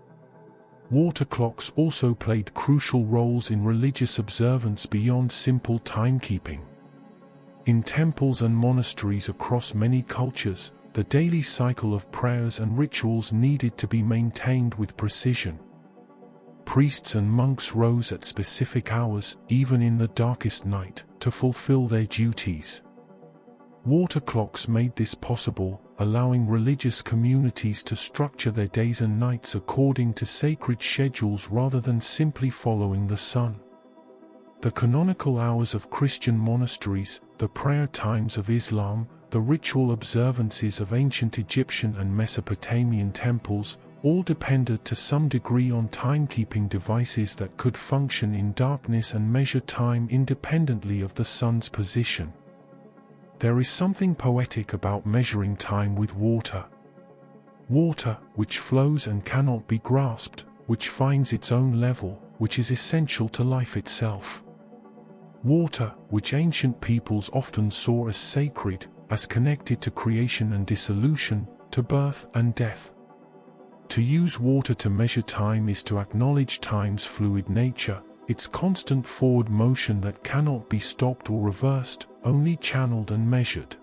Water clocks also played crucial roles in religious observance beyond simple timekeeping. In temples and monasteries across many cultures, the daily cycle of prayers and rituals needed to be maintained with precision. Priests and monks rose at specific hours, even in the darkest night, to fulfill their duties. Water clocks made this possible, allowing religious communities to structure their days and nights according to sacred schedules rather than simply following the sun. The canonical hours of Christian monasteries, the prayer times of Islam, the ritual observances of ancient Egyptian and Mesopotamian temples, all depended to some degree on timekeeping devices that could function in darkness and measure time independently of the sun's position. There is something poetic about measuring time with water. Water, which flows and cannot be grasped, which finds its own level, which is essential to life itself. Water, which ancient peoples often saw as sacred, as connected to creation and dissolution, to birth and death. To use water to measure time is to acknowledge time's fluid nature, its constant forward motion that cannot be stopped or reversed, only channeled and measured.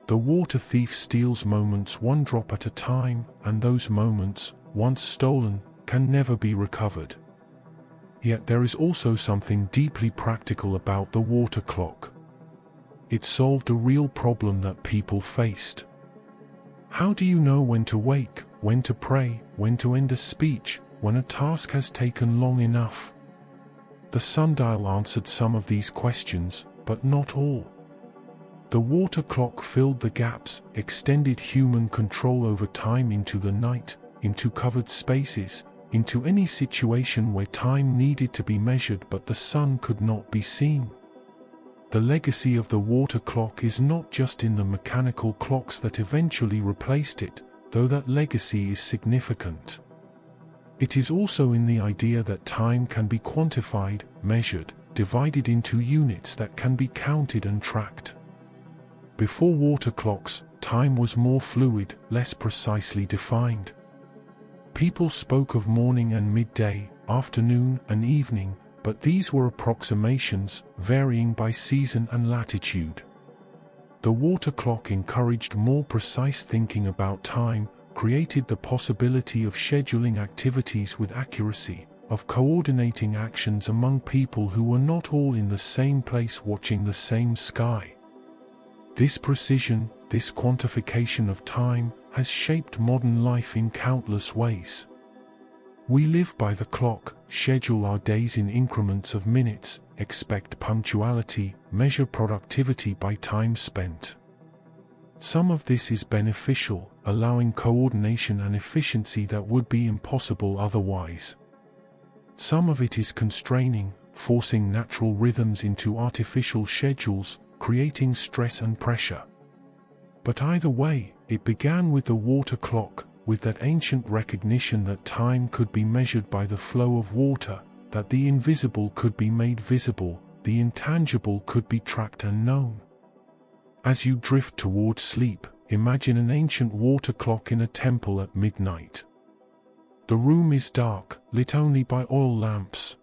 The water thief steals moments one drop at a time, and those moments, once stolen, can never be recovered. Yet there is also something deeply practical about the water clock. It solved a real problem that people faced. How do you know when to wake, when to pray, when to end a speech, when a task has taken long enough? The sundial answered some of these questions, but not all. The water clock filled the gaps, extended human control over time into the night, into covered spaces, into any situation where time needed to be measured but the sun could not be seen. The legacy of the water clock is not just in the mechanical clocks that eventually replaced it, though that legacy is significant. It is also in the idea that time can be quantified, measured, divided into units that can be counted and tracked. Before water clocks, time was more fluid, less precisely defined. People spoke of morning and midday, afternoon and evening, but these were approximations, varying by season and latitude. The water clock encouraged more precise thinking about time, created the possibility of scheduling activities with accuracy, of coordinating actions among people who were not all in the same place watching the same sky. This precision, this quantification of time, has shaped modern life in countless ways. We live by the clock, schedule our days in increments of minutes, expect punctuality, measure productivity by time spent. Some of this is beneficial, allowing coordination and efficiency that would be impossible otherwise. Some of it is constraining, forcing natural rhythms into artificial schedules, creating stress and pressure. But either way, it began with the water clock, with that ancient recognition that time could be measured by the flow of water, that the invisible could be made visible, the intangible could be tracked and known. As you drift toward sleep, imagine an ancient water clock in a temple at midnight. The room is dark, lit only by oil lamps.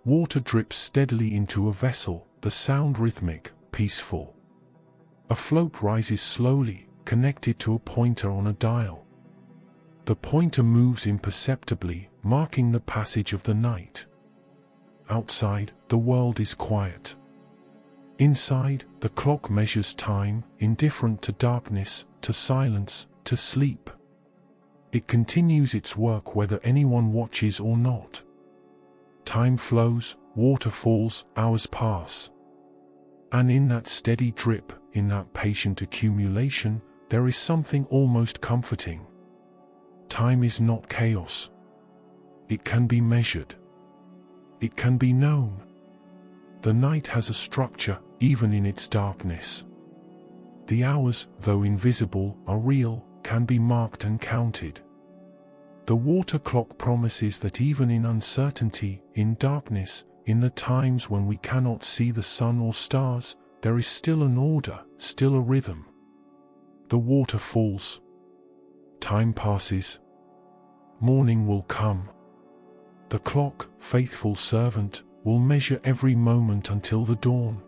Water drips steadily into a vessel, the sound rhythmic, peaceful. A float rises slowly, connected to a pointer on a dial. The pointer moves imperceptibly, marking the passage of the night. Outside, the world is quiet. Inside, the clock measures time, indifferent to darkness, to silence, to sleep. It continues its work whether anyone watches or not. Time flows, water falls, hours pass. And in that steady drip, in that patient accumulation, there is something almost comforting. Time is not chaos. It can be measured. It can be known. The night has a structure, even in its darkness. The hours, though invisible, are real, can be marked and counted. The water clock promises that even in uncertainty, in darkness, in the times when we cannot see the sun or stars, there is still an order, still a rhythm. The water falls. Time passes. Morning will come. The clock, faithful servant, will measure every moment until the dawn.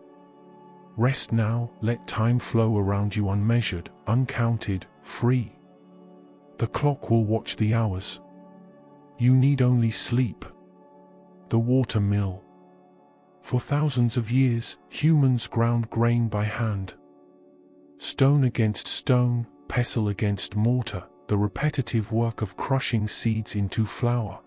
Rest now, let time flow around you unmeasured, uncounted, free. The clock will watch the hours. You need only sleep. The water mill. For thousands of years, humans ground grain by hand. Stone against stone, pestle against mortar, the repetitive work of crushing seeds into flour.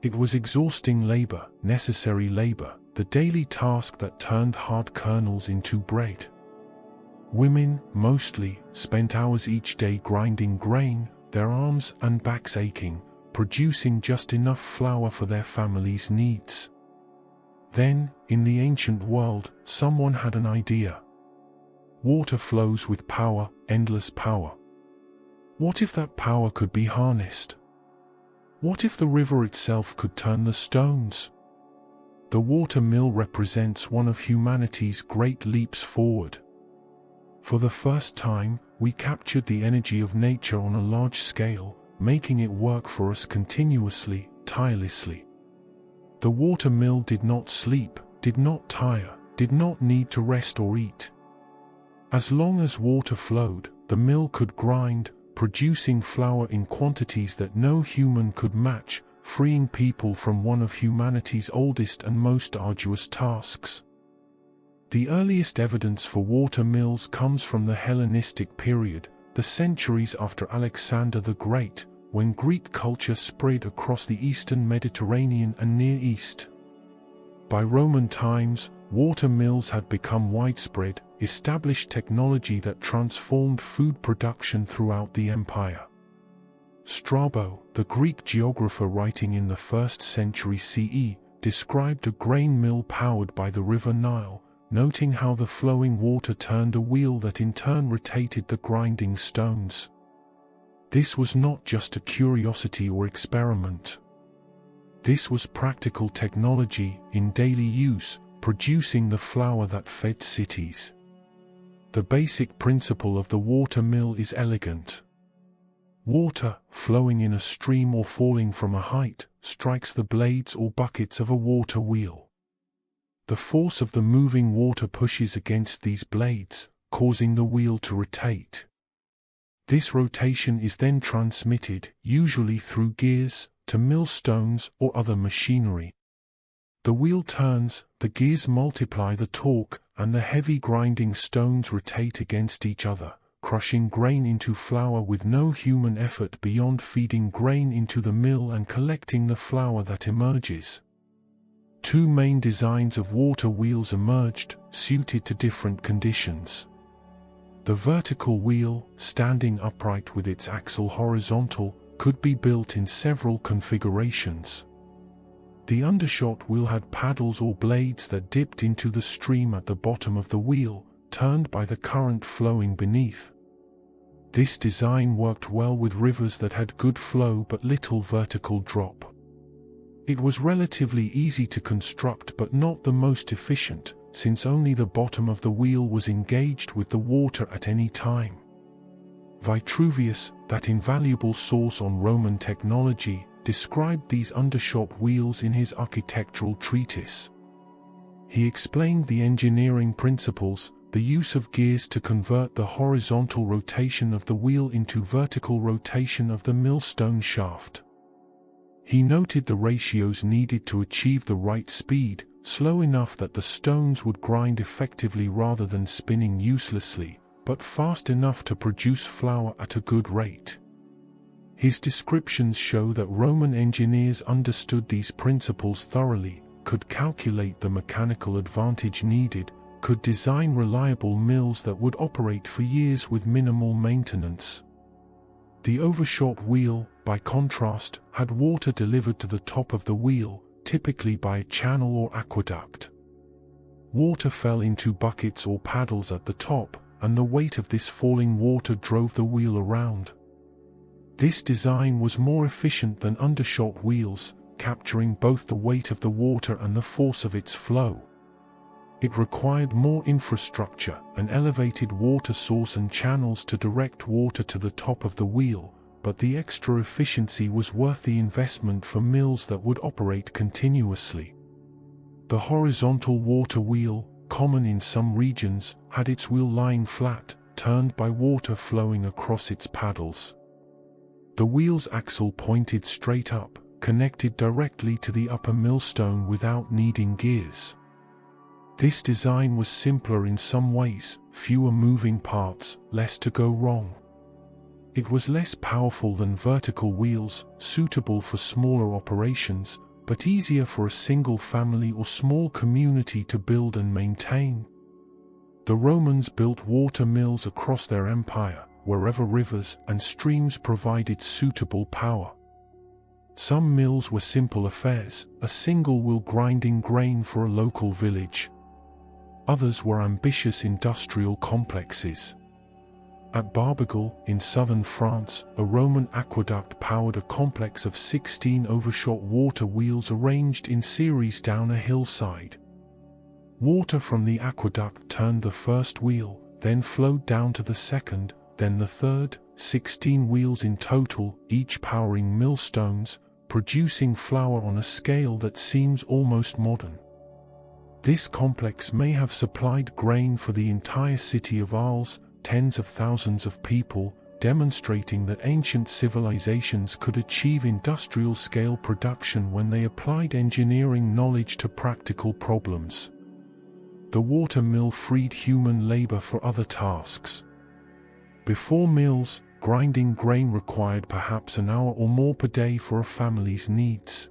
It was exhausting labor, necessary labor, the daily task that turned hard kernels into bread. Women, mostly, spent hours each day grinding grain, their arms and backs aching, producing just enough flour for their family's needs. Then, in the ancient world, someone had an idea. Water flows with power, endless power. What if that power could be harnessed? What if the river itself could turn the stones? The water mill represents one of humanity's great leaps forward. For the first time, we captured the energy of nature on a large scale, making it work for us continuously, tirelessly. The water mill did not sleep, did not tire, did not need to rest or eat. As long as water flowed, the mill could grind, producing flour in quantities that no human could match, freeing people from one of humanity's oldest and most arduous tasks. The earliest evidence for water mills comes from the Hellenistic period, the centuries after Alexander the Great, when Greek culture spread across the eastern Mediterranean and Near East. By Roman times, water mills had become widespread, established technology that transformed food production throughout the empire. Strabo, the Greek geographer writing in the 1st century CE, described a grain mill powered by the river Nile, noting how the flowing water turned a wheel that in turn rotated the grinding stones. This was not just a curiosity or experiment. This was practical technology in daily use, producing the flour that fed cities. The basic principle of the water mill is elegant. Water, flowing in a stream or falling from a height, strikes the blades or buckets of a water wheel. The force of the moving water pushes against these blades, causing the wheel to rotate. This rotation is then transmitted, usually through gears, to millstones or other machinery. The wheel turns, the gears multiply the torque, and the heavy grinding stones rotate against each other, crushing grain into flour with no human effort beyond feeding grain into the mill and collecting the flour that emerges. Two main designs of water wheels emerged, suited to different conditions. The vertical wheel, standing upright with its axle horizontal, could be built in several configurations. The undershot wheel had paddles or blades that dipped into the stream at the bottom of the wheel, turned by the current flowing beneath. This design worked well with rivers that had good flow but little vertical drop. It was relatively easy to construct but not the most efficient, since only the bottom of the wheel was engaged with the water at any time. Vitruvius, that invaluable source on Roman technology, described these undershot wheels in his architectural treatise. He explained the engineering principles, the use of gears to convert the horizontal rotation of the wheel into vertical rotation of the millstone shaft. He noted the ratios needed to achieve the right speed, slow enough that the stones would grind effectively rather than spinning uselessly, but fast enough to produce flour at a good rate. His descriptions show that Roman engineers understood these principles thoroughly, could calculate the mechanical advantage needed, could design reliable mills that would operate for years with minimal maintenance. The overshot wheel, by contrast, had water delivered to the top of the wheel, typically by a channel or aqueduct. Water fell into buckets or paddles at the top, and the weight of this falling water drove the wheel around. This design was more efficient than undershot wheels, capturing both the weight of the water and the force of its flow. It required more infrastructure, an elevated water source and channels to direct water to the top of the wheel, but the extra efficiency was worth the investment for mills that would operate continuously. The horizontal water wheel, common in some regions, had its wheel lying flat, turned by water flowing across its paddles. The wheel's axle pointed straight up, connected directly to the upper millstone without needing gears. This design was simpler in some ways, fewer moving parts, less to go wrong. It was less powerful than vertical wheels, suitable for smaller operations, but easier for a single family or small community to build and maintain. The Romans built water mills across their empire, wherever rivers and streams provided suitable power. Some mills were simple affairs, a single wheel grinding grain for a local village. Others were ambitious industrial complexes. At Barbegal, in southern France, a Roman aqueduct powered a complex of 16 overshot water wheels arranged in series down a hillside. Water from the aqueduct turned the first wheel, then flowed down to the second, then the third, 16 wheels in total, each powering millstones, producing flour on a scale that seems almost modern. This complex may have supplied grain for the entire city of Arles, tens of thousands of people, demonstrating that ancient civilizations could achieve industrial-scale production when they applied engineering knowledge to practical problems. The water mill freed human labor for other tasks. Before mills, grinding grain required perhaps an hour or more per day for a family's needs.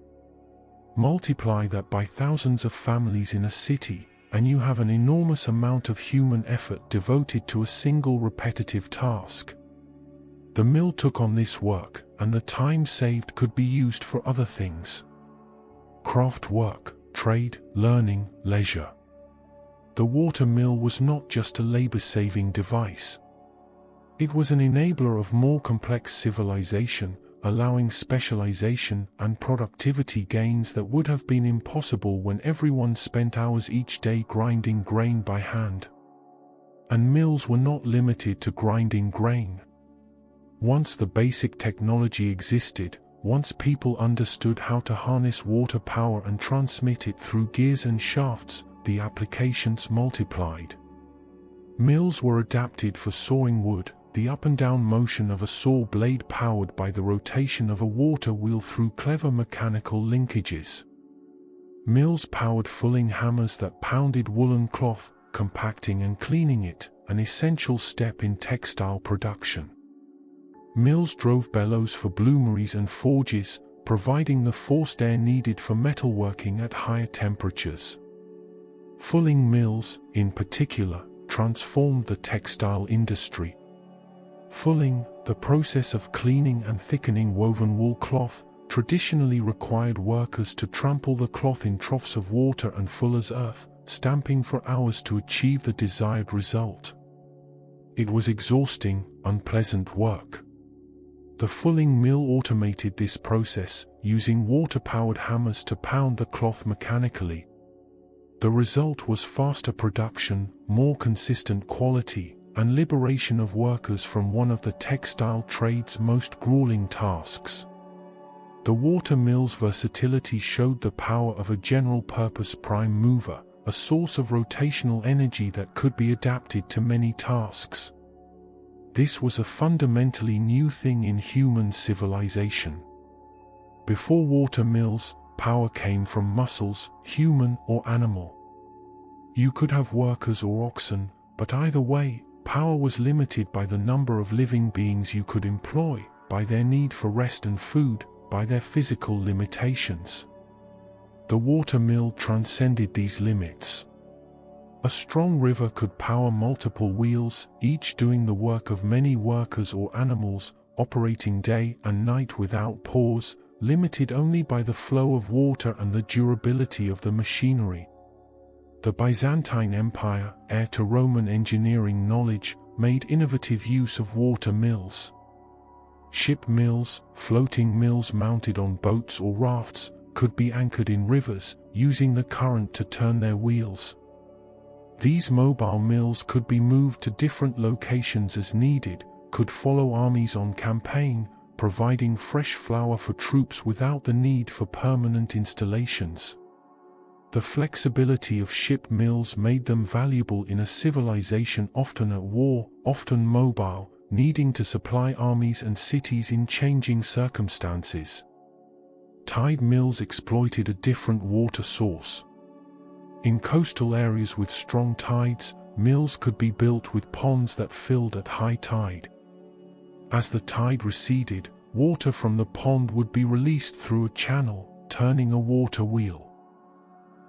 Multiply that by thousands of families in a city, and you have an enormous amount of human effort devoted to a single repetitive task. The mill took on this work, and the time saved could be used for other things. Craft work, trade, learning, leisure. The water mill was not just a labor-saving device. It was an enabler of more complex civilization, allowing specialization and productivity gains that would have been impossible when everyone spent hours each day grinding grain by hand. And mills were not limited to grinding grain. Once the basic technology existed, once people understood how to harness water power and transmit it through gears and shafts, the applications multiplied. Mills were adapted for sawing wood, the up and down motion of a saw blade powered by the rotation of a water wheel through clever mechanical linkages. Mills powered fulling hammers that pounded woolen cloth, compacting and cleaning it, an essential step in textile production. Mills drove bellows for bloomeries and forges, providing the forced air needed for metalworking at higher temperatures. Fulling mills, in particular, transformed the textile industry. Fulling, the process of cleaning and thickening woven wool cloth, traditionally required workers to trample the cloth in troughs of water and fuller's earth, stamping for hours to achieve the desired result. It was exhausting, unpleasant work. The fulling mill automated this process, using water-powered hammers to pound the cloth mechanically. The result was faster production, more consistent quality, and liberation of workers from one of the textile trade's most grueling tasks. The water mill's versatility showed the power of a general-purpose prime mover, a source of rotational energy that could be adapted to many tasks. This was a fundamentally new thing in human civilization. Before water mills, power came from muscles, human or animal. You could have workers or oxen, but either way, power was limited by the number of living beings you could employ, by their need for rest and food, by their physical limitations. The water mill transcended these limits. A strong river could power multiple wheels, each doing the work of many workers or animals, operating day and night without pause, limited only by the flow of water and the durability of the machinery. The Byzantine Empire, heir to Roman engineering knowledge, made innovative use of water mills. Ship mills, floating mills mounted on boats or rafts, could be anchored in rivers, using the current to turn their wheels. These mobile mills could be moved to different locations as needed, could follow armies on campaign, providing fresh flour for troops without the need for permanent installations. The flexibility of ship mills made them valuable in a civilization often at war, often mobile, needing to supply armies and cities in changing circumstances. Tide mills exploited a different water source. In coastal areas with strong tides, mills could be built with ponds that filled at high tide. As the tide receded, water from the pond would be released through a channel, turning a water wheel.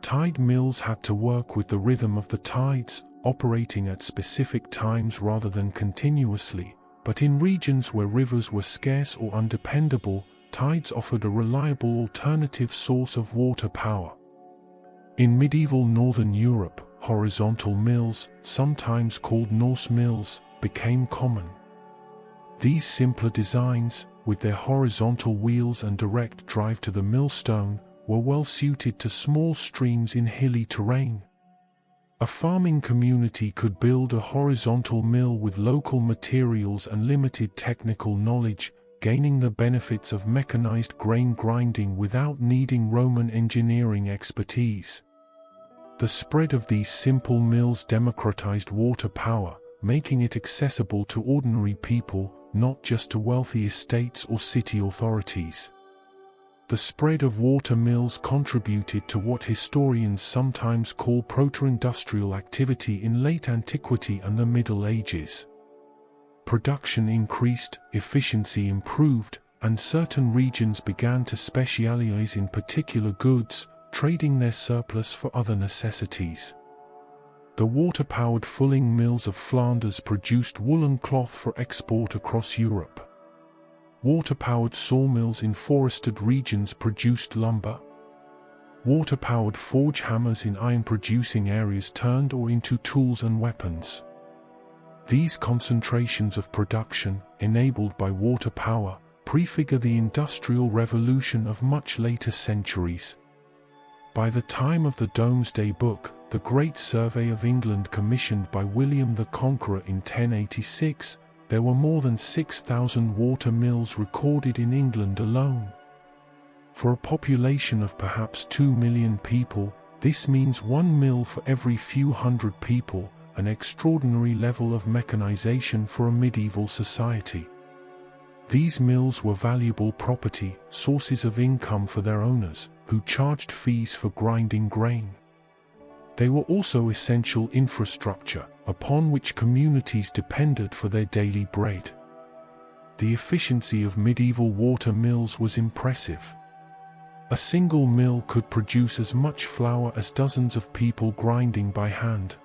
Tide mills had to work with the rhythm of the tides, operating at specific times rather than continuously, but in regions where rivers were scarce or undependable, tides offered a reliable alternative source of water power. In medieval northern Europe, horizontal mills, sometimes called Norse mills, became common. These simpler designs, with their horizontal wheels and direct drive to the millstone, were well suited to small streams in hilly terrain. A farming community could build a horizontal mill with local materials and limited technical knowledge, gaining the benefits of mechanized grain grinding without needing Roman engineering expertise. The spread of these simple mills democratized water power, making it accessible to ordinary people, not just to wealthy estates or city authorities. The spread of water mills contributed to what historians sometimes call proto-industrial activity in late antiquity and the Middle Ages. Production increased, efficiency improved, and certain regions began to specialize in particular goods, trading their surplus for other necessities. The water-powered fulling mills of Flanders produced woolen cloth for export across Europe. Water-powered sawmills in forested regions produced lumber. Water-powered forge hammers in iron-producing areas turned ore into tools and weapons. These concentrations of production, enabled by water power, prefigure the Industrial Revolution of much later centuries. By the time of the Domesday Book, the Great Survey of England commissioned by William the Conqueror in 1086, there were more than 6,000 water mills recorded in England alone. For a population of perhaps 2 million people, this means one mill for every few hundred people, an extraordinary level of mechanization for a medieval society. These mills were valuable property, sources of income for their owners, who charged fees for grinding grain. They were also essential infrastructure, upon which communities depended for their daily bread. The efficiency of medieval water mills was impressive. A single mill could produce as much flour as dozens of people grinding by hand.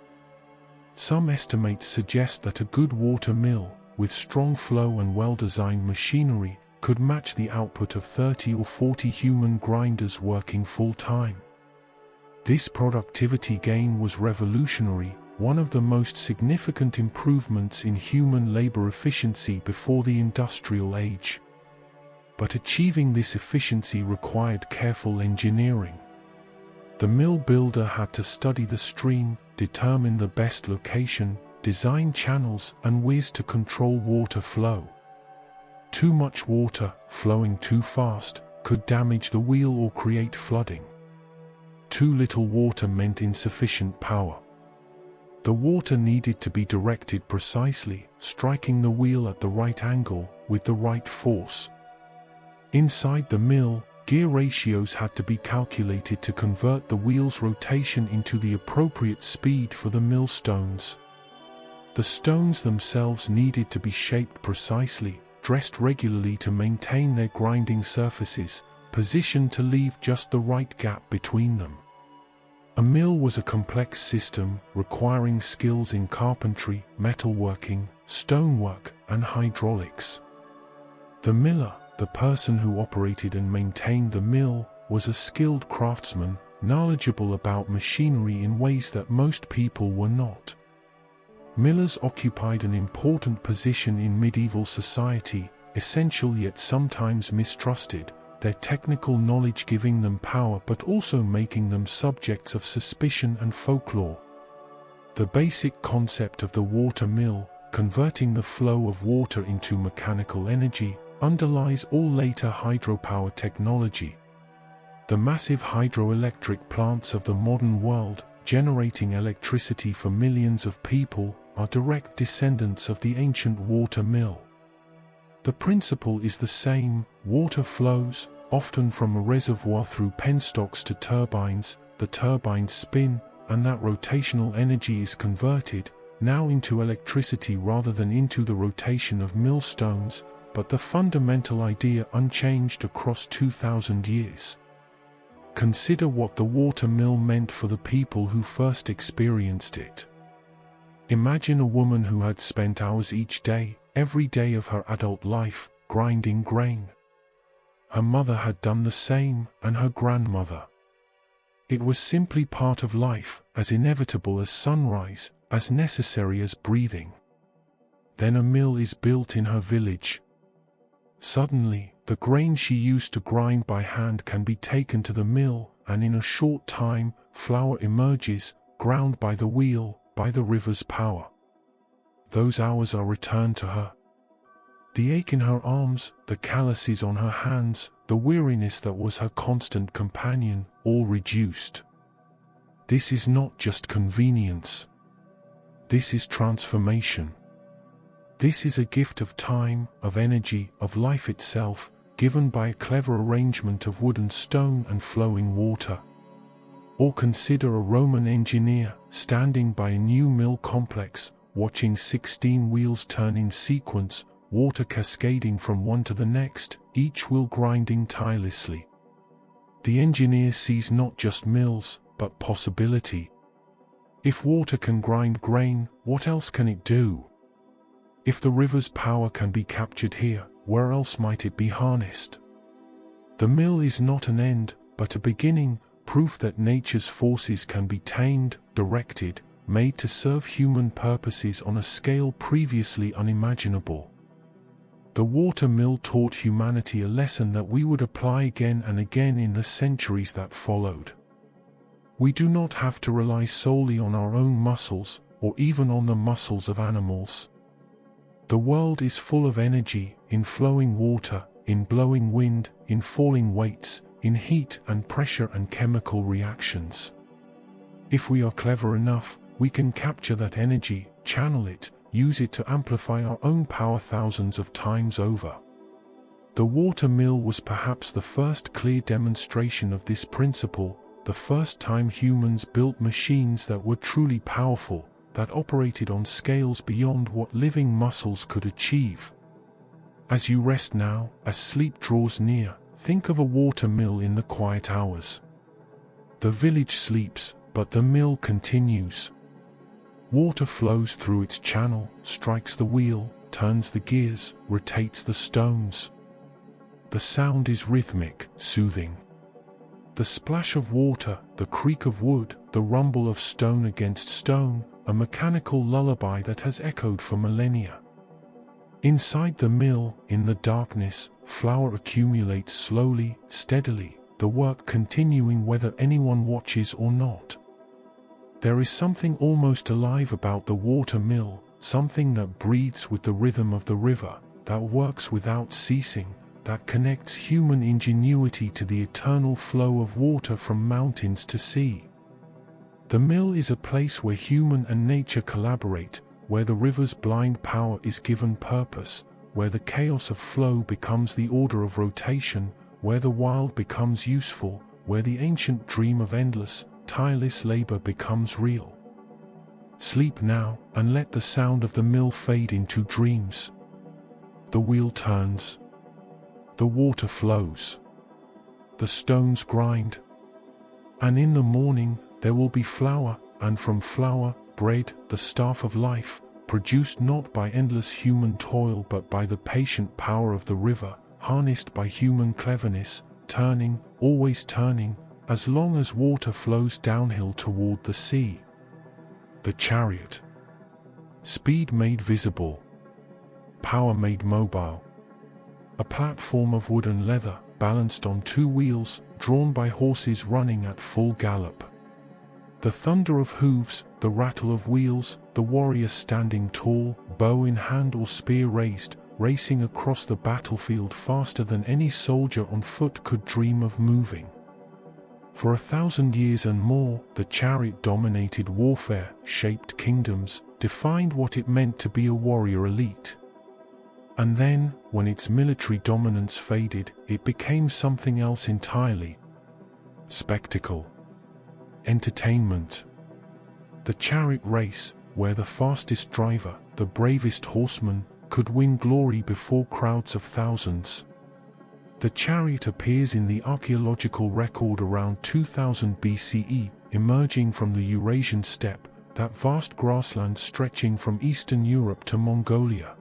Some estimates suggest that a good water mill, with strong flow and well-designed machinery, could match the output of 30 or 40 human grinders working full-time. This productivity gain was revolutionary, one of the most significant improvements in human labor efficiency before the Industrial Age. But achieving this efficiency required careful engineering. The mill builder had to study the stream, determine the best location, design channels and ways to control water flow. Too much water, flowing too fast, could damage the wheel or create flooding. Too little water meant insufficient power. The water needed to be directed precisely, striking the wheel at the right angle, with the right force. Inside the mill, gear ratios had to be calculated to convert the wheel's rotation into the appropriate speed for the millstones. The stones themselves needed to be shaped precisely, dressed regularly to maintain their grinding surfaces, positioned to leave just the right gap between them. A mill was a complex system requiring skills in carpentry, metalworking, stonework, and hydraulics. The miller, the person who operated and maintained the mill, was a skilled craftsman, knowledgeable about machinery in ways that most people were not. Millers occupied an important position in medieval society, essential yet sometimes mistrusted, their technical knowledge giving them power but also making them subjects of suspicion and folklore. The basic concept of the water mill, converting the flow of water into mechanical energy, underlies all later hydropower technology. The massive hydroelectric plants of the modern world, generating electricity for millions of people, are direct descendants of the ancient water mill. The principle is the same: water flows, often from a reservoir through penstocks to turbines, the turbines spin, and that rotational energy is converted, now into electricity rather than into the rotation of millstones, but the fundamental idea unchanged across 2,000 years. Consider what the water mill meant for the people who first experienced it. Imagine a woman who had spent hours each day, every day of her adult life, grinding grain. Her mother had done the same, and her grandmother. It was simply part of life, as inevitable as sunrise, as necessary as breathing. Then a mill is built in her village. Suddenly, the grain she used to grind by hand can be taken to the mill, and in a short time, flour emerges, ground by the wheel, by the river's power. Those hours are returned to her. The ache in her arms, the calluses on her hands, the weariness that was her constant companion, all reduced. This is not just convenience. This is transformation. This is a gift of time, of energy, of life itself, given by a clever arrangement of wood and stone and flowing water. Or consider a Roman engineer, standing by a new mill complex, watching 16 wheels turn in sequence, water cascading from one to the next, each wheel grinding tirelessly. The engineer sees not just mills, but possibility. If water can grind grain, what else can it do? If the river's power can be captured here, where else might it be harnessed? The mill is not an end, but a beginning, proof that nature's forces can be tamed, directed, made to serve human purposes on a scale previously unimaginable. The water mill taught humanity a lesson that we would apply again and again in the centuries that followed. We do not have to rely solely on our own muscles, or even on the muscles of animals. The world is full of energy, in flowing water, in blowing wind, in falling weights, in heat and pressure and chemical reactions. If we are clever enough, we can capture that energy, channel it, use it to amplify our own power thousands of times over. The water mill was perhaps the first clear demonstration of this principle, the first time humans built machines that were truly powerful, that operated on scales beyond what living muscles could achieve. As you rest now, as sleep draws near, think of a water mill in the quiet hours. The village sleeps, but the mill continues. Water flows through its channel, strikes the wheel, turns the gears, rotates the stones. The sound is rhythmic, soothing. The splash of water, the creak of wood, the rumble of stone against stone, a mechanical lullaby that has echoed for millennia. Inside the mill, in the darkness, flour accumulates slowly, steadily, the work continuing whether anyone watches or not. There is something almost alive about the water mill, something that breathes with the rhythm of the river, that works without ceasing, that connects human ingenuity to the eternal flow of water from mountains to sea. The mill is a place where human and nature collaborate, where the river's blind power is given purpose, where the chaos of flow becomes the order of rotation, where the wild becomes useful, where the ancient dream of endless, tireless labor becomes real. Sleep now, and let the sound of the mill fade into dreams. the wheel turns. The water flows. The stones grind. And in the morning there will be flour, and from flour, bread, the staff of life, produced not by endless human toil but by the patient power of the river, harnessed by human cleverness, turning, always turning, as long as water flows downhill toward the sea. The chariot. Speed made visible. Power made mobile. A platform of wood and leather, balanced on two wheels, drawn by horses running at full gallop. The thunder of hooves, the rattle of wheels, the warrior standing tall, bow in hand or spear raised, racing across the battlefield faster than any soldier on foot could dream of moving. For 1,000 years and more, the chariot dominated warfare, shaped kingdoms, defined what it meant to be a warrior elite. And then, when its military dominance faded, it became something else entirely. Spectacle. Entertainment. The chariot race, where the fastest driver, the bravest horseman, could win glory before crowds of thousands. The chariot appears in the archaeological record around 2000 BCE, emerging from the Eurasian steppe, that vast grassland stretching from Eastern Europe to Mongolia.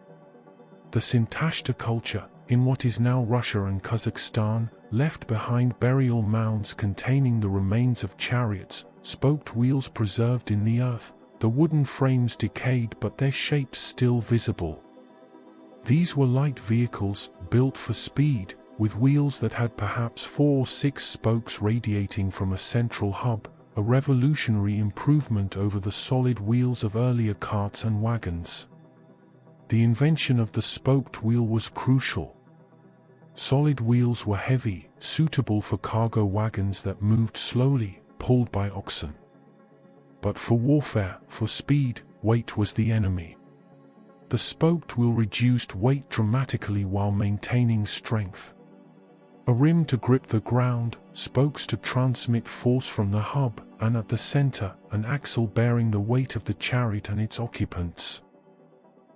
The Sintashta culture, in what is now Russia and Kazakhstan, left behind burial mounds containing the remains of chariots, spoked wheels preserved in the earth, the wooden frames decayed but their shapes still visible. These were light vehicles, built for speed, with wheels that had perhaps 4 or 6 spokes radiating from a central hub, a revolutionary improvement over the solid wheels of earlier carts and wagons. The invention of the spoked wheel was crucial. Solid wheels were heavy, suitable for cargo wagons that moved slowly, pulled by oxen. But for warfare, for speed, weight was the enemy. The spoked wheel reduced weight dramatically while maintaining strength. A rim to grip the ground, spokes to transmit force from the hub, and at the center, an axle bearing the weight of the chariot and its occupants.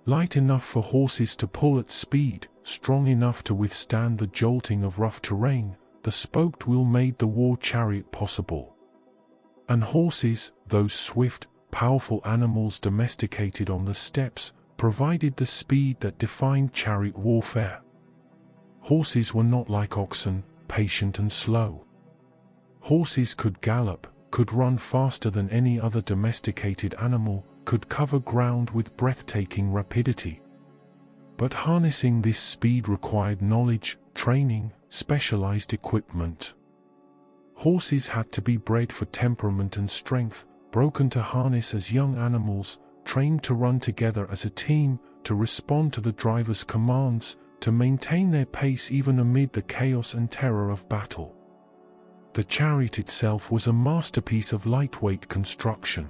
Light enough for horses to pull at speed, strong enough to withstand the jolting of rough terrain, the spoked wheel made the war chariot possible. And horses, those swift, powerful animals domesticated on the steppes, provided the speed that defined chariot warfare. Horses were not like oxen, patient and slow. Horses could gallop, could run faster than any other domesticated animal, could cover ground with breathtaking rapidity. But harnessing this speed required knowledge, training, specialized equipment. Horses had to be bred for temperament and strength, broken to harness as young animals, trained to run together as a team, to respond to the driver's commands, to maintain their pace even amid the chaos and terror of battle. The chariot itself was a masterpiece of lightweight construction.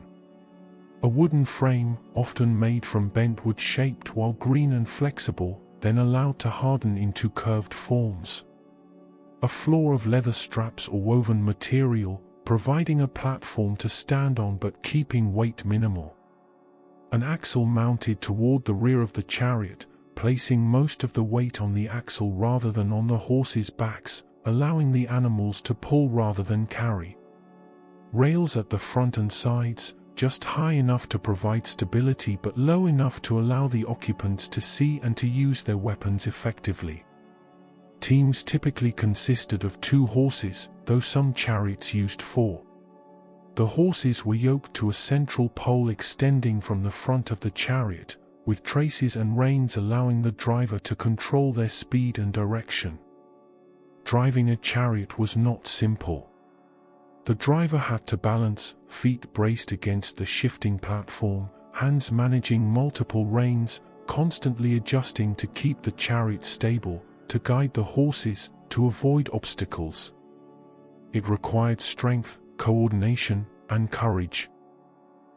A wooden frame, often made from bent wood shaped while green and flexible, then allowed to harden into curved forms. A floor of leather straps or woven material, providing a platform to stand on but keeping weight minimal. An axle mounted toward the rear of the chariot, placing most of the weight on the axle rather than on the horses' backs, allowing the animals to pull rather than carry. Rails at the front and sides, just high enough to provide stability but low enough to allow the occupants to see and to use their weapons effectively. Teams typically consisted of 2 horses, though some chariots used 4. The horses were yoked to a central pole extending from the front of the chariot, with traces and reins allowing the driver to control their speed and direction. Driving a chariot was not simple. The driver had to balance, feet braced against the shifting platform, hands managing multiple reins, constantly adjusting to keep the chariot stable, to guide the horses, to avoid obstacles. It required strength, coordination, and courage.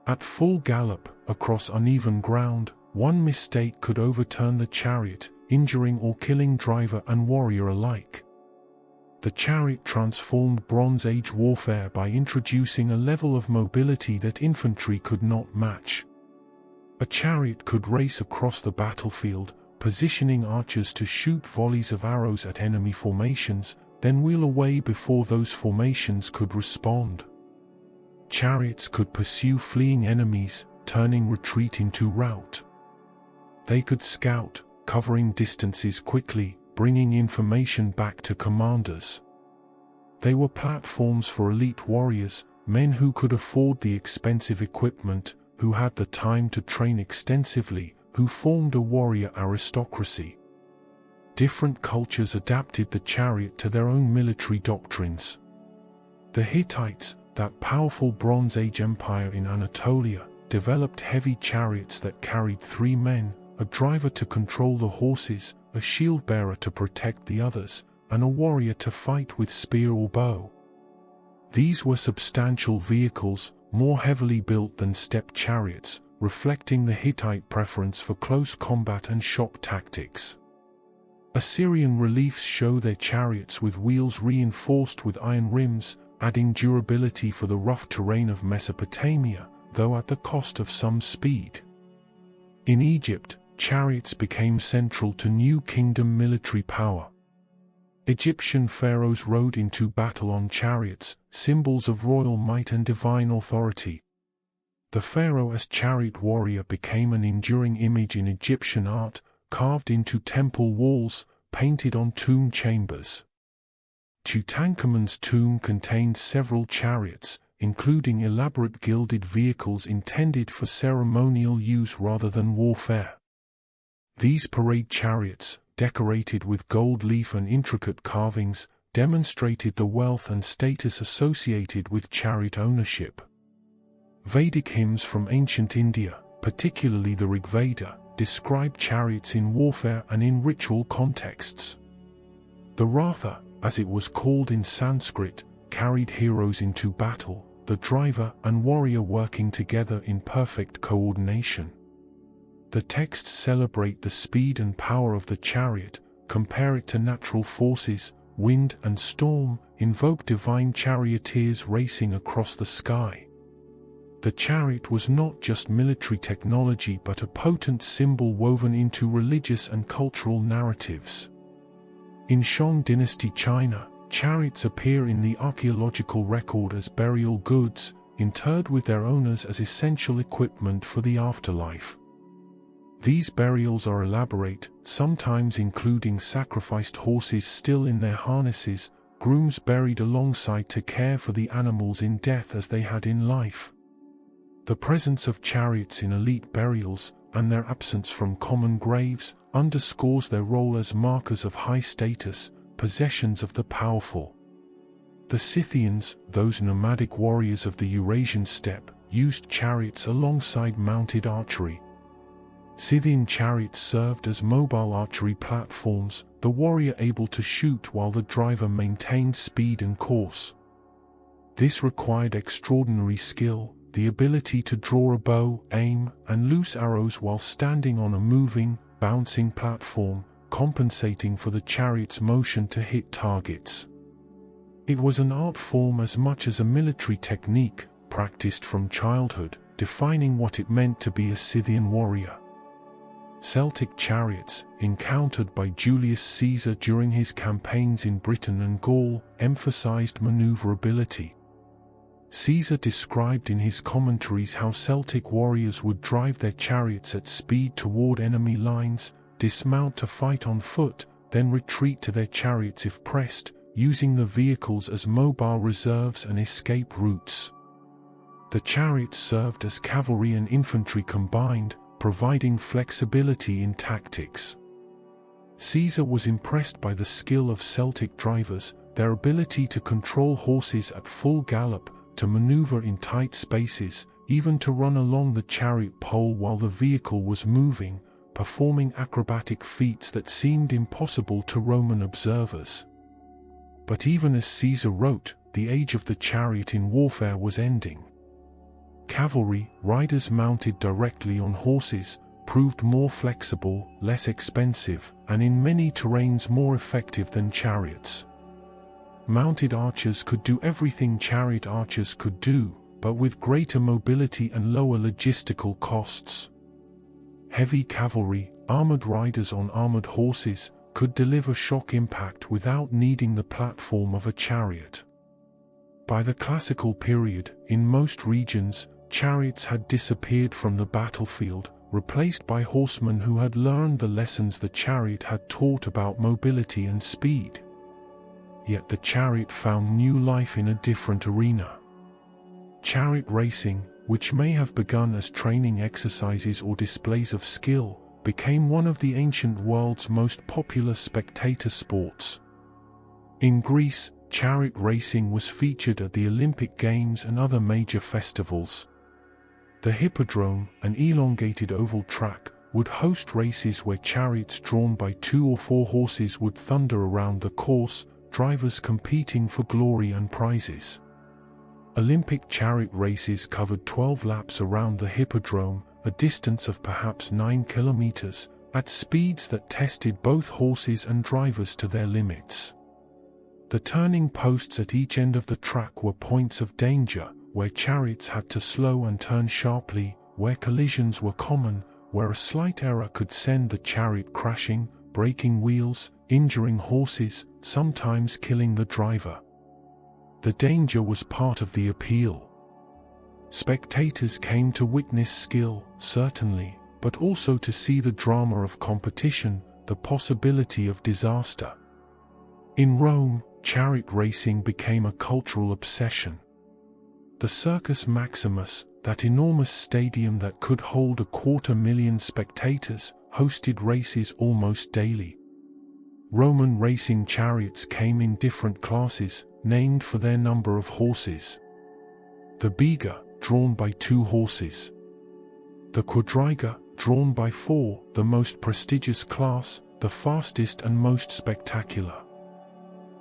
At full gallop, across uneven ground, one mistake could overturn the chariot, injuring or killing driver and warrior alike. The chariot transformed Bronze Age warfare by introducing a level of mobility that infantry could not match. A chariot could race across the battlefield, positioning archers to shoot volleys of arrows at enemy formations, then wheel away before those formations could respond. Chariots could pursue fleeing enemies, turning retreat into rout. They could scout, covering distances quickly, bringing information back to commanders. They were platforms for elite warriors, men who could afford the expensive equipment, who had the time to train extensively, who formed a warrior aristocracy. Different cultures adapted the chariot to their own military doctrines. The Hittites, that powerful Bronze Age empire in Anatolia, developed heavy chariots that carried 3 men, a driver to control the horses, a shield bearer to protect the others, and a warrior to fight with spear or bow. These were substantial vehicles, more heavily built than steppe chariots, reflecting the Hittite preference for close combat and shock tactics. Assyrian reliefs show their chariots with wheels reinforced with iron rims, adding durability for the rough terrain of Mesopotamia, though at the cost of some speed. In Egypt, chariots became central to New Kingdom military power. Egyptian pharaohs rode into battle on chariots, symbols of royal might and divine authority. The pharaoh as chariot warrior became an enduring image in Egyptian art, carved into temple walls, painted on tomb chambers. Tutankhamun's tomb contained several chariots, including elaborate gilded vehicles intended for ceremonial use rather than warfare. These parade chariots, decorated with gold leaf and intricate carvings, demonstrated the wealth and status associated with chariot ownership. Vedic hymns from ancient India, particularly the Rig Veda, describe chariots in warfare and in ritual contexts. The Ratha, as it was called in Sanskrit, carried heroes into battle, the driver and warrior working together in perfect coordination. The texts celebrate the speed and power of the chariot, compare it to natural forces, wind and storm, invoke divine charioteers racing across the sky. The chariot was not just military technology but a potent symbol woven into religious and cultural narratives. In Shang Dynasty China, chariots appear in the archaeological record as burial goods, interred with their owners as essential equipment for the afterlife. These burials are elaborate, sometimes including sacrificed horses still in their harnesses, grooms buried alongside to care for the animals in death as they had in life. The presence of chariots in elite burials, and their absence from common graves, underscores their role as markers of high status, possessions of the powerful. The Scythians, those nomadic warriors of the Eurasian steppe, used chariots alongside mounted archery. Scythian chariots served as mobile archery platforms, the warrior able to shoot while the driver maintained speed and course. This required extraordinary skill, the ability to draw a bow, aim, and loose arrows while standing on a moving, bouncing platform, compensating for the chariot's motion to hit targets. It was an art form as much as a military technique, practiced from childhood, defining what it meant to be a Scythian warrior. Celtic chariots, encountered by Julius Caesar during his campaigns in Britain and Gaul, emphasized maneuverability. Caesar described in his commentaries how Celtic warriors would drive their chariots at speed toward enemy lines, dismount to fight on foot, then retreat to their chariots if pressed, using the vehicles as mobile reserves and escape routes. The chariots served as cavalry and infantry combined, providing flexibility in tactics. Caesar was impressed by the skill of Celtic drivers, their ability to control horses at full gallop, to maneuver in tight spaces, even to run along the chariot pole while the vehicle was moving, performing acrobatic feats that seemed impossible to Roman observers. But even as Caesar wrote, the age of the chariot in warfare was ending. Cavalry, riders mounted directly on horses, proved more flexible, less expensive, and in many terrains more effective than chariots. Mounted archers could do everything chariot archers could do, but with greater mobility and lower logistical costs. Heavy cavalry, Armored riders on armored horses could deliver shock impact without needing the platform of a chariot. By the classical period, in most regions, chariots had disappeared from the battlefield, replaced by horsemen who had learned the lessons the chariot had taught about mobility and speed. Yet the chariot found new life in a different arena. Chariot racing, which may have begun as training exercises or displays of skill, became one of the ancient world's most popular spectator sports. In Greece, chariot racing was featured at the Olympic Games and other major festivals. The hippodrome, an elongated oval track, would host races where chariots drawn by 2 or 4 horses would thunder around the course, drivers competing for glory and prizes. Olympic chariot races covered 12 laps around the hippodrome, a distance of perhaps 9 kilometers, at speeds that tested both horses and drivers to their limits. The turning posts at each end of the track were points of danger, where chariots had to slow and turn sharply, where collisions were common, where a slight error could send the chariot crashing, breaking wheels, injuring horses, sometimes killing the driver. The danger was part of the appeal. Spectators came to witness skill, certainly, but also to see the drama of competition, the possibility of disaster. In Rome, chariot racing became a cultural obsession. The Circus Maximus, that enormous stadium that could hold 250,000 spectators, hosted races almost daily. Roman racing chariots came in different classes, named for their number of horses. The biga, drawn by 2 horses. The quadriga, drawn by 4, the most prestigious class, the fastest and most spectacular.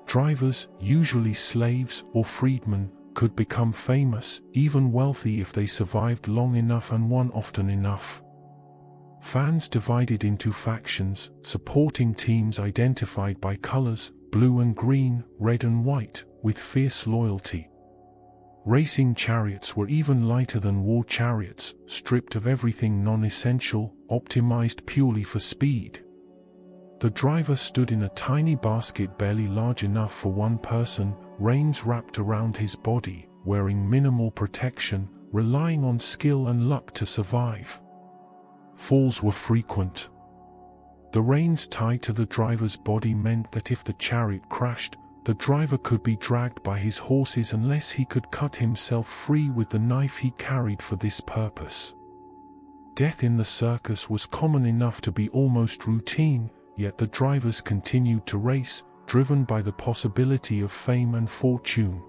Drivers, usually slaves or freedmen, could become famous, even wealthy if they survived long enough and won often enough. Fans divided into factions, supporting teams identified by colors, blue and green, red and white, with fierce loyalty. Racing chariots were even lighter than war chariots, stripped of everything non-essential, optimized purely for speed. The driver stood in a tiny basket barely large enough for one person, reins wrapped around his body, wearing minimal protection, relying on skill and luck to survive. Falls were frequent. The reins tied to the driver's body meant that if the chariot crashed, the driver could be dragged by his horses unless he could cut himself free with the knife he carried for this purpose. Death in the circus was common enough to be almost routine, yet the drivers continued to race, driven by the possibility of fame and fortune.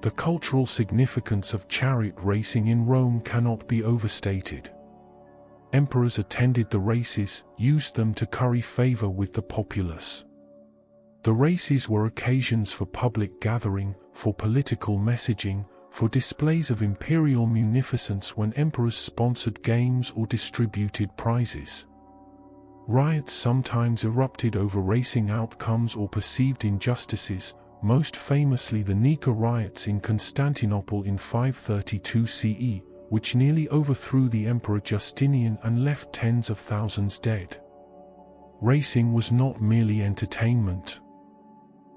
The cultural significance of chariot racing in Rome cannot be overstated. Emperors attended the races, used them to curry favor with the populace. The races were occasions for public gathering, for political messaging, for displays of imperial munificence when emperors sponsored games or distributed prizes. Riots sometimes erupted over racing outcomes or perceived injustices, most famously the Nika riots in Constantinople in 532 CE, which nearly overthrew the Emperor Justinian and left tens of thousands dead. Racing was not merely entertainment.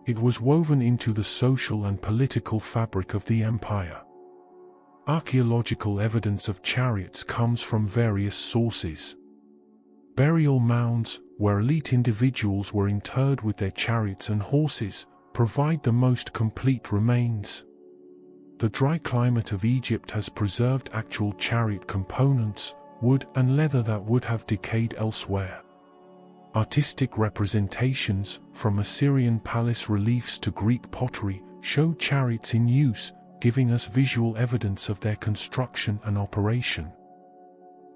It was woven into the social and political fabric of the empire. Archaeological evidence of chariots comes from various sources. Burial mounds, where elite individuals were interred with their chariots and horses, provide the most complete remains. The dry climate of Egypt has preserved actual chariot components, wood and leather that would have decayed elsewhere. Artistic representations, from Assyrian palace reliefs to Greek pottery, show chariots in use, giving us visual evidence of their construction and operation.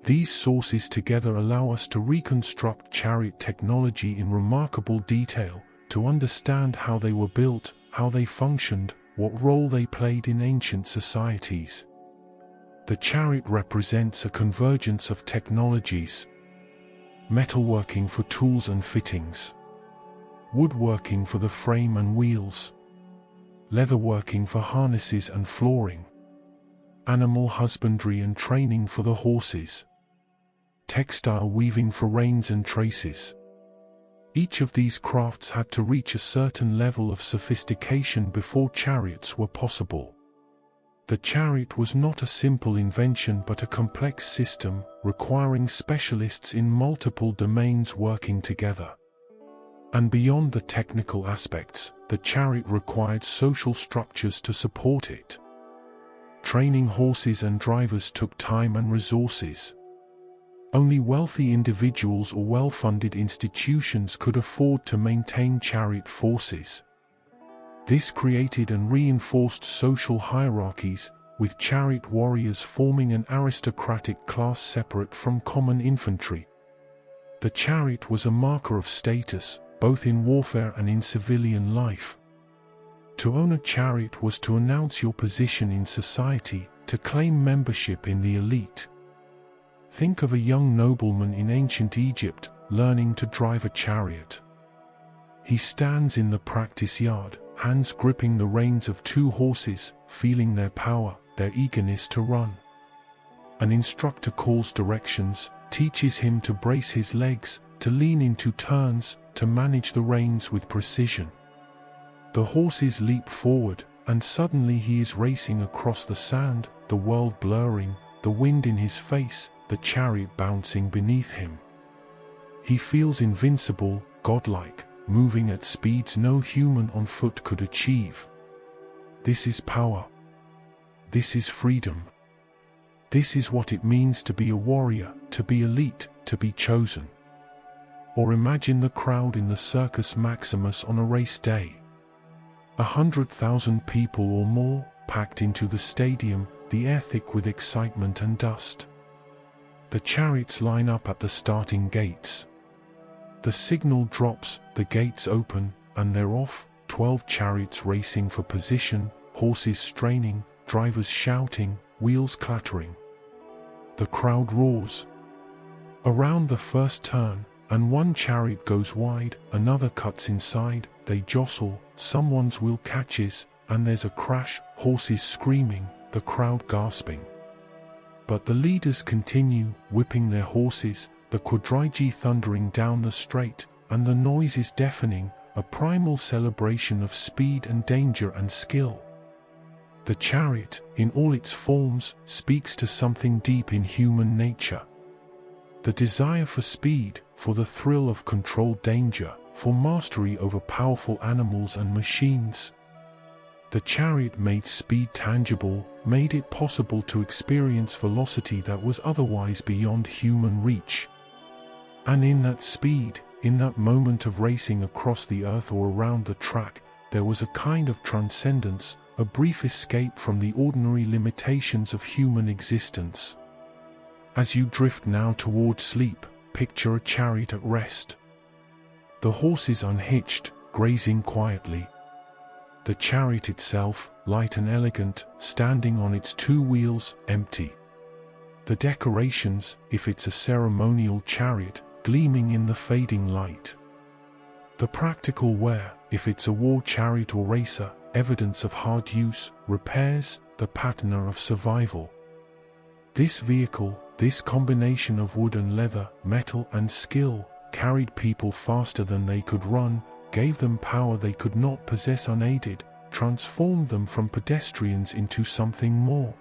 These sources together allow us to reconstruct chariot technology in remarkable detail, to understand how they were built, how they functioned, what role they played in ancient societies. The chariot represents a convergence of technologies. Metalworking for tools and fittings. Woodworking for the frame and wheels. Leatherworking for harnesses and flooring. Animal husbandry and training for the horses. textile weaving for reins and traces. Each of these crafts had to reach a certain level of sophistication before chariots were possible. The chariot was not a simple invention but a complex system, requiring specialists in multiple domains working together. And beyond the technical aspects, the chariot required social structures to support it. Training horses and drivers took time and resources. Only wealthy individuals or well-funded institutions could afford to maintain chariot forces. This created and reinforced social hierarchies, with chariot warriors forming an aristocratic class separate from common infantry. The chariot was a marker of status, both in warfare and in civilian life. To own a chariot was to announce your position in society, to claim membership in the elite. Think of a young nobleman in ancient Egypt, learning to drive a chariot. He stands in the practice yard, hands gripping the reins of two horses, feeling their power, their eagerness to run. An instructor calls directions, teaches him to brace his legs, to lean into turns, to manage the reins with precision. The horses leap forward, and suddenly he is racing across the sand, the world blurring, the wind in his face, the chariot bouncing beneath him. He feels invincible, godlike, moving at speeds no human on foot could achieve. This is power. This is freedom. This is what it means to be a warrior, to be elite, to be chosen. Or imagine the crowd in the Circus Maximus on a race day. 100,000 people or more, packed into the stadium, the air thick with excitement and dust. The chariots line up at the starting gates. The signal drops, the gates open, and they're off, 12 chariots racing for position, horses straining, drivers shouting, wheels clattering. The crowd roars. Around the first turn, and one chariot goes wide, another cuts inside, they jostle, someone's wheel catches, and there's a crash, horses screaming, the crowd gasping. But the leaders continue, whipping their horses, the quadrigi thundering down the straight, and the noise is deafening, a primal celebration of speed and danger and skill. The chariot, in all its forms, speaks to something deep in human nature. The desire for speed, for the thrill of controlled danger, for mastery over powerful animals and machines. The chariot made speed tangible, made it possible to experience velocity that was otherwise beyond human reach. And in that speed, in that moment of racing across the earth or around the track, there was a kind of transcendence, a brief escape from the ordinary limitations of human existence. As you drift now toward sleep, picture a chariot at rest. The horses unhitched, grazing quietly. The chariot itself, light and elegant, standing on its two wheels, empty. The decorations, if it's a ceremonial chariot, gleaming in the fading light. The practical wear, if it's a war chariot or racer, evidence of hard use, repairs, the patina of survival. This vehicle, this combination of wood and leather, metal and skill, carried people faster than they could run, gave them power they could not possess unaided, transformed them from pedestrians into something more.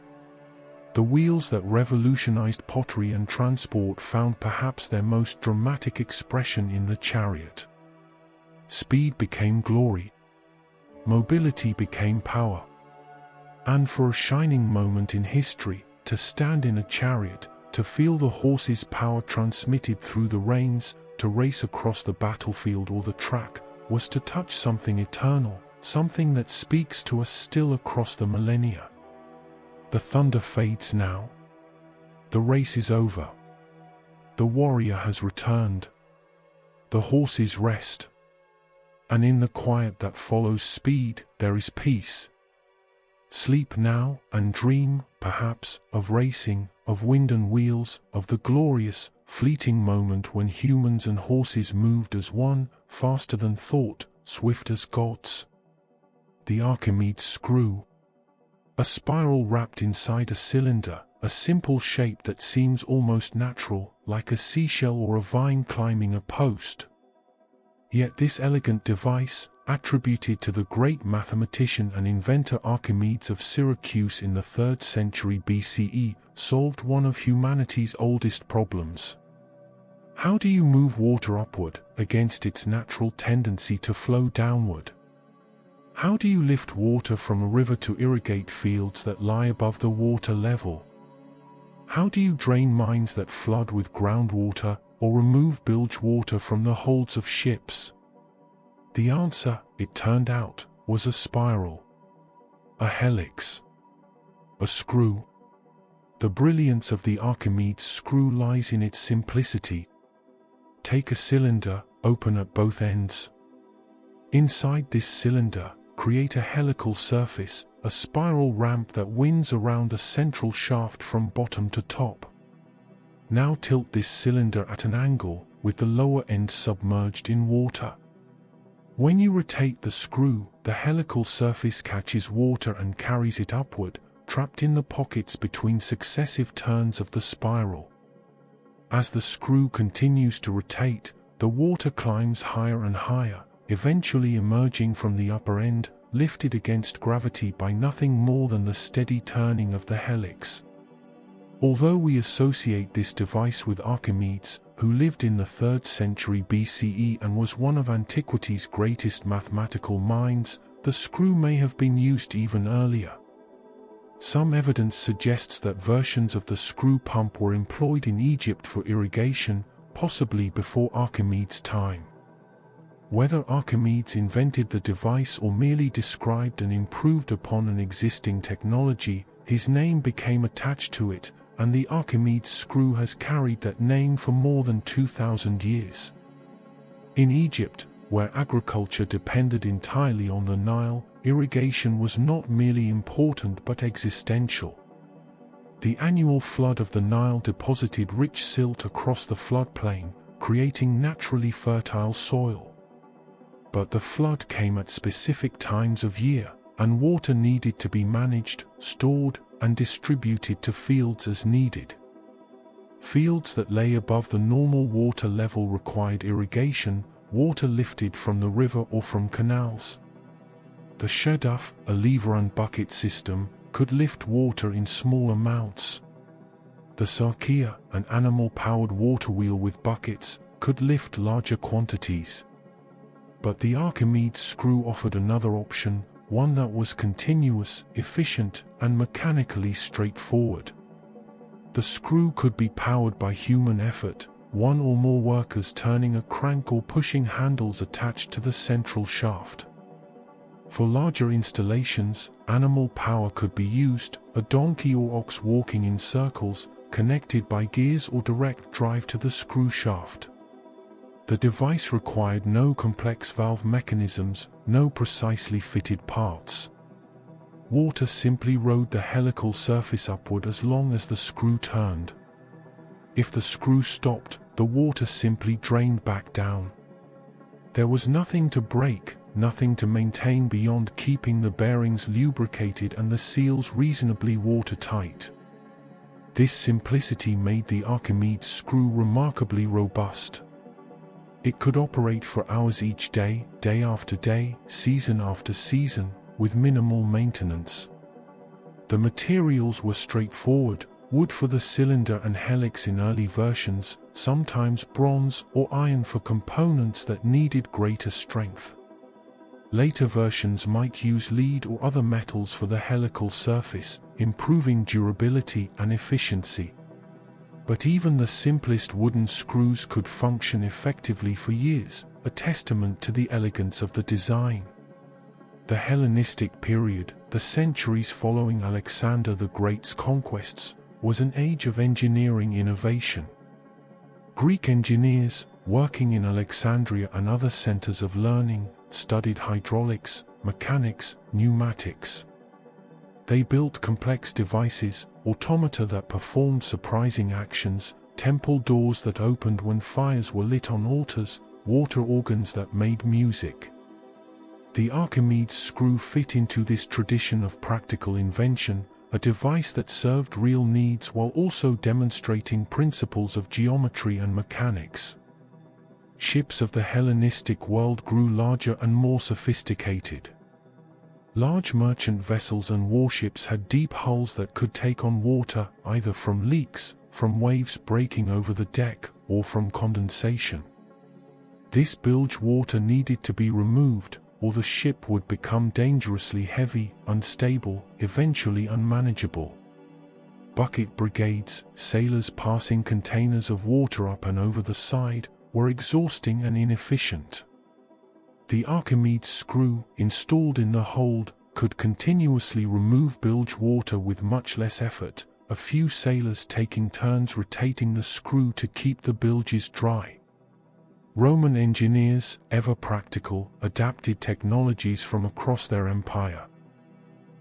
The wheels that revolutionized pottery and transport found perhaps their most dramatic expression in the chariot. Speed became glory. Mobility became power. And for a shining moment in history, to stand in a chariot, to feel the horse's power transmitted through the reins, to race across the battlefield or the track, was to touch something eternal, something that speaks to us still across the millennia. The thunder fades now. The race is over. The warrior has returned. The horses rest. And in the quiet that follows speed, there is peace. Sleep now, and dream, perhaps, of racing, of wind and wheels, of the glorious, fleeting moment when humans and horses moved as one, faster than thought, swift as gods. The Archimedes screw. A spiral wrapped inside a cylinder, a simple shape that seems almost natural, like a seashell or a vine climbing a post. Yet this elegant device, attributed to the great mathematician and inventor Archimedes of Syracuse in the 3rd century BCE, solved one of humanity's oldest problems. How do you move water upward, against its natural tendency to flow downward? How do you lift water from a river to irrigate fields that lie above the water level? How do you drain mines that flood with groundwater, or remove bilge water from the holds of ships? The answer, it turned out, was a spiral. A helix. A screw. The brilliance of the Archimedes screw lies in its simplicity. Take a cylinder, open at both ends. Inside this cylinder, create a helical surface, a spiral ramp that winds around a central shaft from bottom to top. Now tilt this cylinder at an angle, with the lower end submerged in water. When you rotate the screw, the helical surface catches water and carries it upward, trapped in the pockets between successive turns of the spiral. As the screw continues to rotate, the water climbs higher and higher, eventually emerging from the upper end, lifted against gravity by nothing more than the steady turning of the helix. Although we associate this device with Archimedes, who lived in the 3rd century BCE and was one of antiquity's greatest mathematical minds, the screw may have been used even earlier. Some evidence suggests that versions of the screw pump were employed in Egypt for irrigation, possibly before Archimedes' time. Whether Archimedes invented the device or merely described and improved upon an existing technology, his name became attached to it, and the Archimedes screw has carried that name for more than 2,000 years. In Egypt, where agriculture depended entirely on the Nile, irrigation was not merely important but existential. The annual flood of the Nile deposited rich silt across the floodplain, creating naturally fertile soil. But the flood came at specific times of year, and water needed to be managed, stored, and distributed to fields as needed. Fields that lay above the normal water level required irrigation, water lifted from the river or from canals. The shaduf, a lever and bucket system, could lift water in small amounts. The sarkia, an animal-powered water wheel with buckets, could lift larger quantities. But the Archimedes screw offered another option, one that was continuous, efficient, and mechanically straightforward. The screw could be powered by human effort, one or more workers turning a crank or pushing handles attached to the central shaft. For larger installations, animal power could be used, a donkey or ox walking in circles, connected by gears or direct drive to the screw shaft. The device required no complex valve mechanisms, no precisely fitted parts. Water simply rode the helical surface upward as long as the screw turned. If the screw stopped, the water simply drained back down. There was nothing to break, nothing to maintain beyond keeping the bearings lubricated and the seals reasonably watertight. This simplicity made the Archimedes screw remarkably robust. It could operate for hours each day, day after day, season after season, with minimal maintenance. The materials were straightforward, wood for the cylinder and helix in early versions, sometimes bronze or iron for components that needed greater strength. Later versions might use lead or other metals for the helical surface, improving durability and efficiency. But even the simplest wooden screws could function effectively for years, a testament to the elegance of the design. The Hellenistic period, the centuries following Alexander the Great's conquests, was an age of engineering innovation. Greek engineers, working in Alexandria and other centers of learning, studied hydraulics, mechanics, pneumatics. They built complex devices, automata that performed surprising actions, temple doors that opened when fires were lit on altars, water organs that made music. The Archimedes screw fit into this tradition of practical invention, a device that served real needs while also demonstrating principles of geometry and mechanics. Ships of the Hellenistic world grew larger and more sophisticated. Large merchant vessels and warships had deep hulls that could take on water, either from leaks, from waves breaking over the deck, or from condensation. This bilge water needed to be removed, or the ship would become dangerously heavy, unstable, eventually unmanageable. Bucket brigades, sailors passing containers of water up and over the side, were exhausting and inefficient. The Archimedes screw, installed in the hold, could continuously remove bilge water with much less effort, a few sailors taking turns rotating the screw to keep the bilges dry. Roman engineers, ever practical, adapted technologies from across their empire.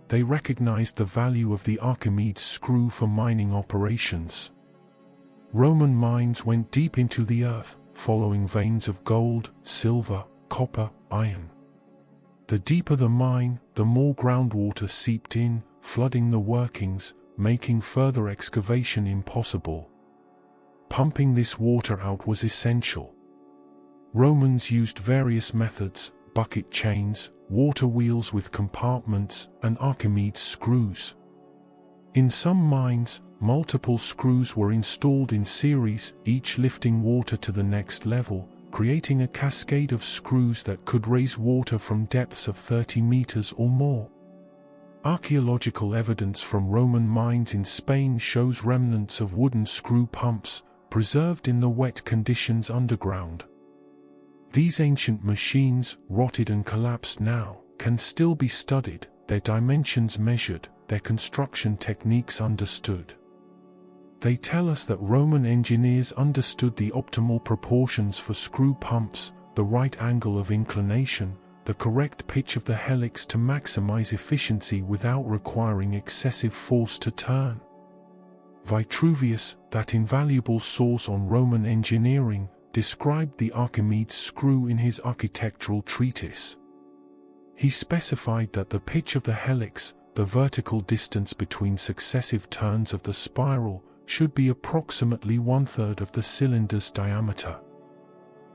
They recognized the value of the Archimedes screw for mining operations. Roman mines went deep into the earth, following veins of gold, silver, copper, iron. The deeper the mine, the more groundwater seeped in, flooding the workings, making further excavation impossible. Pumping this water out was essential. Romans used various methods: bucket chains, water wheels with compartments, and Archimedes screws. In some mines, multiple screws were installed in series, each lifting water to the next level, creating a cascade of screws that could raise water from depths of 30 meters or more. Archaeological evidence from Roman mines in Spain shows remnants of wooden screw pumps, preserved in the wet conditions underground. These ancient machines, rotted and collapsed now, can still be studied, their dimensions measured, their construction techniques understood. They tell us that Roman engineers understood the optimal proportions for screw pumps, the right angle of inclination, the correct pitch of the helix to maximize efficiency without requiring excessive force to turn. Vitruvius, that invaluable source on Roman engineering, described the Archimedes screw in his architectural treatise. He specified that the pitch of the helix, the vertical distance between successive turns of the spiral, should be approximately 1/3 of the cylinder's diameter.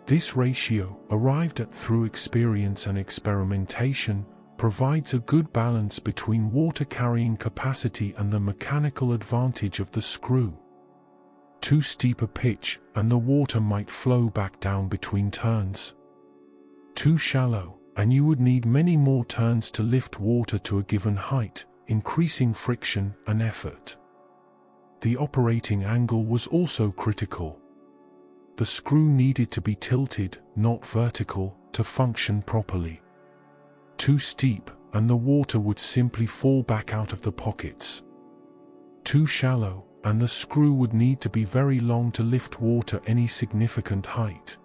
This ratio, arrived at through experience and experimentation, provides a good balance between water carrying capacity and the mechanical advantage of the screw. Too steep a pitch, and the water might flow back down between turns. Too shallow, and you would need many more turns to lift water to a given height, increasing friction and effort. The operating angle was also critical. The screw needed to be tilted, not vertical, to function properly. Too steep, and the water would simply fall back out of the pockets. Too shallow, and the screw would need to be very long to lift water any significant height.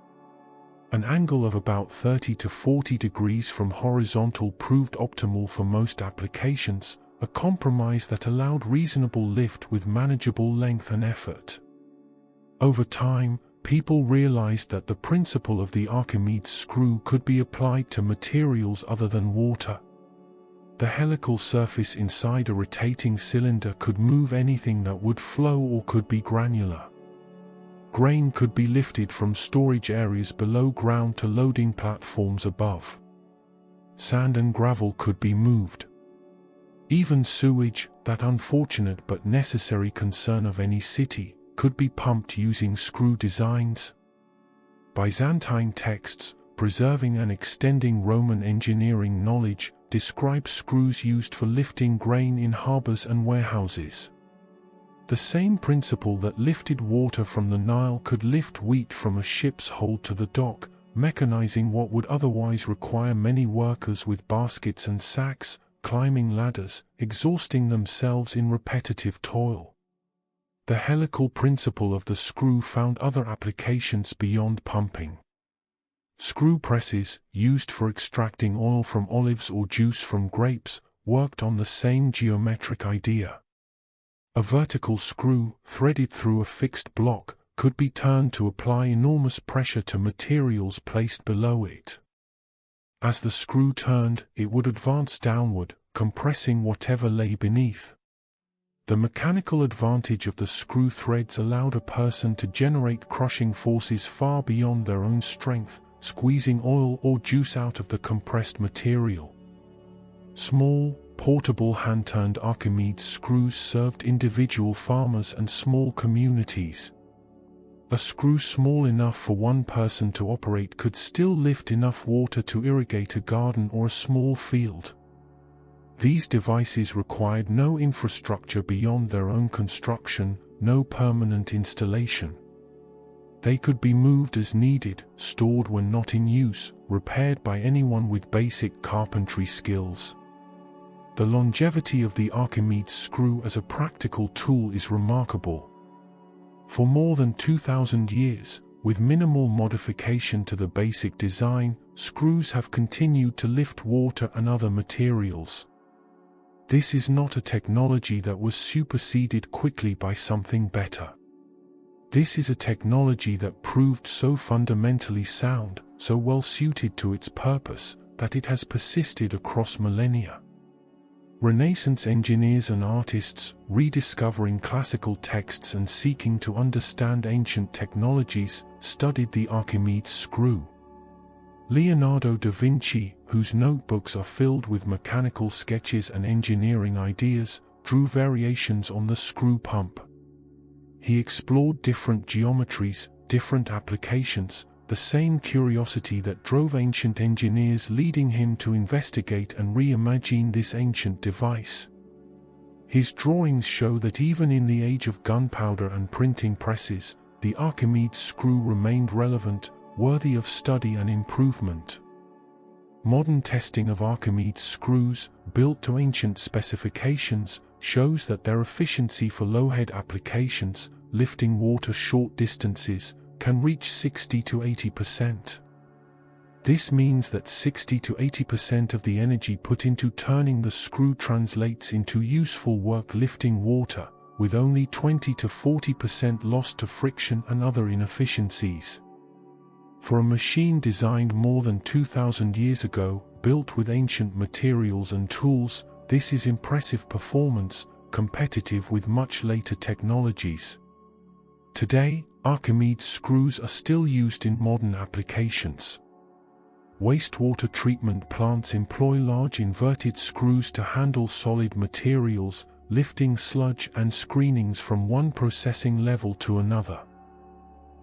An angle of about 30 to 40 degrees from horizontal proved optimal for most applications, a compromise that allowed reasonable lift with manageable length and effort. Over time, people realized that the principle of the Archimedes screw could be applied to materials other than water. The helical surface inside a rotating cylinder could move anything that would flow or could be granular. Grain could be lifted from storage areas below ground to loading platforms above. Sand and gravel could be moved. Even sewage, that unfortunate but necessary concern of any city, could be pumped using screw designs. Byzantine texts, preserving and extending Roman engineering knowledge, describe screws used for lifting grain in harbors and warehouses. The same principle that lifted water from the Nile could lift wheat from a ship's hold to the dock, mechanizing what would otherwise require many workers with baskets and sacks, climbing ladders, exhausting themselves in repetitive toil. The helical principle of the screw found other applications beyond pumping. Screw presses, used for extracting oil from olives or juice from grapes, worked on the same geometric idea. A vertical screw, threaded through a fixed block, could be turned to apply enormous pressure to materials placed below it. As the screw turned, it would advance downward, compressing whatever lay beneath. The mechanical advantage of the screw threads allowed a person to generate crushing forces far beyond their own strength, squeezing oil or juice out of the compressed material. Small, portable hand-turned Archimedes screws served individual farmers and small communities. A screw small enough for one person to operate could still lift enough water to irrigate a garden or a small field. These devices required no infrastructure beyond their own construction, no permanent installation. They could be moved as needed, stored when not in use, repaired by anyone with basic carpentry skills. The longevity of the Archimedes screw as a practical tool is remarkable. For more than 2,000 years, with minimal modification to the basic design, screws have continued to lift water and other materials. This is not a technology that was superseded quickly by something better. This is a technology that proved so fundamentally sound, so well suited to its purpose, that it has persisted across millennia. Renaissance engineers and artists, rediscovering classical texts and seeking to understand ancient technologies, studied the Archimedes screw. Leonardo da Vinci, whose notebooks are filled with mechanical sketches and engineering ideas, drew variations on the screw pump. He explored different geometries, different applications, the same curiosity that drove ancient engineers, leading him to investigate and reimagine this ancient device. His drawings show that even in the age of gunpowder and printing presses, the Archimedes screw remained relevant, worthy of study and improvement. Modern testing of Archimedes screws, built to ancient specifications, shows that their efficiency for low-head applications, lifting water short distances, can reach 60 to 80%. This means that 60 to 80% of the energy put into turning the screw translates into useful work lifting water, with only 20 to 40% lost to friction and other inefficiencies. For a machine designed more than 2,000 years ago, built with ancient materials and tools, this is impressive performance, competitive with much later technologies. Today, Archimedes screws are still used in modern applications. Wastewater treatment plants employ large inverted screws to handle solid materials, lifting sludge and screenings from one processing level to another.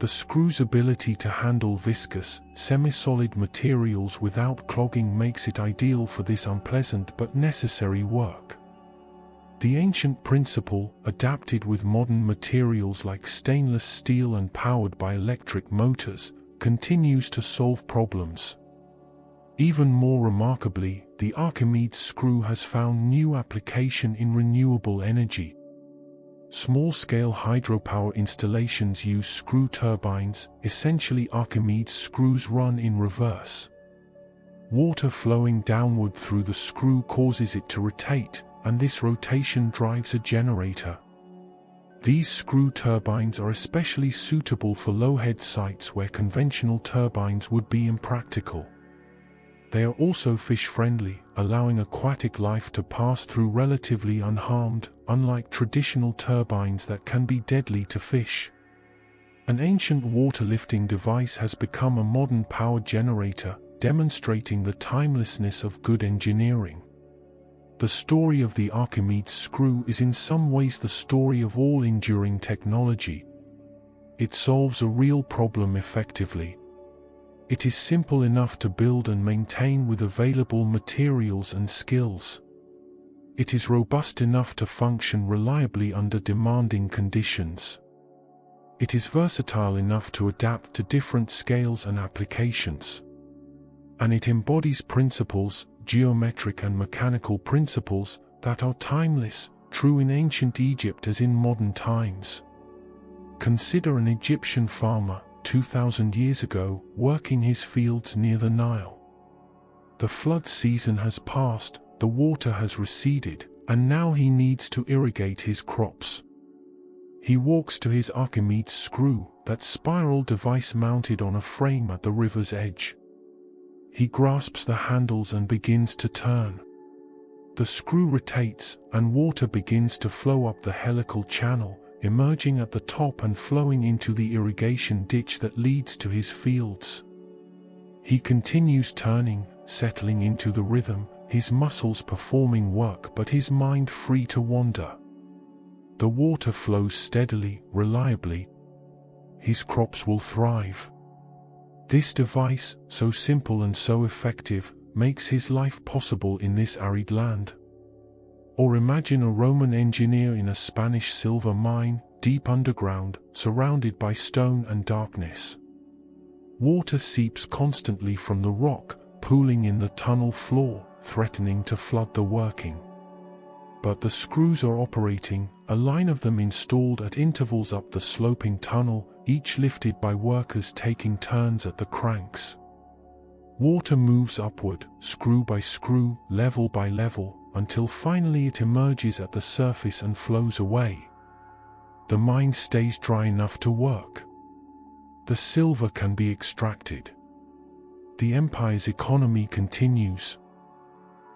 The screw's ability to handle viscous, semi-solid materials without clogging makes it ideal for this unpleasant but necessary work. The ancient principle, adapted with modern materials like stainless steel and powered by electric motors, continues to solve problems. Even more remarkably, the Archimedes screw has found new application in renewable energy. Small-scale hydropower installations use screw turbines. Essentially, Archimedes screws run in reverse. Water flowing downward through the screw causes it to rotate, and this rotation drives a generator. These screw turbines are especially suitable for low-head sites where conventional turbines would be impractical. They are also fish-friendly, allowing aquatic life to pass through relatively unharmed, unlike traditional turbines that can be deadly to fish. An ancient water-lifting device has become a modern power generator, demonstrating the timelessness of good engineering. The story of the Archimedes screw is in some ways the story of all enduring technology. It solves a real problem effectively. It is simple enough to build and maintain with available materials and skills. It is robust enough to function reliably under demanding conditions. It is versatile enough to adapt to different scales and applications. And it embodies principles, geometric and mechanical principles, that are timeless, true in ancient Egypt as in modern times. Consider an Egyptian farmer, 2,000 years ago, working his fields near the Nile. The flood season has passed, the water has receded, and now he needs to irrigate his crops. He walks to his Archimedes screw, that spiral device mounted on a frame at the river's edge. He grasps the handles and begins to turn. The screw rotates, and water begins to flow up the helical channel, emerging at the top and flowing into the irrigation ditch that leads to his fields. He continues turning, settling into the rhythm, his muscles performing work but his mind free to wander. The water flows steadily, reliably. His crops will thrive. This device, so simple and so effective, makes his life possible in this arid land. Or imagine a Roman engineer in a Spanish silver mine, deep underground, surrounded by stone and darkness. Water seeps constantly from the rock, pooling in the tunnel floor, threatening to flood the working. But the screws are operating, a line of them installed at intervals up the sloping tunnel, each lifted by workers taking turns at the cranks. Water moves upward, screw by screw, level by level, until finally it emerges at the surface and flows away. The mine stays dry enough to work. The silver can be extracted. The empire's economy continues.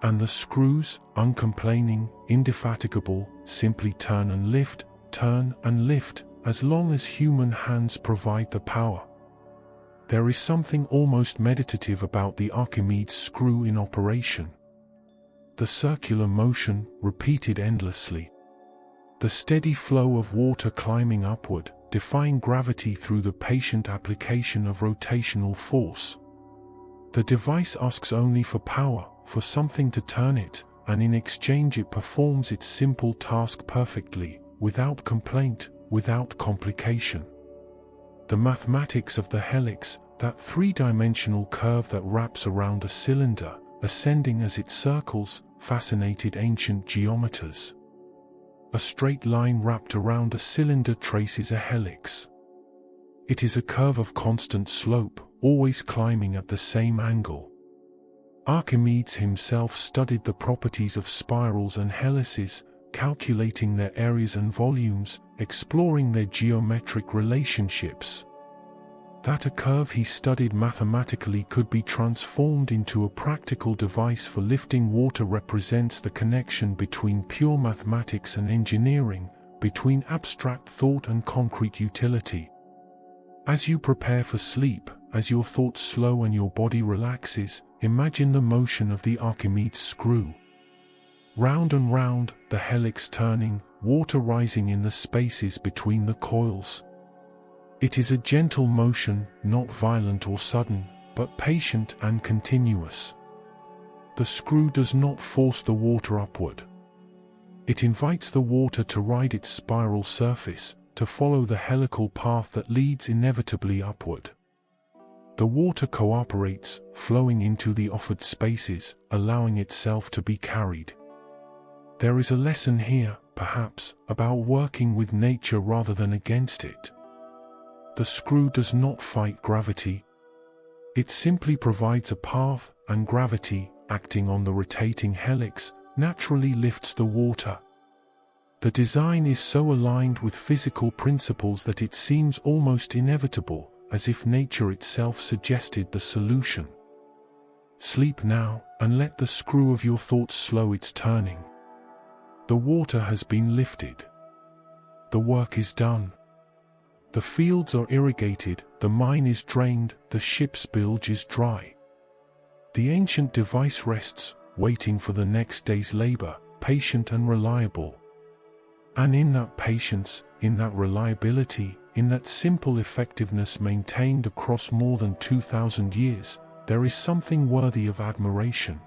And the screws, uncomplaining, indefatigable, simply turn and lift, as long as human hands provide the power. There is something almost meditative about the Archimedes screw in operation. The circular motion, repeated endlessly. The steady flow of water climbing upward, defying gravity through the patient application of rotational force. The device asks only for power, for something to turn it, and in exchange it performs its simple task perfectly, without complaint, without complication. The mathematics of the helix, that three-dimensional curve that wraps around a cylinder, ascending as it circles, fascinated ancient geometers. A straight line wrapped around a cylinder traces a helix. It is a curve of constant slope, always climbing at the same angle. Archimedes himself studied the properties of spirals and helices, calculating their areas and volumes, exploring their geometric relationships. That a curve he studied mathematically could be transformed into a practical device for lifting water represents the connection between pure mathematics and engineering, between abstract thought and concrete utility. As you prepare for sleep, as your thoughts slow and your body relaxes, imagine the motion of the Archimedes screw. Round and round, the helix turning, water rising in the spaces between the coils. It is a gentle motion, not violent or sudden, but patient and continuous. The screw does not force the water upward. It invites the water to ride its spiral surface, to follow the helical path that leads inevitably upward. The water cooperates, flowing into the offered spaces, allowing itself to be carried. There is a lesson here, perhaps, about working with nature rather than against it. The screw does not fight gravity. It simply provides a path, and gravity, acting on the rotating helix, naturally lifts the water. The design is so aligned with physical principles that it seems almost inevitable, as if nature itself suggested the solution. Sleep now, and let the screw of your thoughts slow its turning. The water has been lifted. The work is done. The fields are irrigated, the mine is drained, the ship's bilge is dry. The ancient device rests, waiting for the next day's labor, patient and reliable. And in that patience, in that reliability, in that simple effectiveness maintained across more than 2,000 years, there is something worthy of admiration.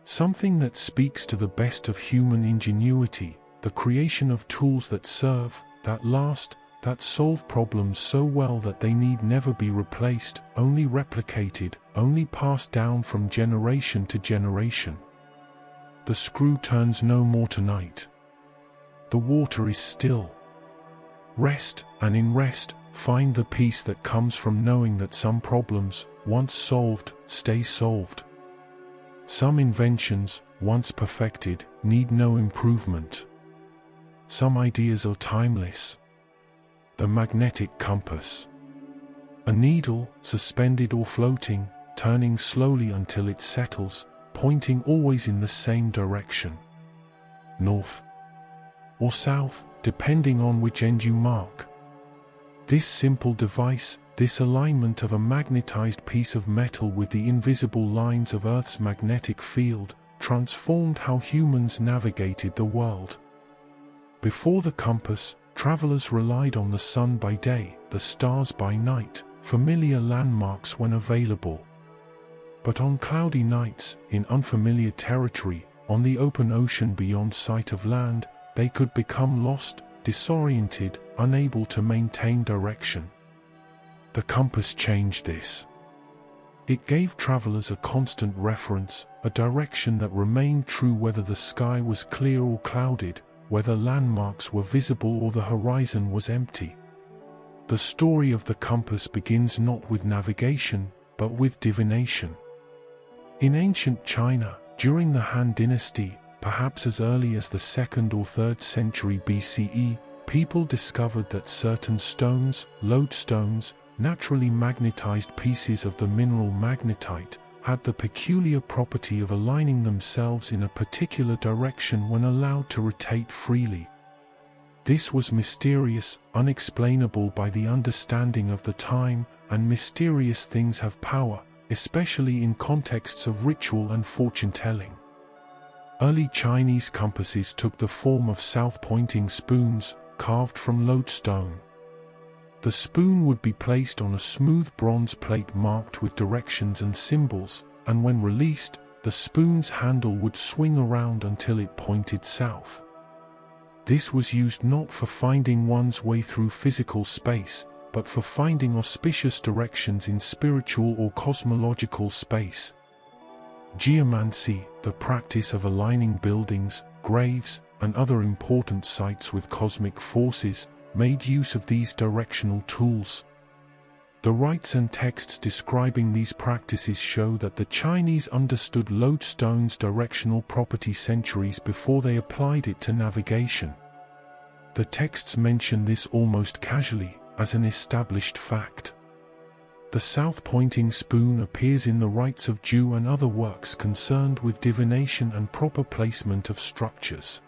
Something that speaks to the best of human ingenuity, the creation of tools that serve, that last, that solve problems so well that they need never be replaced, only replicated, only passed down from generation to generation. The screw turns no more tonight. The water is still. Rest, and in rest, find the peace that comes from knowing that some problems, once solved, stay solved. Some inventions, once perfected, need no improvement. Some ideas are timeless. The magnetic compass. A needle, suspended or floating, turning slowly until it settles, pointing always in the same direction, north or south, depending on which end you mark. This simple device, this alignment of a magnetized piece of metal with the invisible lines of Earth's magnetic field, transformed how humans navigated the world. Before the compass, travelers relied on the sun by day, the stars by night, familiar landmarks when available. But on cloudy nights, in unfamiliar territory, on the open ocean beyond sight of land, they could become lost, disoriented, unable to maintain direction. The compass changed this. It gave travelers a constant reference, a direction that remained true whether the sky was clear or clouded, whether landmarks were visible or the horizon was empty. The story of the compass begins not with navigation, but with divination. In ancient China, during the Han Dynasty, perhaps as early as the 2nd or 3rd century BCE, people discovered that certain stones, lodestones, naturally magnetized pieces of the mineral magnetite, had the peculiar property of aligning themselves in a particular direction when allowed to rotate freely. This was mysterious, unexplainable by the understanding of the time, and mysterious things have power, especially in contexts of ritual and fortune-telling. Early Chinese compasses took the form of south-pointing spoons, carved from lodestone. The spoon would be placed on a smooth bronze plate marked with directions and symbols, and when released, the spoon's handle would swing around until it pointed south. This was used not for finding one's way through physical space, but for finding auspicious directions in spiritual or cosmological space. Geomancy, the practice of aligning buildings, graves, and other important sites with cosmic forces, made use of these directional tools. The rites and texts describing these practices show that the Chinese understood lodestone's directional property centuries before they applied it to navigation. The texts mention this almost casually, as an established fact. The south-pointing spoon appears in the rites of Ju and other works concerned with divination and proper placement of structures.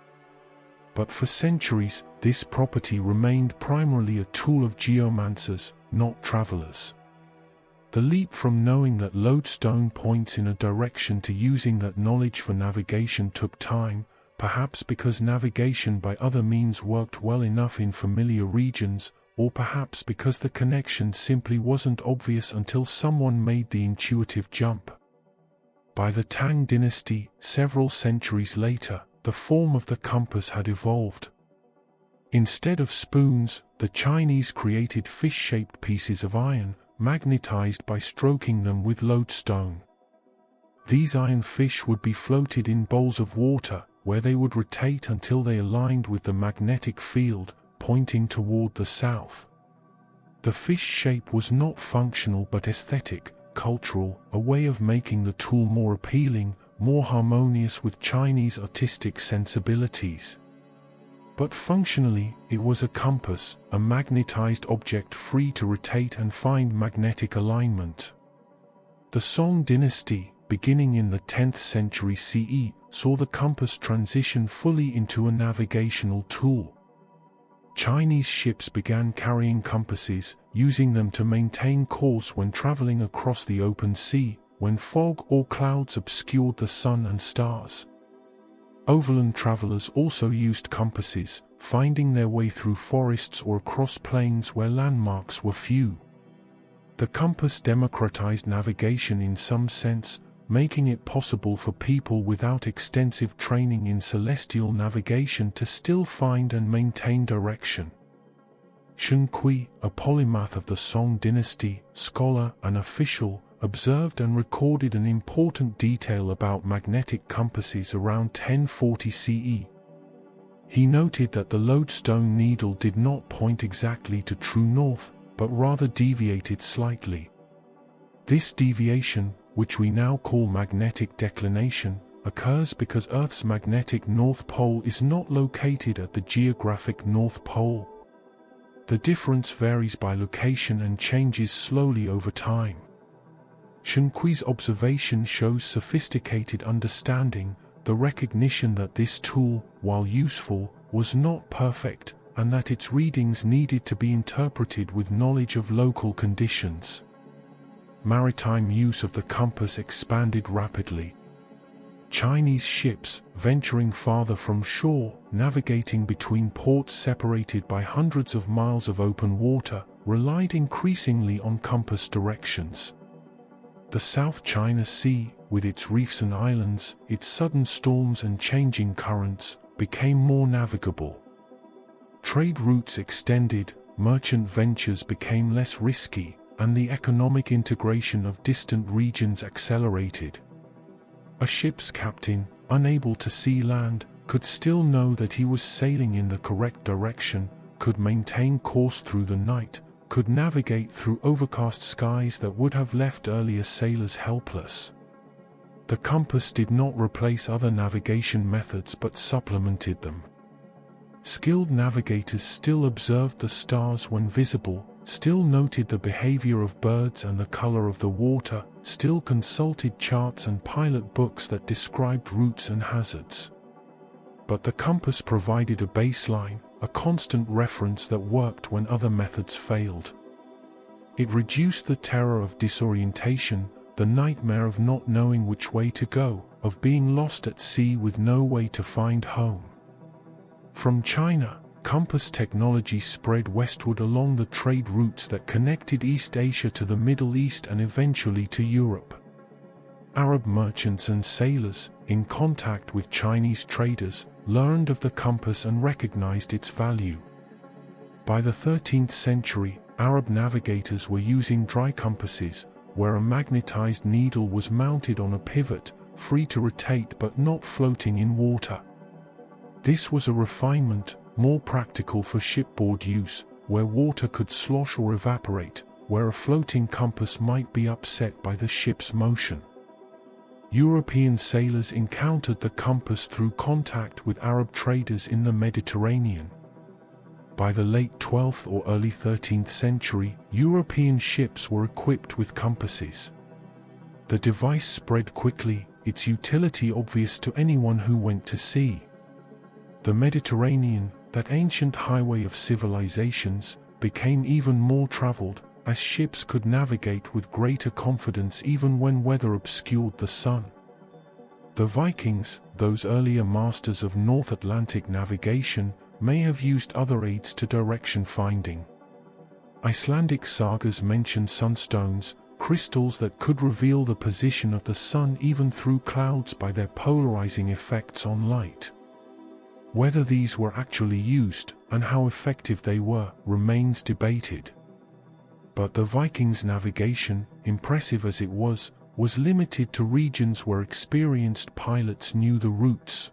But for centuries, this property remained primarily a tool of geomancers, not travelers. The leap from knowing that lodestone points in a direction to using that knowledge for navigation took time, perhaps because navigation by other means worked well enough in familiar regions, or perhaps because the connection simply wasn't obvious until someone made the intuitive jump. By the Tang Dynasty, several centuries later, the form of the compass had evolved. Instead of spoons, the Chinese created fish-shaped pieces of iron, magnetized by stroking them with lodestone. These iron fish would be floated in bowls of water, where they would rotate until they aligned with the magnetic field, pointing toward the south. The fish shape was not functional but aesthetic, cultural, a way of making the tool more appealing, more harmonious with Chinese artistic sensibilities. But functionally, it was a compass, a magnetized object free to rotate and find magnetic alignment. The Song dynasty, beginning in the 10th century CE, saw the compass transition fully into a navigational tool. Chinese ships began carrying compasses, using them to maintain course when traveling across the open sea, when fog or clouds obscured the sun and stars. Overland travelers also used compasses, finding their way through forests or across plains where landmarks were few. The compass democratized navigation in some sense, making it possible for people without extensive training in celestial navigation to still find and maintain direction. Shen Kui, a polymath of the Song dynasty, scholar and official, observed and recorded an important detail about magnetic compasses around 1040 CE. He noted that the lodestone needle did not point exactly to true north, but rather deviated slightly. This deviation, which we now call magnetic declination, occurs because Earth's magnetic North Pole is not located at the geographic North Pole. The difference varies by location and changes slowly over time. Shenqui's observation shows sophisticated understanding, the recognition that this tool, while useful, was not perfect, and that its readings needed to be interpreted with knowledge of local conditions. Maritime use of the compass expanded rapidly. Chinese ships, venturing farther from shore, navigating between ports separated by hundreds of miles of open water, relied increasingly on compass directions. The South China Sea, with its reefs and islands, its sudden storms and changing currents, became more navigable. Trade routes extended, merchant ventures became less risky, and the economic integration of distant regions accelerated. A ship's captain, unable to see land, could still know that he was sailing in the correct direction, could maintain course through the night, could navigate through overcast skies that would have left earlier sailors helpless. The compass did not replace other navigation methods but supplemented them. Skilled navigators still observed the stars when visible, still noted the behavior of birds and the color of the water, still consulted charts and pilot books that described routes and hazards. But the compass provided a baseline, a constant reference that worked when other methods failed. It reduced the terror of disorientation, the nightmare of not knowing which way to go, of being lost at sea with no way to find home. From China, compass technology spread westward along the trade routes that connected East Asia to the Middle East and eventually to Europe. Arab merchants and sailors, in contact with Chinese traders, learned of the compass and recognized its value. By the 13th century, Arab navigators were using dry compasses, where a magnetized needle was mounted on a pivot, free to rotate but not floating in water. This was a refinement, more practical for shipboard use, where water could slosh or evaporate, where a floating compass might be upset by the ship's motion. European sailors encountered the compass through contact with Arab traders in the Mediterranean. By the late 12th or early 13th century, European ships were equipped with compasses. The device spread quickly, its utility obvious to anyone who went to sea. The Mediterranean, that ancient highway of civilizations, became even more traveled, as ships could navigate with greater confidence even when weather obscured the sun. The Vikings, those earlier masters of North Atlantic navigation, may have used other aids to direction finding. Icelandic sagas mention sunstones, crystals that could reveal the position of the sun even through clouds by their polarizing effects on light. Whether these were actually used, and how effective they were, remains debated. But the Vikings' navigation, impressive as it was limited to regions where experienced pilots knew the routes.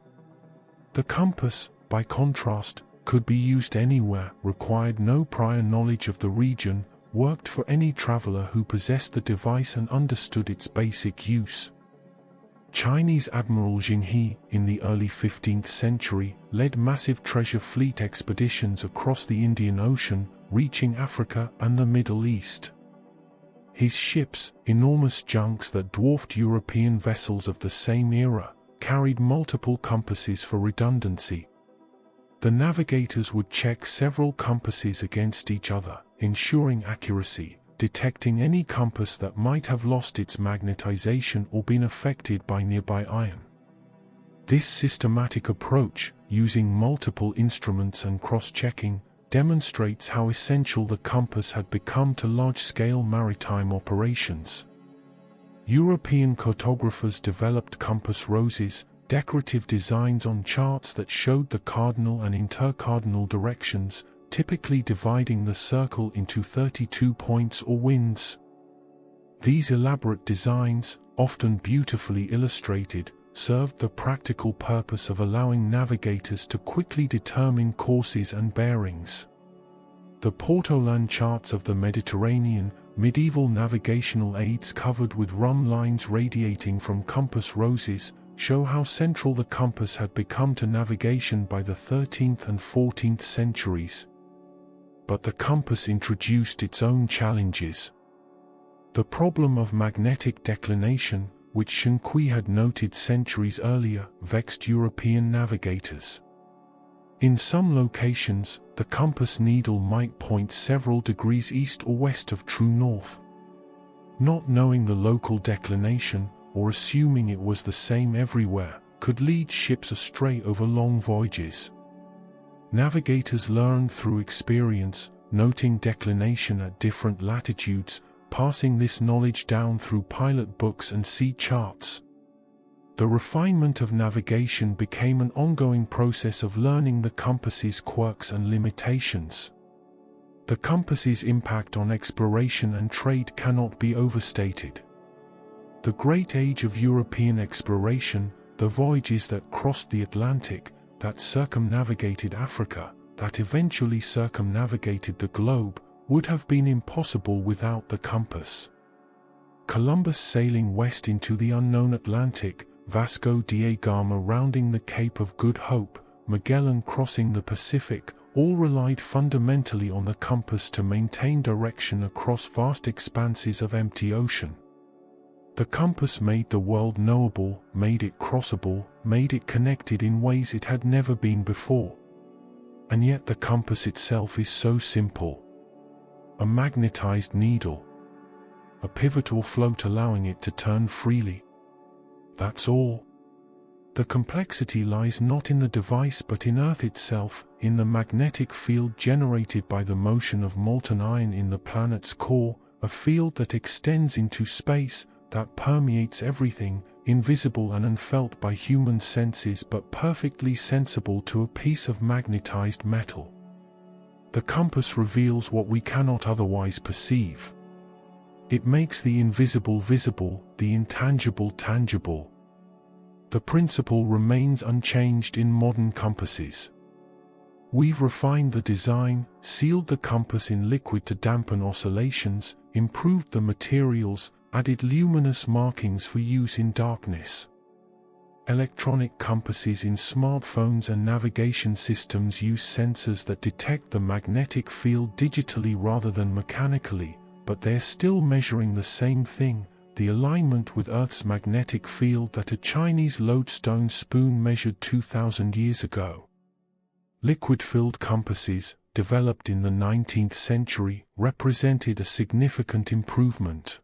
The compass, by contrast, could be used anywhere, required no prior knowledge of the region, worked for any traveler who possessed the device and understood its basic use. Chinese Admiral Jinghe, in the early 15th century, led massive treasure fleet expeditions across the Indian Ocean, reaching Africa and the Middle East. His ships, enormous junks that dwarfed European vessels of the same era, carried multiple compasses for redundancy. The navigators would check several compasses against each other, ensuring accuracy, detecting any compass that might have lost its magnetization or been affected by nearby iron. This systematic approach, using multiple instruments and cross-checking, demonstrates how essential the compass had become to large-scale maritime operations. European cartographers developed compass roses, decorative designs on charts that showed the cardinal and intercardinal directions, typically dividing the circle into 32 points or winds. These elaborate designs, often beautifully illustrated, served the practical purpose of allowing navigators to quickly determine courses and bearings. The Portolan charts of the Mediterranean, medieval navigational aids covered with rum lines radiating from compass roses, show how central the compass had become to navigation by the 13th and 14th centuries. But the compass introduced its own challenges. The problem of magnetic declination, which Shenqi had noted centuries earlier, vexed European navigators. In some locations, the compass needle might point several degrees east or west of true north. Not knowing the local declination, or assuming it was the same everywhere, could lead ships astray over long voyages. Navigators learned through experience, noting declination at different latitudes, passing this knowledge down through pilot books and sea charts. The refinement of navigation became an ongoing process of learning the compass's quirks and limitations. The compass's impact on exploration and trade cannot be overstated. The great age of European exploration, the voyages that crossed the Atlantic, that circumnavigated Africa, that eventually circumnavigated the globe, would have been impossible without the compass. Columbus sailing west into the unknown Atlantic, Vasco da Gama rounding the Cape of Good Hope, Magellan crossing the Pacific, all relied fundamentally on the compass to maintain direction across vast expanses of empty ocean. The compass made the world knowable, made it crossable, made it connected in ways it had never been before. And yet the compass itself is so simple. A magnetized needle. A pivot or float allowing it to turn freely. That's all. The complexity lies not in the device but in Earth itself, in the magnetic field generated by the motion of molten iron in the planet's core, a field that extends into space, that permeates everything, invisible and unfelt by human senses but perfectly sensible to a piece of magnetized metal. The compass reveals what we cannot otherwise perceive. It makes the invisible visible, the intangible tangible. The principle remains unchanged in modern compasses. We've refined the design, sealed the compass in liquid to dampen oscillations, improved the materials, added luminous markings for use in darkness. Electronic compasses in smartphones and navigation systems use sensors that detect the magnetic field digitally rather than mechanically, but they're still measuring the same thing, the alignment with Earth's magnetic field that a Chinese lodestone spoon measured 2,000 years ago. Liquid-filled compasses, developed in the 19th century, represented a significant improvement.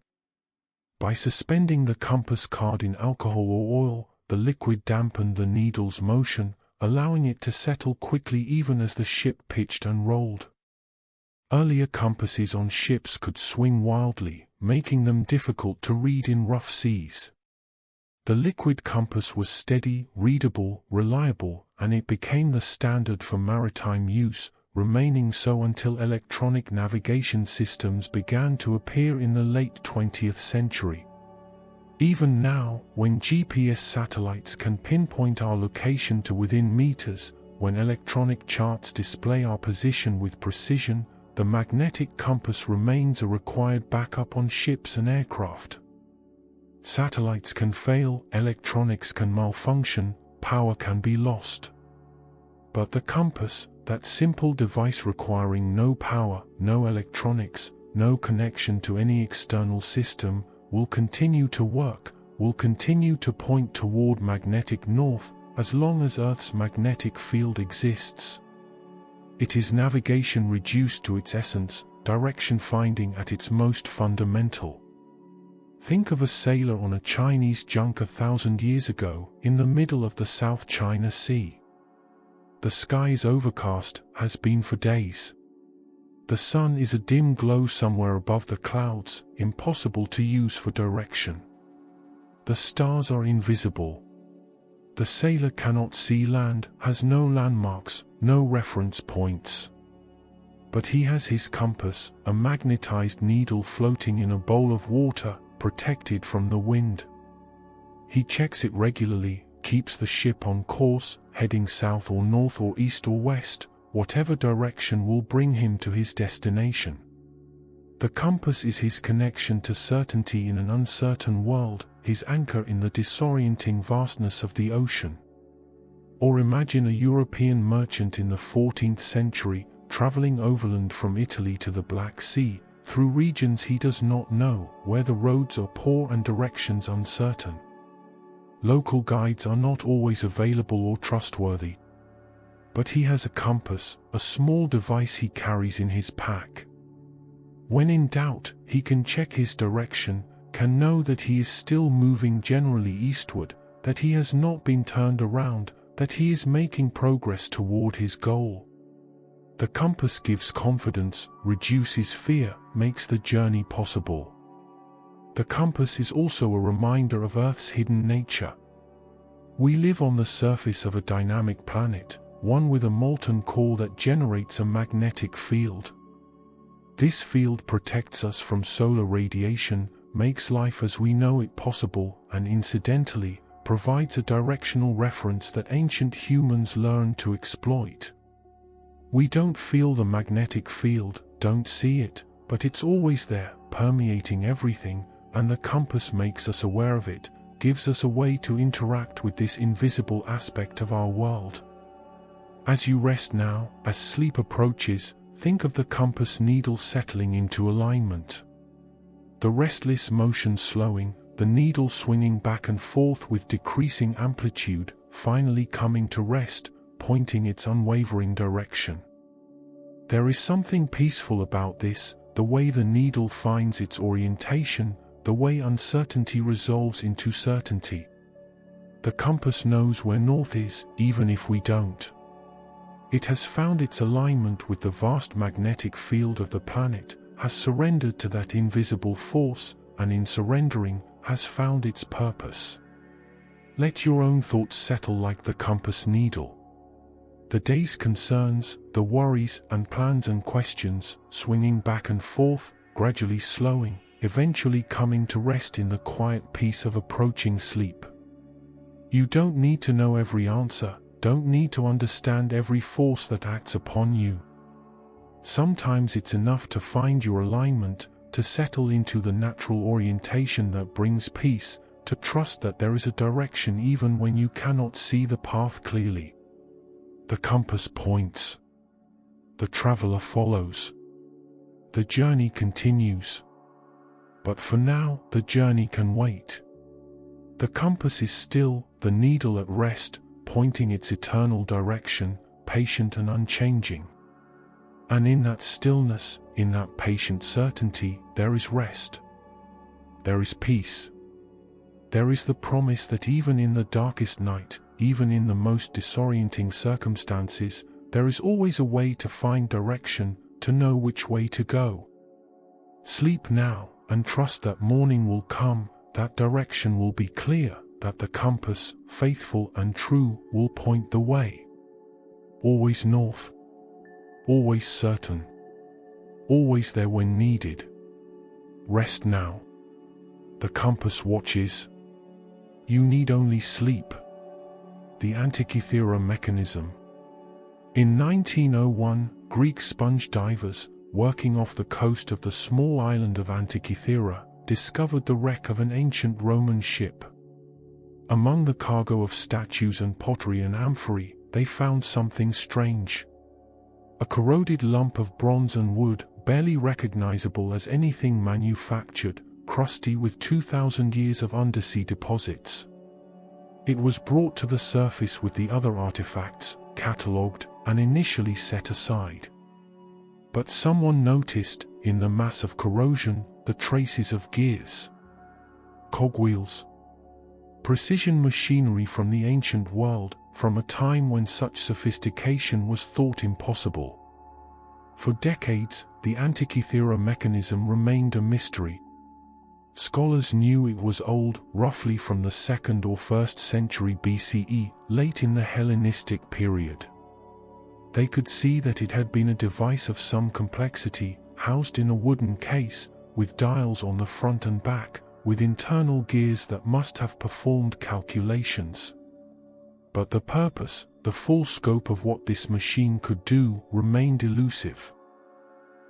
By suspending the compass card in alcohol or oil, the liquid dampened the needle's motion, allowing it to settle quickly even as the ship pitched and rolled. Earlier compasses on ships could swing wildly, making them difficult to read in rough seas. The liquid compass was steady, readable, reliable, and it became the standard for maritime use, remaining so until electronic navigation systems began to appear in the late 20th century. Even now, when GPS satellites can pinpoint our location to within meters, when electronic charts display our position with precision, the magnetic compass remains a required backup on ships and aircraft. Satellites can fail, electronics can malfunction, power can be lost. But the compass, that simple device requiring no power, no electronics, no connection to any external system, will continue to work, will continue to point toward magnetic north, as long as Earth's magnetic field exists. It is navigation reduced to its essence, direction finding at its most fundamental. Think of a sailor on a Chinese junk 1,000 years ago, in the middle of the South China Sea. The sky is overcast, has been for days. The sun is a dim glow somewhere above the clouds, impossible to use for direction. The stars are invisible. The sailor cannot see land, has no landmarks, no reference points. But he has his compass, a magnetized needle floating in a bowl of water, protected from the wind. He checks it regularly, keeps the ship on course, heading south or north or east or west, whatever direction will bring him to his destination. The compass is his connection to certainty in an uncertain world, his anchor in the disorienting vastness of the ocean. Or imagine a European merchant in the 14th century, traveling overland from Italy to the Black Sea, through regions he does not know, where the roads are poor and directions uncertain. Local guides are not always available or trustworthy. But he has a compass, a small device he carries in his pack. When in doubt, he can check his direction, can know that he is still moving generally eastward, that he has not been turned around, that he is making progress toward his goal. The compass gives confidence, reduces fear, makes the journey possible. The compass is also a reminder of Earth's hidden nature. We live on the surface of a dynamic planet, one with a molten core that generates a magnetic field. This field protects us from solar radiation, makes life as we know it possible, and incidentally, provides a directional reference that ancient humans learned to exploit. We don't feel the magnetic field, don't see it, but it's always there, permeating everything, and the compass makes us aware of it, gives us a way to interact with this invisible aspect of our world. As you rest now, as sleep approaches, think of the compass needle settling into alignment. The restless motion slowing, the needle swinging back and forth with decreasing amplitude, finally coming to rest, pointing its unwavering direction. There is something peaceful about this, the way the needle finds its orientation, the way uncertainty resolves into certainty. The compass knows where north is, even if we don't. It has found its alignment with the vast magnetic field of the planet, has surrendered to that invisible force, and in surrendering, has found its purpose. Let your own thoughts settle like the compass needle. The day's concerns, the worries and plans and questions, swinging back and forth, gradually slowing, eventually coming to rest in the quiet peace of approaching sleep. You don't need to know every answer, don't need to understand every force that acts upon you. Sometimes it's enough to find your alignment, to settle into the natural orientation that brings peace, to trust that there is a direction even when you cannot see the path clearly. The compass points. The traveler follows. The journey continues. But for now, the journey can wait. The compass is still, the needle at rest, pointing its eternal direction, patient and unchanging. And in that stillness, in that patient certainty, there is rest. There is peace. There is the promise that even in the darkest night, even in the most disorienting circumstances, there is always a way to find direction, to know which way to go. Sleep now, and trust that morning will come, that direction will be clear, that the compass, faithful and true, will point the way. Always north. Always certain. Always there when needed. Rest now. The compass watches. You need only sleep. The Antikythera mechanism. In 1901, Greek sponge divers, working off the coast of the small island of Antikythera, discovered the wreck of an ancient Roman ship. Among the cargo of statues and pottery and amphorae, they found something strange. A corroded lump of bronze and wood, barely recognizable as anything manufactured, crusty with 2,000 years of undersea deposits. It was brought to the surface with the other artifacts, catalogued, and initially set aside. But someone noticed, in the mass of corrosion, the traces of gears. Cogwheels. Precision machinery from the ancient world, from a time when such sophistication was thought impossible. For decades, the Antikythera mechanism remained a mystery. Scholars knew it was old, roughly from the 2nd or 1st century BCE, late in the Hellenistic period. They could see that it had been a device of some complexity, housed in a wooden case, with dials on the front and back, with internal gears that must have performed calculations. But the purpose, the full scope of what this machine could do, remained elusive.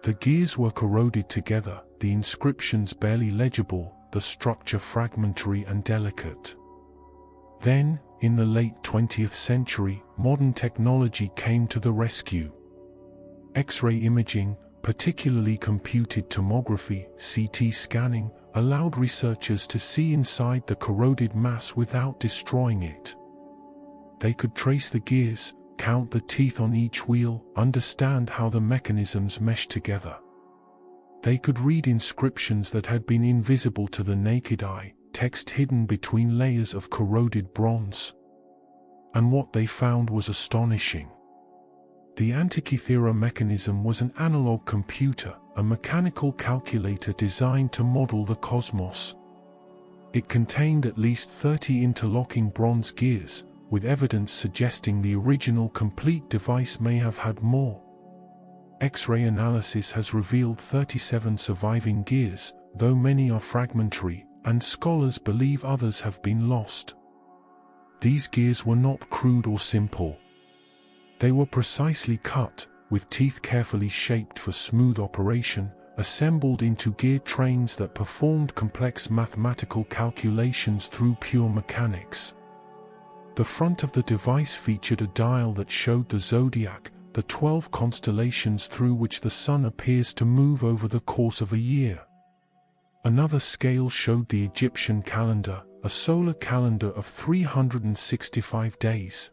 The gears were corroded together, the inscriptions barely legible, the structure fragmentary and delicate. Then, in the late 20th century, modern technology came to the rescue. X-ray imaging, particularly computed tomography (CT scanning), allowed researchers to see inside the corroded mass without destroying it. They could trace the gears, count the teeth on each wheel, understand how the mechanisms mesh together. They could read inscriptions that had been invisible to the naked eye, text hidden between layers of corroded bronze. And what they found was astonishing. The Antikythera mechanism was an analog computer, a mechanical calculator designed to model the cosmos. It contained at least 30 interlocking bronze gears, with evidence suggesting the original complete device may have had more. X-ray analysis has revealed 37 surviving gears, though many are fragmentary, and scholars believe others have been lost. These gears were not crude or simple. They were precisely cut, with teeth carefully shaped for smooth operation, assembled into gear trains that performed complex mathematical calculations through pure mechanics. The front of the device featured a dial that showed the zodiac, the 12 constellations through which the sun appears to move over the course of a year. Another scale showed the Egyptian calendar, a solar calendar of 365 days.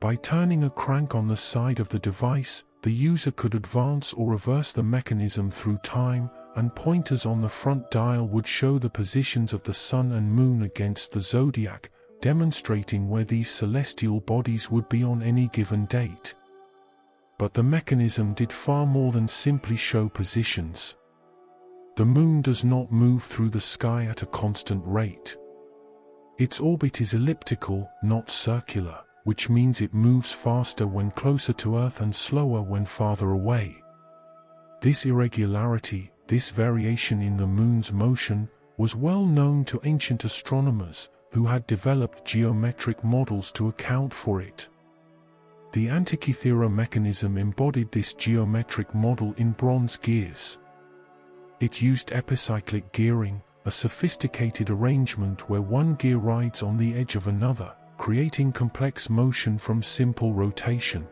By turning a crank on the side of the device, the user could advance or reverse the mechanism through time, and pointers on the front dial would show the positions of the sun and moon against the zodiac, demonstrating where these celestial bodies would be on any given date. But the mechanism did far more than simply show positions. The moon does not move through the sky at a constant rate. Its orbit is elliptical, not circular, which means it moves faster when closer to Earth and slower when farther away. This irregularity, this variation in the moon's motion, was well known to ancient astronomers, who had developed geometric models to account for it. The Antikythera mechanism embodied this geometric model in bronze gears. It used epicyclic gearing, a sophisticated arrangement where one gear rides on the edge of another, creating complex motion from simple rotation.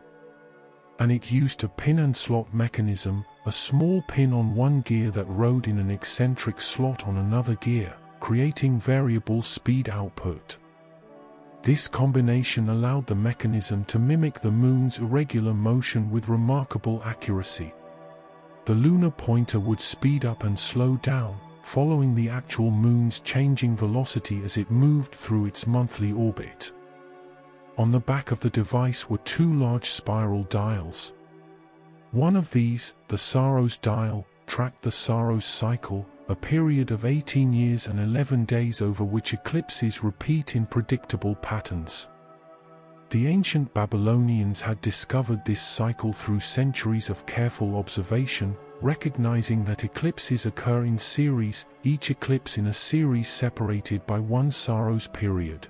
And it used a pin and slot mechanism, a small pin on one gear that rode in an eccentric slot on another gear, creating variable speed output. This combination allowed the mechanism to mimic the moon's irregular motion with remarkable accuracy. The lunar pointer would speed up and slow down, following the actual moon's changing velocity as it moved through its monthly orbit. On the back of the device were two large spiral dials. One of these, the Saros dial, tracked the Saros cycle, a period of 18 years and 11 days over which eclipses repeat in predictable patterns. The ancient Babylonians had discovered this cycle through centuries of careful observation, recognizing that eclipses occur in series, each eclipse in a series separated by one Saros period.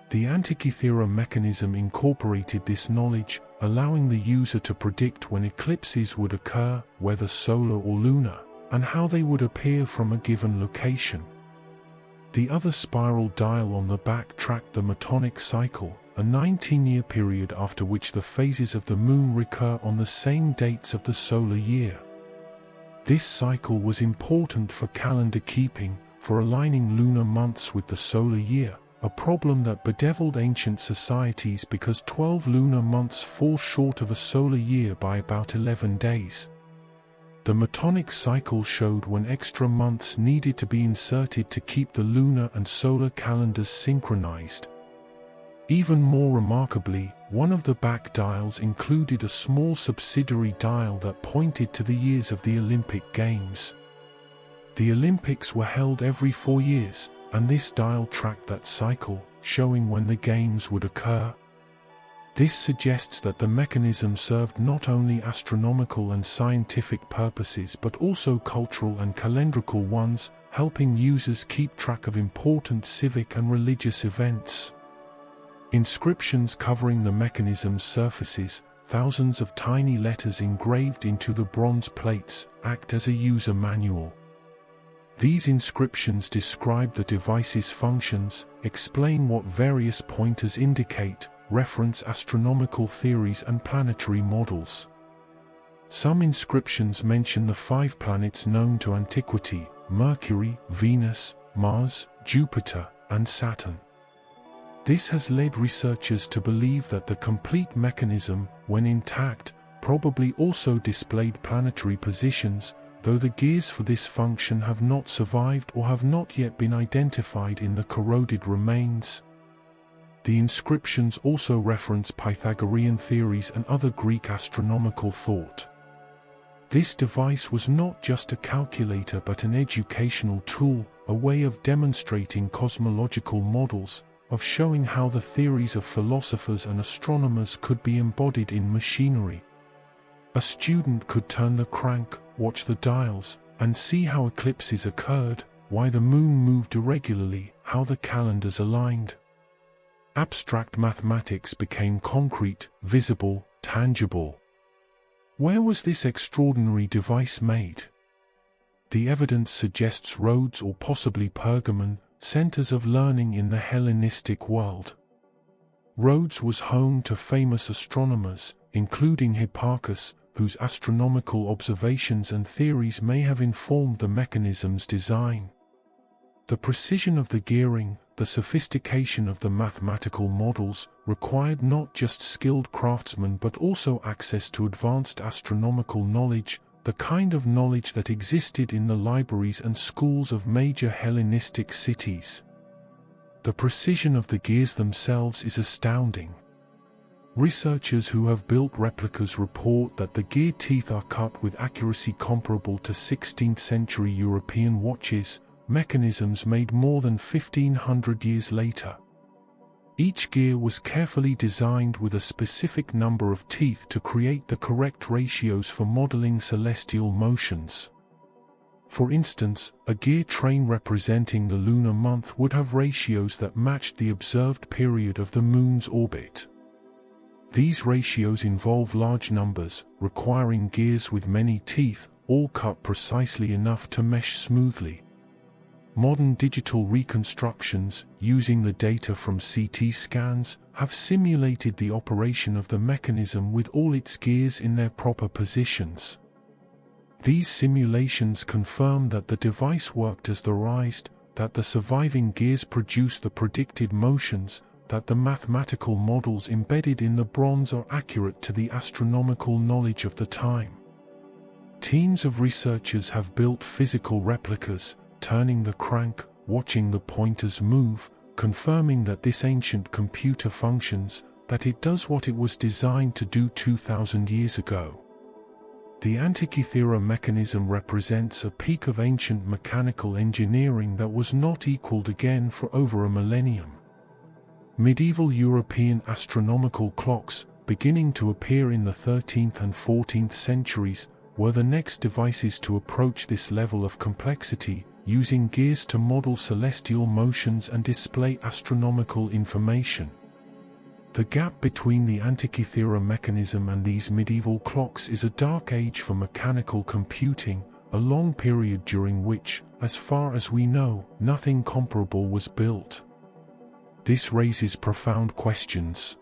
The Antikythera mechanism incorporated this knowledge, allowing the user to predict when eclipses would occur, whether solar or lunar, and how they would appear from a given location. The other spiral dial on the back tracked the Metonic cycle, a 19-year period after which the phases of the moon recur on the same dates of the solar year. This cycle was important for calendar keeping, for aligning lunar months with the solar year, a problem that bedeviled ancient societies because 12 lunar months fall short of a solar year by about 11 days. The Metonic cycle showed when extra months needed to be inserted to keep the lunar and solar calendars synchronized. Even more remarkably, one of the back dials included a small subsidiary dial that pointed to the years of the Olympic Games. The Olympics were held every 4 years, and this dial tracked that cycle, showing when the games would occur. This suggests that the mechanism served not only astronomical and scientific purposes but also cultural and calendrical ones, helping users keep track of important civic and religious events. Inscriptions covering the mechanism's surfaces, thousands of tiny letters engraved into the bronze plates, act as a user manual. These inscriptions describe the device's functions, explain what various pointers indicate, reference astronomical theories and planetary models. Some inscriptions mention the 5 planets known to antiquity: Mercury, Venus, Mars, Jupiter, and Saturn. This has led researchers to believe that the complete mechanism, when intact, probably also displayed planetary positions, though the gears for this function have not survived or have not yet been identified in the corroded remains. The inscriptions also reference Pythagorean theories and other Greek astronomical thought. This device was not just a calculator but an educational tool, a way of demonstrating cosmological models, of showing how the theories of philosophers and astronomers could be embodied in machinery. A student could turn the crank, watch the dials, and see how eclipses occurred, why the moon moved irregularly, how the calendars aligned. Abstract mathematics became concrete, visible, tangible. Where was this extraordinary device made? The evidence suggests Rhodes or possibly Pergamon, centers of learning in the Hellenistic world. Rhodes was home to famous astronomers, including Hipparchus, whose astronomical observations and theories may have informed the mechanism's design. The precision of the gearing, the sophistication of the mathematical models, required not just skilled craftsmen but also access to advanced astronomical knowledge, the kind of knowledge that existed in the libraries and schools of major Hellenistic cities. The precision of the gears themselves is astounding. Researchers who have built replicas report that the gear teeth are cut with accuracy comparable to 16th-century European watches, mechanisms made more than 1500 years later. Each gear was carefully designed with a specific number of teeth to create the correct ratios for modeling celestial motions. For instance, a gear train representing the lunar month would have ratios that matched the observed period of the moon's orbit. These ratios involve large numbers, requiring gears with many teeth, all cut precisely enough to mesh smoothly. Modern digital reconstructions, using the data from CT scans, have simulated the operation of the mechanism with all its gears in their proper positions. These simulations confirm that the device worked as devised, that the surviving gears produce the predicted motions, that the mathematical models embedded in the bronze are accurate to the astronomical knowledge of the time. Teams of researchers have built physical replicas, turning the crank, watching the pointers move, confirming that this ancient computer functions, that it does what it was designed to do 2000 years ago. The Antikythera mechanism represents a peak of ancient mechanical engineering that was not equaled again for over a millennium. Medieval European astronomical clocks, beginning to appear in the 13th and 14th centuries, were the next devices to approach this level of complexity, using gears to model celestial motions and display astronomical information. The gap between the Antikythera mechanism and these medieval clocks is a dark age for mechanical computing, a long period during which, as far as we know, nothing comparable was built. This raises profound questions.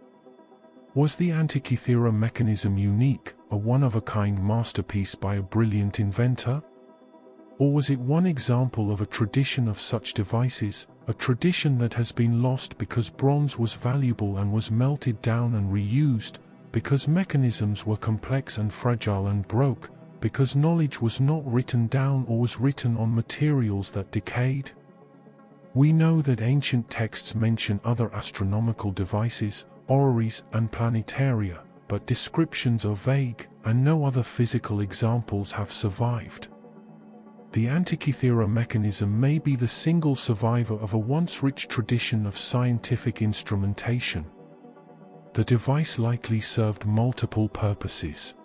Was the Antikythera mechanism unique, a one-of-a-kind masterpiece by a brilliant inventor? Or was it one example of a tradition of such devices, a tradition that has been lost because bronze was valuable and was melted down and reused, because mechanisms were complex and fragile and broke, because knowledge was not written down or was written on materials that decayed? We know that ancient texts mention other astronomical devices, orreries and planetaria, but descriptions are vague, and no other physical examples have survived. The Antikythera mechanism may be the single survivor of a once rich tradition of scientific instrumentation. The device likely served multiple purposes.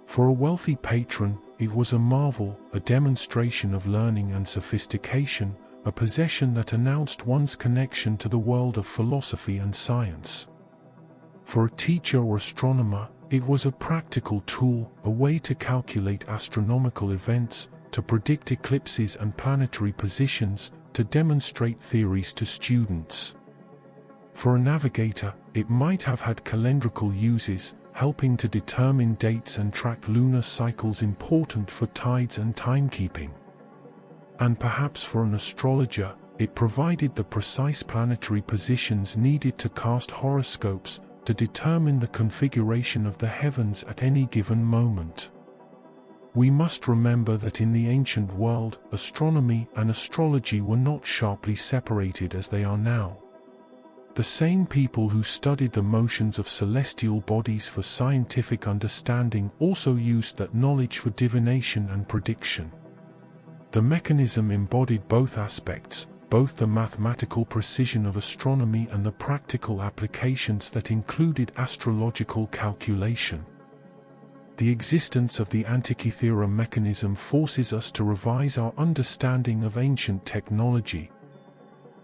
For a wealthy patron, it was a marvel, a demonstration of learning and sophistication, a possession that announced one's connection to the world of philosophy and science. For a teacher or astronomer, it was a practical tool, a way to calculate astronomical events, to predict eclipses and planetary positions, to demonstrate theories to students. For a navigator, it might have had calendrical uses, helping to determine dates and track lunar cycles important for tides and timekeeping. And perhaps for an astrologer, it provided the precise planetary positions needed to cast horoscopes to determine the configuration of the heavens at any given moment. We must remember that in the ancient world, astronomy and astrology were not sharply separated as they are now. The same people who studied the motions of celestial bodies for scientific understanding also used that knowledge for divination and prediction. The mechanism embodied both aspects, both the mathematical precision of astronomy and the practical applications that included astrological calculation. The existence of the Antikythera mechanism forces us to revise our understanding of ancient technology.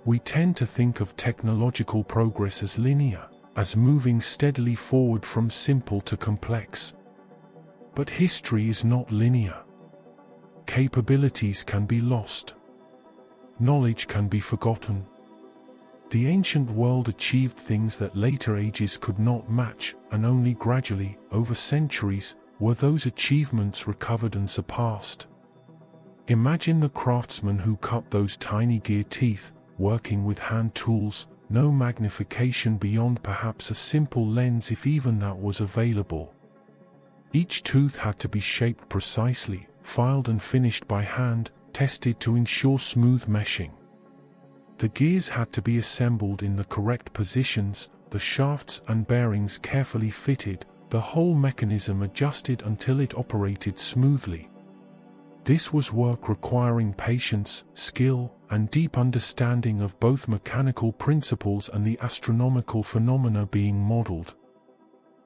We tend to think of technological progress as linear, as moving steadily forward from simple to complex. But history is not linear. Capabilities can be lost. Knowledge can be forgotten. The ancient world achieved things that later ages could not match, and only gradually, over centuries, were those achievements recovered and surpassed. Imagine the craftsman who cut those tiny gear teeth, working with hand tools, no magnification beyond perhaps a simple lens if even that was available. Each tooth had to be shaped precisely, filed and finished by hand, tested to ensure smooth meshing. The gears had to be assembled in the correct positions, the shafts and bearings carefully fitted, the whole mechanism adjusted until it operated smoothly. This was work requiring patience, skill, and deep understanding of both mechanical principles and the astronomical phenomena being modeled.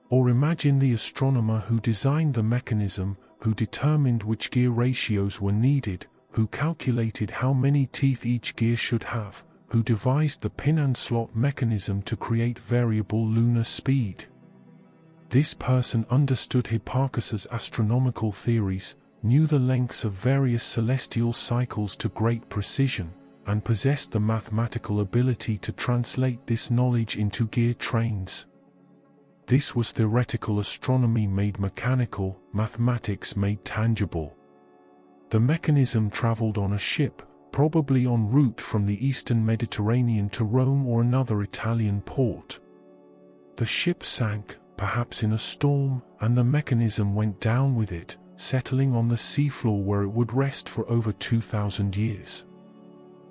Or imagine the astronomer who designed the mechanism, who determined which gear ratios were needed, who calculated how many teeth each gear should have, who devised the pin and slot mechanism to create variable lunar speed. This person understood Hipparchus's astronomical theories, knew the lengths of various celestial cycles to great precision, and possessed the mathematical ability to translate this knowledge into gear trains. This was theoretical astronomy made mechanical, mathematics made tangible. The mechanism traveled on a ship, probably en route from the eastern Mediterranean to Rome or another Italian port. The ship sank, perhaps in a storm, and the mechanism went down with it, settling on the seafloor where it would rest for over 2,000 years.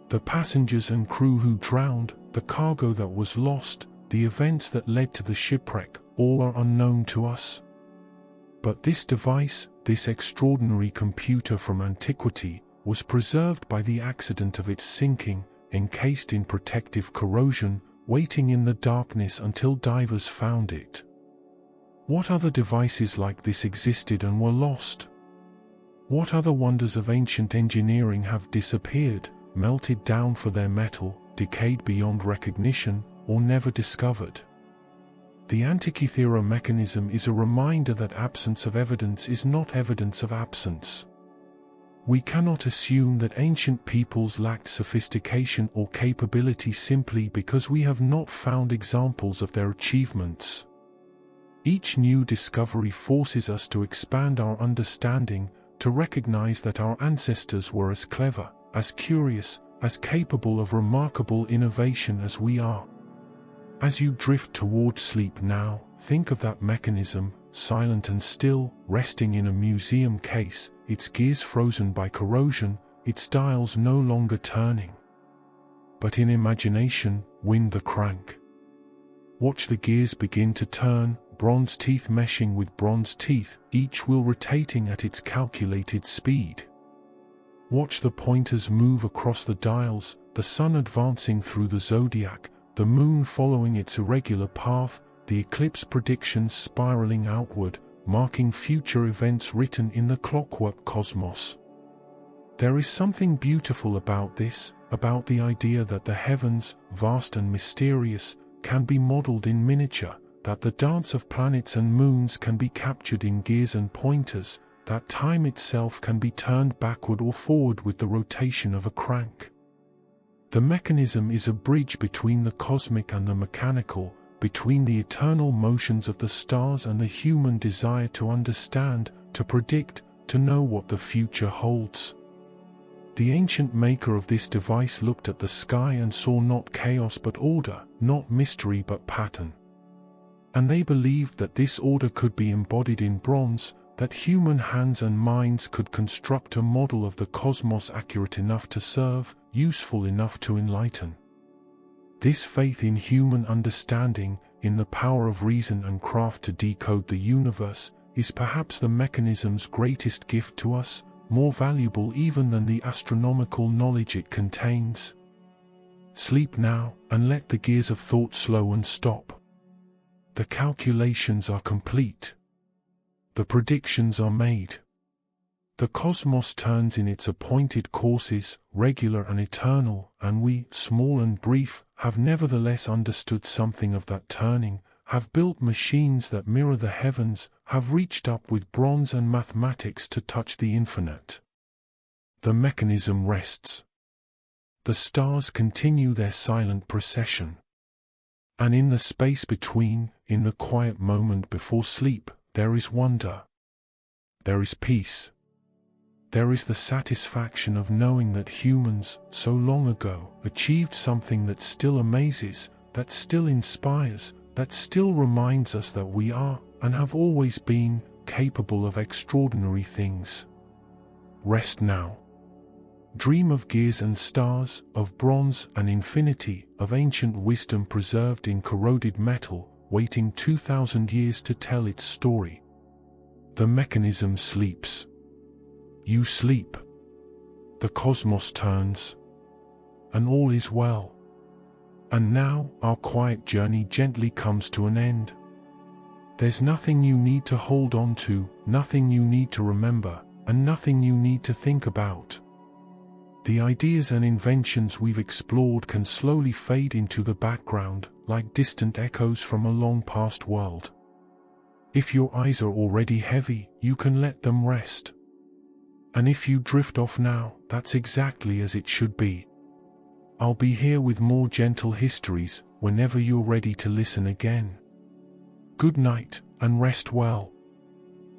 The passengers and crew who drowned, the cargo that was lost, the events that led to the shipwreck, all are unknown to us. But this device, this extraordinary computer from antiquity, was preserved by the accident of its sinking, encased in protective corrosion, waiting in the darkness until divers found it. What other devices like this existed and were lost? What other wonders of ancient engineering have disappeared, melted down for their metal, decayed beyond recognition, or never discovered? The Antikythera mechanism is a reminder that absence of evidence is not evidence of absence. We cannot assume that ancient peoples lacked sophistication or capability simply because we have not found examples of their achievements. Each new discovery forces us to expand our understanding, to recognize that our ancestors were as clever, as curious, as capable of remarkable innovation as we are. As you drift toward sleep now, think of that mechanism, silent and still, resting in a museum case, its gears frozen by corrosion, its dials no longer turning. But in imagination, wind the crank. Watch the gears begin to turn, bronze teeth meshing with bronze teeth, each wheel rotating at its calculated speed. Watch the pointers move across the dials, the sun advancing through the zodiac, the moon following its irregular path, the eclipse predictions spiraling outward, marking future events written in the clockwork cosmos. There is something beautiful about this, about the idea that the heavens, vast and mysterious, can be modeled in miniature, that the dance of planets and moons can be captured in gears and pointers, that time itself can be turned backward or forward with the rotation of a crank. The mechanism is a bridge between the cosmic and the mechanical, between the eternal motions of the stars and the human desire to understand, to predict, to know what the future holds. The ancient maker of this device looked at the sky and saw not chaos but order, not mystery but pattern. And they believed that this order could be embodied in bronze, that human hands and minds could construct a model of the cosmos accurate enough to serve, useful enough to enlighten. This faith in human understanding, in the power of reason and craft to decode the universe, is perhaps the mechanism's greatest gift to us, more valuable even than the astronomical knowledge it contains. Sleep now, and let the gears of thought slow and stop. The calculations are complete. The predictions are made. The cosmos turns in its appointed courses, regular and eternal, and we, small and brief, have nevertheless understood something of that turning, have built machines that mirror the heavens, have reached up with bronze and mathematics to touch the infinite. The mechanism rests. The stars continue their silent procession. And in the space between, in the quiet moment before sleep, there is wonder. There is peace. There is the satisfaction of knowing that humans, so long ago, achieved something that still amazes, that still inspires, that still reminds us that we are, and have always been, capable of extraordinary things. Rest now. Dream of gears and stars, of bronze and infinity, of ancient wisdom preserved in corroded metal, waiting 2,000 years to tell its story. The mechanism sleeps. You sleep. The cosmos turns. And all is well. And now, our quiet journey gently comes to an end. There's nothing you need to hold on to, nothing you need to remember, and nothing you need to think about. The ideas and inventions we've explored can slowly fade into the background, like distant echoes from a long-past world. If your eyes are already heavy, you can let them rest. And if you drift off now, that's exactly as it should be. I'll be here with more gentle histories, whenever you're ready to listen again. Good night, and rest well.